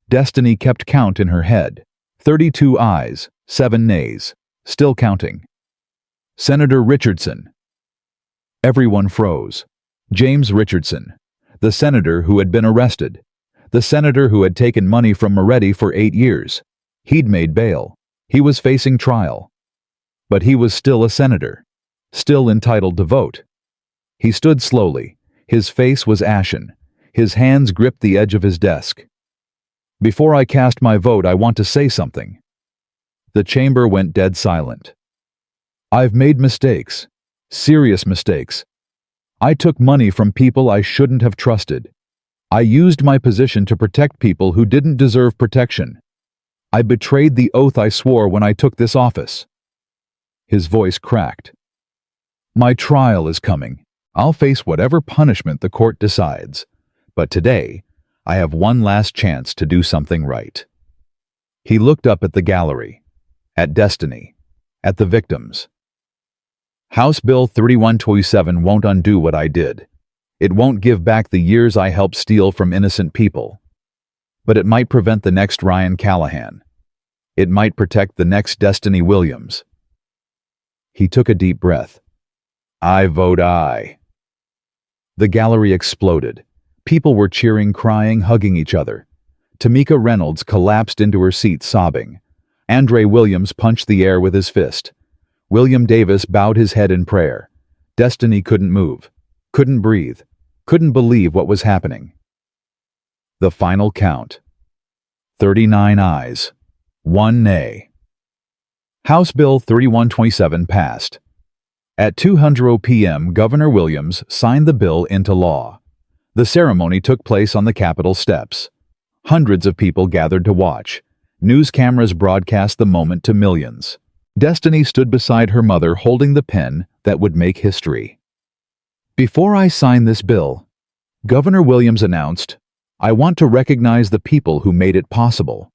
Destiny kept count in her head. 32 ayes, 7 nays. Still counting. "Senator Richardson." Everyone froze. James Richardson, the senator who had been arrested. The senator who had taken money from Moretti for 8 years. He'd made bail. He was facing trial. But he was still a senator. Still entitled to vote. He stood slowly. His face was ashen. His hands gripped the edge of his desk. "Before I cast my vote, I want to say something." The chamber went dead silent. "I've made mistakes. Serious mistakes. I took money from people I shouldn't have trusted. I used my position to protect people who didn't deserve protection. I betrayed the oath I swore when I took this office." His voice cracked. "My trial is coming. I'll face whatever punishment the court decides. But today, I have one last chance to do something right." He looked up at the gallery, at Destiny, at the victims. "House Bill 3127 won't undo what I did. It won't give back the years I helped steal from innocent people. But it might prevent the next Ryan Callahan. It might protect the next Destiny Williams." He took a deep breath. "I vote aye." The gallery exploded. People were cheering, crying, hugging each other. Tamika Reynolds collapsed into her seat sobbing. Andre Williams punched the air with his fist. William Davis bowed his head in prayer. Destiny couldn't move, couldn't breathe, couldn't believe what was happening. The final count. 39 ayes, 1 nay. House Bill 3127 passed. At 2:00 p.m., Governor Williams signed the bill into law. The ceremony took place on the Capitol steps. Hundreds of people gathered to watch. News cameras broadcast the moment to millions. Destiny stood beside her mother holding the pen that would make history. "Before I sign this bill," Governor Williams announced, "I want to recognize the people who made it possible."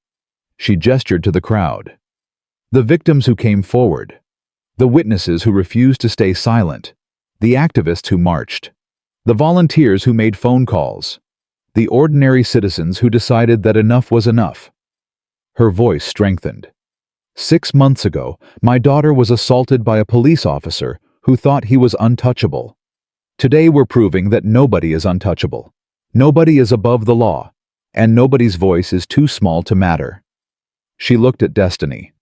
She gestured to the crowd. The victims who came forward. The witnesses who refused to stay silent. The activists who marched. The volunteers who made phone calls. The ordinary citizens who decided that enough was enough. Her voice strengthened. 6 months ago, my daughter was assaulted by a police officer who thought he was untouchable. Today we're proving that nobody is untouchable. Nobody is above the law, and nobody's voice is too small to matter. She looked at Destiny.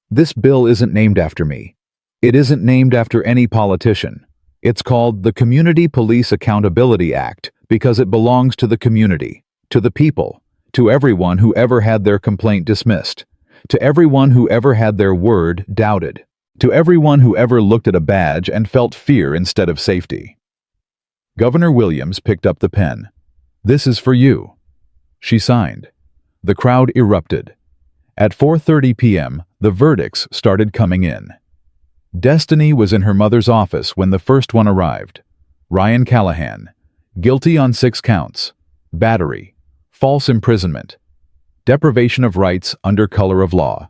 This bill isn't named after me. It isn't named after any politician. It's called the Community Police Accountability Act because it belongs to the community, to the people, to everyone who ever had their complaint dismissed, to everyone who ever had their word doubted, to everyone who ever looked at a badge and felt fear instead of safety. Governor Williams picked up the pen. "This is for you." She signed. The crowd erupted. At 4:30 p.m., the verdicts started coming in. Destiny was in her mother's office when the first one arrived. Ryan Callahan, guilty on 6 counts, battery, false imprisonment. deprivation of rights under color of law,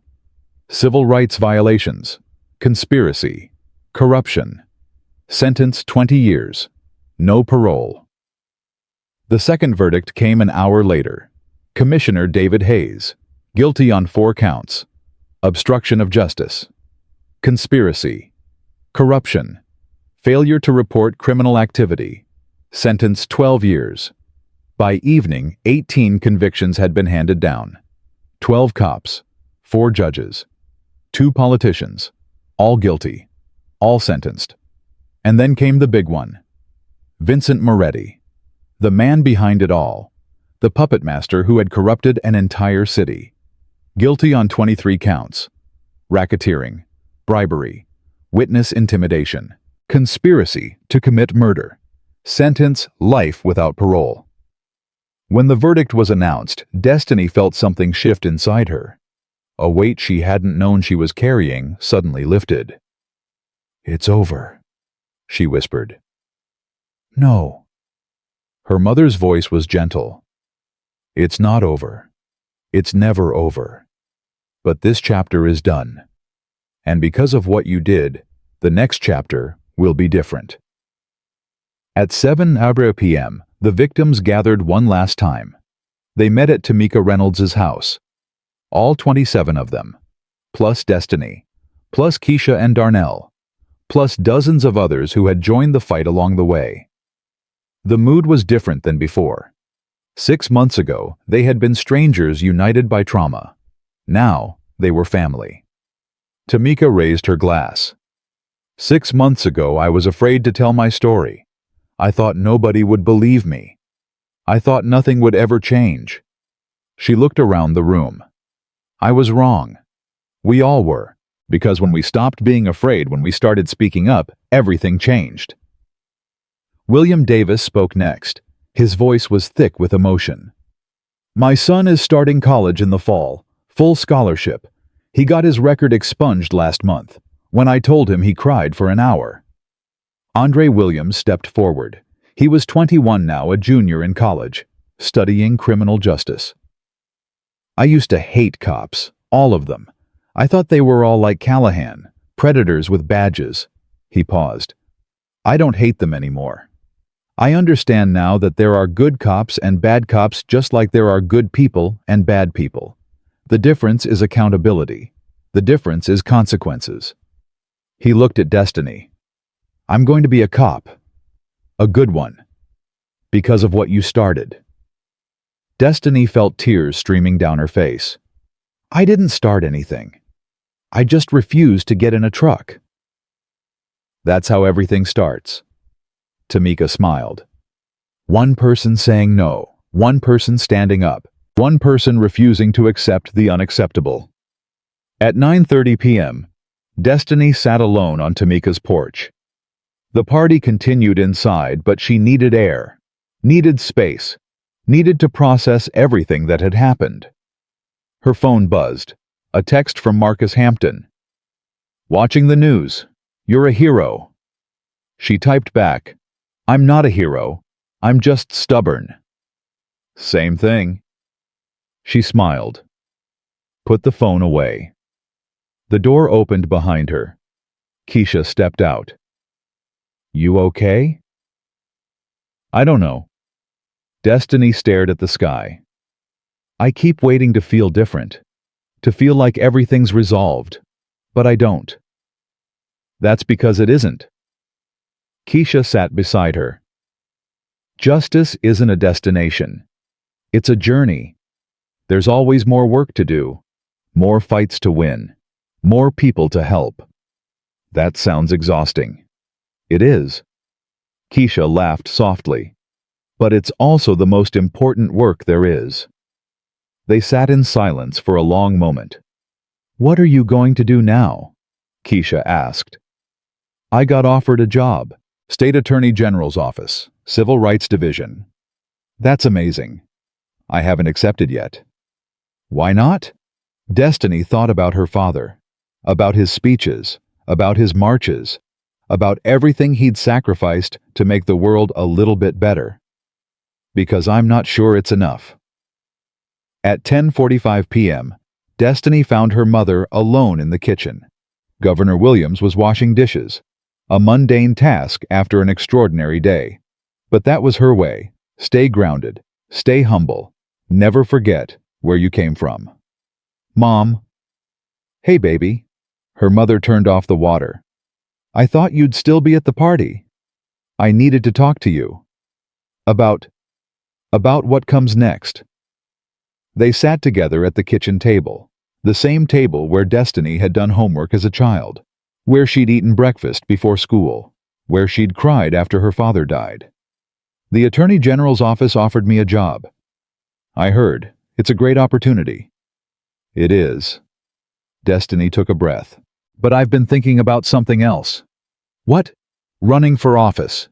civil rights violations, conspiracy, corruption. Sentence 20 years, no parole. The second verdict came an hour later. Commissioner David Hayes, guilty on 4 counts: obstruction of justice, conspiracy, corruption, failure to report criminal activity. Sentence 12 years. By evening, 18 convictions had been handed down. 12 cops, 4 judges, 2 politicians, all guilty, all sentenced. And then came the big one. Vincent Moretti, the man behind it all, the puppet master who had corrupted an entire city. Guilty on 23 counts: racketeering, bribery, witness intimidation, conspiracy to commit murder. Sentence life without parole. When the verdict was announced, Destiny felt something shift inside her. A weight she hadn't known she was carrying suddenly lifted. "It's over," she whispered. "No." Her mother's voice was gentle. "It's not over. It's never over. But this chapter is done. And because of what you did, the next chapter will be different." At 7 p.m., the victims gathered one last time. They met at Tamika Reynolds' house. All 27 of them, plus Destiny, plus Keisha and Darnell, plus dozens of others who had joined the fight along the way. The mood was different than before. 6 months ago, they had been strangers united by trauma. Now, they were family. Tamika raised her glass. "6 months ago, I was afraid to tell my story. I thought nobody would believe me. I thought nothing would ever change." She looked around the room. "I was wrong. We all were, because when we stopped being afraid, when we started speaking up, everything changed." William Davis spoke next. His voice was thick with emotion. "My son is starting college in the fall, full scholarship. He got his record expunged last month. When I told him, he cried for an hour." Andre Williams stepped forward. He was 21 now, a junior in college, studying criminal justice. "I used to hate cops, all of them. I thought they were all like Callahan, predators with badges." He paused. "I don't hate them anymore. I understand now that there are good cops and bad cops just like there are good people and bad people. The difference is accountability. The difference is consequences." He looked at Destiny. "I'm going to be a cop. A good one. Because of what you started." Destiny felt tears streaming down her face. "I didn't start anything. I just refused to get in a truck." "That's how everything starts." Tamika smiled. One person saying no, one person standing up, one person refusing to accept the unacceptable. At 9:30 p.m., Destiny sat alone on Tamika's porch. The party continued inside, but she needed air, needed space, needed to process everything that had happened. Her phone buzzed. A text from Marcus Hampton. "Watching the news. You're a hero." She typed back, "I'm not a hero. I'm just stubborn." "Same thing." She smiled. Put the phone away. The door opened behind her. Keisha stepped out. "You okay?" "I don't know." Destiny stared at the sky. "I keep waiting to feel different, to feel like everything's resolved, but I don't." "That's because it isn't." Keisha sat beside her. "Justice isn't a destination. It's a journey. There's always more work to do, more fights to win, more people to help." "That sounds exhausting." "It is." Keisha laughed softly. "But it's also the most important work there is." They sat in silence for a long moment. "What are you going to do now?" Keisha asked. "I got offered a job. State Attorney General's office, Civil Rights Division." "That's amazing." "I haven't accepted yet." "Why not?" Destiny thought about her father, about his speeches, about his marches, about everything he'd sacrificed to make the world a little bit better. "Because I'm not sure it's enough." At 10:45 p.m., Destiny found her mother alone in the kitchen. Governor Williams was washing dishes, a mundane task after an extraordinary day. But that was her way. Stay grounded, stay humble, never forget where you came from. Mom. Hey, baby. Her mother turned off the water. I thought you'd still be at the party. I needed to talk to you. About what comes next. They sat together at the kitchen table, the same table where Destiny had done homework as a child, where she'd eaten breakfast before school, where she'd cried after her father died. The Attorney General's office offered me a job. I heard. It's a great opportunity. It is. Destiny took a breath. But I've been thinking about something else. What? Running for office.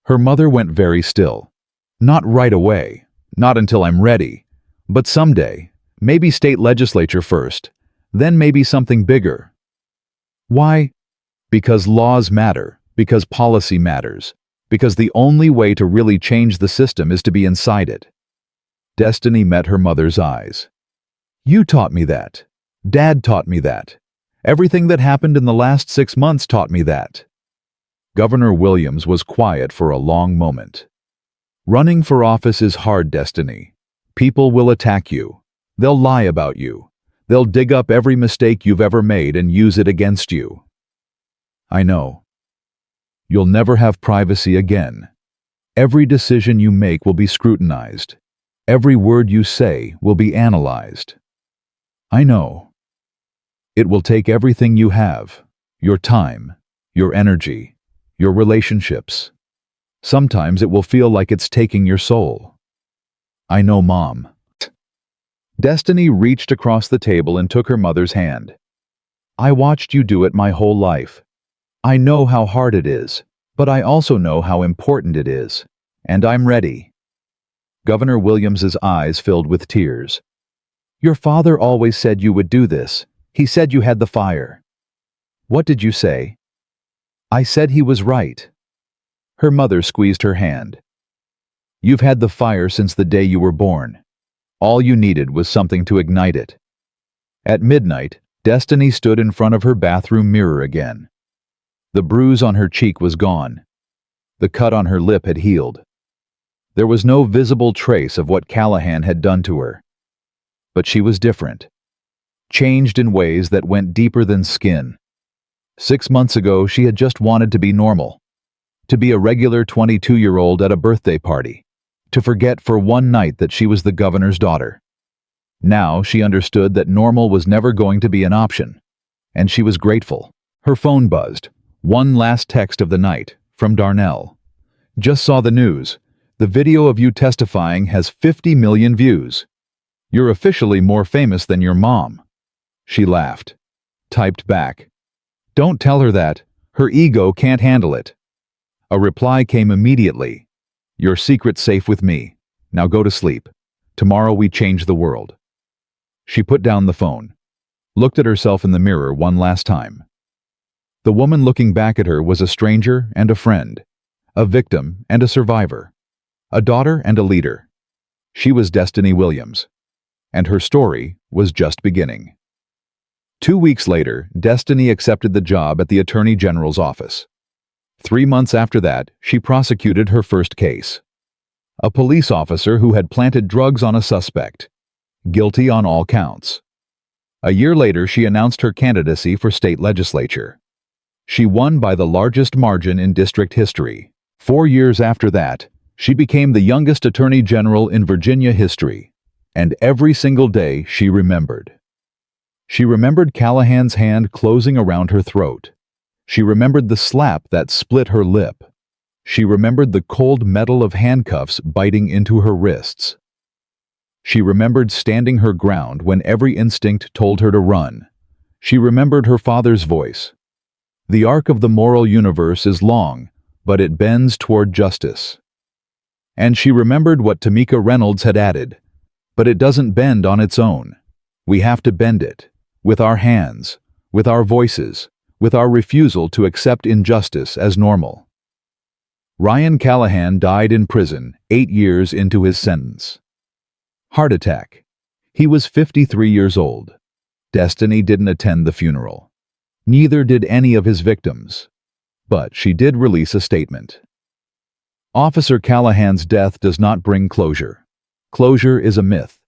Her mother went very still. Not right away, not until I'm ready, but someday, maybe state legislature first, then maybe something bigger. Why? Because laws matter, because policy matters, because the only way to really change the system is to be inside it. Destiny met her mother's eyes. You taught me that. Dad taught me that. Everything that happened in the last 6 months taught me that. Governor Williams was quiet for a long moment. Running for office is hard, Destiny. People will attack you. They'll lie about you. They'll dig up every mistake you've ever made and use it against you. I know. You'll never have privacy again. Every decision you make will be scrutinized. Every word you say will be analyzed. I know. It will take everything you have, your time, your energy, your relationships. Sometimes it will feel like it's taking your soul. I know, Mom. Destiny reached across the table and took her mother's hand. I watched you do it my whole life. I know how hard it is, but I also know how important it is, and I'm ready. Governor Williams's eyes filled with tears. Your father always said you would do this. He said you had the fire. What did you say? I said he was right. Her mother squeezed her hand. You've had the fire since the day you were born. All you needed was something to ignite it. At midnight, Destiny stood in front of her bathroom mirror again. The bruise on her cheek was gone. The cut on her lip had healed. There was no visible trace of what Callahan had done to her. But she was different. Changed in ways that went deeper than skin. 6 months ago, she had just wanted to be normal. To be a regular 22-year-old at a birthday party. To forget for one night that she was the governor's daughter. Now she understood that normal was never going to be an option. And she was grateful. Her phone buzzed. One last text of the night, from Darnell. Just saw the news. The video of you testifying has 50 million views. You're officially more famous than your mom. She laughed. Typed back. Don't tell her that. Her ego can't handle it. A reply came immediately. Your secret's safe with me. Now go to sleep. Tomorrow we change the world. She put down the phone. Looked at herself in the mirror one last time. The woman looking back at her was a stranger and a friend. A victim and a survivor. A daughter and a leader. She was Destiny Williams. And her story was just beginning. 2 weeks later, Destiny accepted the job at the Attorney General's office. 3 months after that, she prosecuted her first case. A police officer who had planted drugs on a suspect. Guilty on all counts. A year later, she announced her candidacy for state legislature. She won by the largest margin in district history. 4 years after that, she became the youngest Attorney General in Virginia history. And every single day she remembered. She remembered Callahan's hand closing around her throat. She remembered the slap that split her lip. She remembered the cold metal of handcuffs biting into her wrists. She remembered standing her ground when every instinct told her to run. She remembered her father's voice. The arc of the moral universe is long, but it bends toward justice. And she remembered what Tamika Reynolds had added. But it doesn't bend on its own. We have to bend it. With our hands, with our voices, with our refusal to accept injustice as normal. Ryan Callahan died in prison 8 years into his sentence. Heart attack. He was 53 years old. Destiny didn't attend the funeral. Neither did any of his victims. But she did release a statement. Officer Callahan's death does not bring closure. Closure is a myth.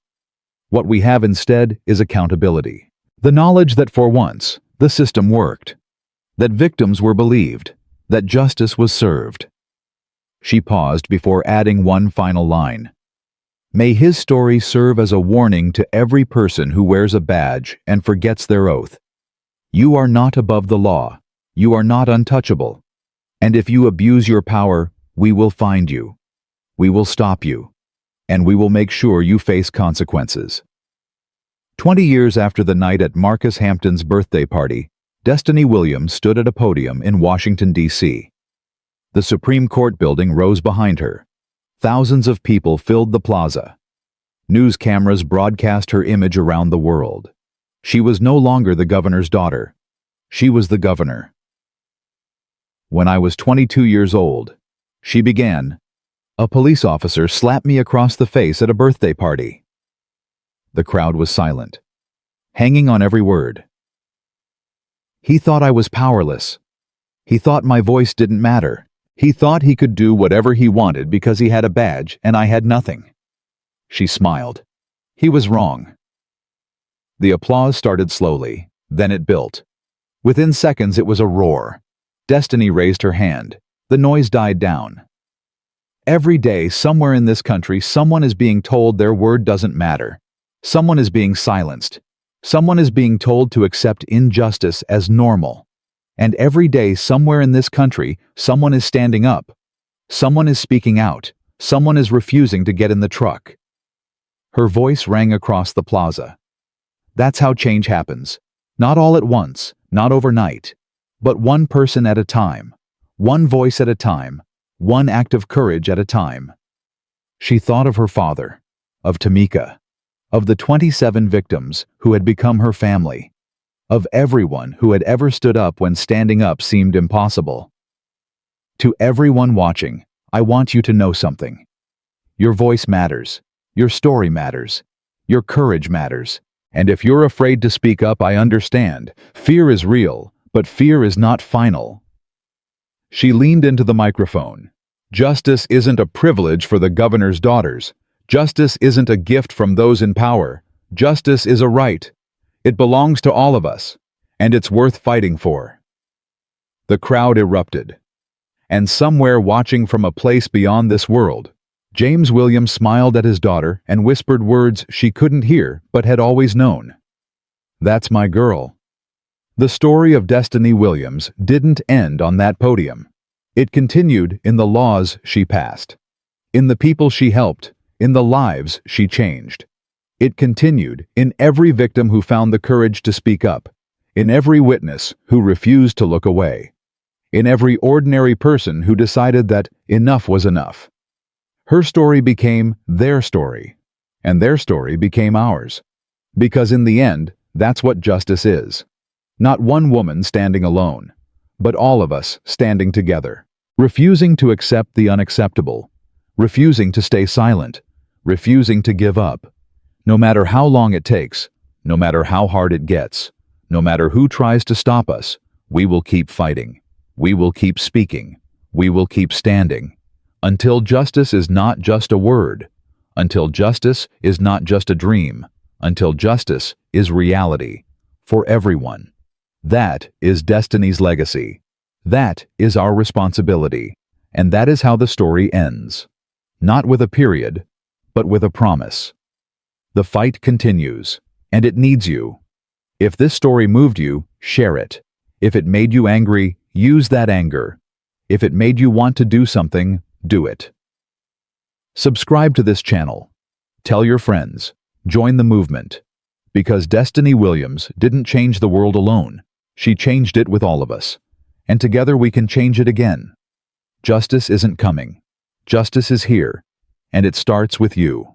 What we have instead is accountability. The knowledge that for once, the system worked. That victims were believed. That justice was served. She paused before adding one final line. May his story serve as a warning to every person who wears a badge and forgets their oath. You are not above the law. You are not untouchable. And if you abuse your power, we will find you. We will stop you. And we will make sure you face consequences. 20 years after the night at Marcus Hampton's birthday party, Destiny Williams stood at a podium in Washington, D.C. The Supreme Court building rose behind her. Thousands of people filled the plaza. News cameras broadcast her image around the world. She was no longer the governor's daughter. She was the governor. When I was 22 years old, she began, a police officer slapped me across the face at a birthday party. The crowd was silent, hanging on every word. He thought I was powerless. He thought my voice didn't matter. He thought he could do whatever he wanted because he had a badge and I had nothing. She smiled. He was wrong. The applause started slowly, then it built. Within seconds it was a roar. Destiny raised her hand. The noise died down. Every day, somewhere in this country, someone is being told their word doesn't matter. Someone is being silenced. Someone is being told to accept injustice as normal. And every day, somewhere in this country, someone is standing up. Someone is speaking out. Someone is refusing to get in the truck. Her voice rang across the plaza. That's how change happens. Not all at once, not overnight, but one person at a time, one voice at a time, one act of courage at a time. She thought of her father, of Tamika, of the 27 victims who had become her family, of everyone who had ever stood up when standing up seemed impossible. To everyone watching, I want you to know something. Your voice matters. Your story matters. Your courage matters. And if you're afraid to speak up, I understand. Fear is real, but fear is not final. She leaned into the microphone. Justice isn't a privilege for the governor's daughters. Justice isn't a gift from those in power. Justice is a right. It belongs to all of us, and it's worth fighting for. The crowd erupted. And somewhere watching from a place beyond this world, James Williams smiled at his daughter and whispered words she couldn't hear but had always known. That's my girl. The story of Destiny Williams didn't end on that podium. It continued in the laws she passed, in the people she helped, in the lives she changed. It continued in every victim who found the courage to speak up, in every witness who refused to look away, in every ordinary person who decided that enough was enough. Her story became their story, and their story became ours. Because in the end, that's what justice is. Not one woman standing alone, but all of us standing together, refusing to accept the unacceptable, refusing to stay silent, refusing to give up. No matter how long it takes, no matter how hard it gets, no matter who tries to stop us, we will keep fighting. We will keep speaking. We will keep standing. Until justice is not just a word. Until justice is not just a dream. Until justice is reality. For everyone. That is Destiny's legacy. That is our responsibility. And that is how the story ends. Not with a period, but with a promise. The fight continues, and it needs you. If this story moved you, share it. If it made you angry, use that anger. If it made you want to do something, do it. Subscribe to this channel. Tell your friends. Join the movement. Because Destiny Williams didn't change the world alone. She changed it with all of us. And together we can change it again. Justice isn't coming. Justice is here. And it starts with you.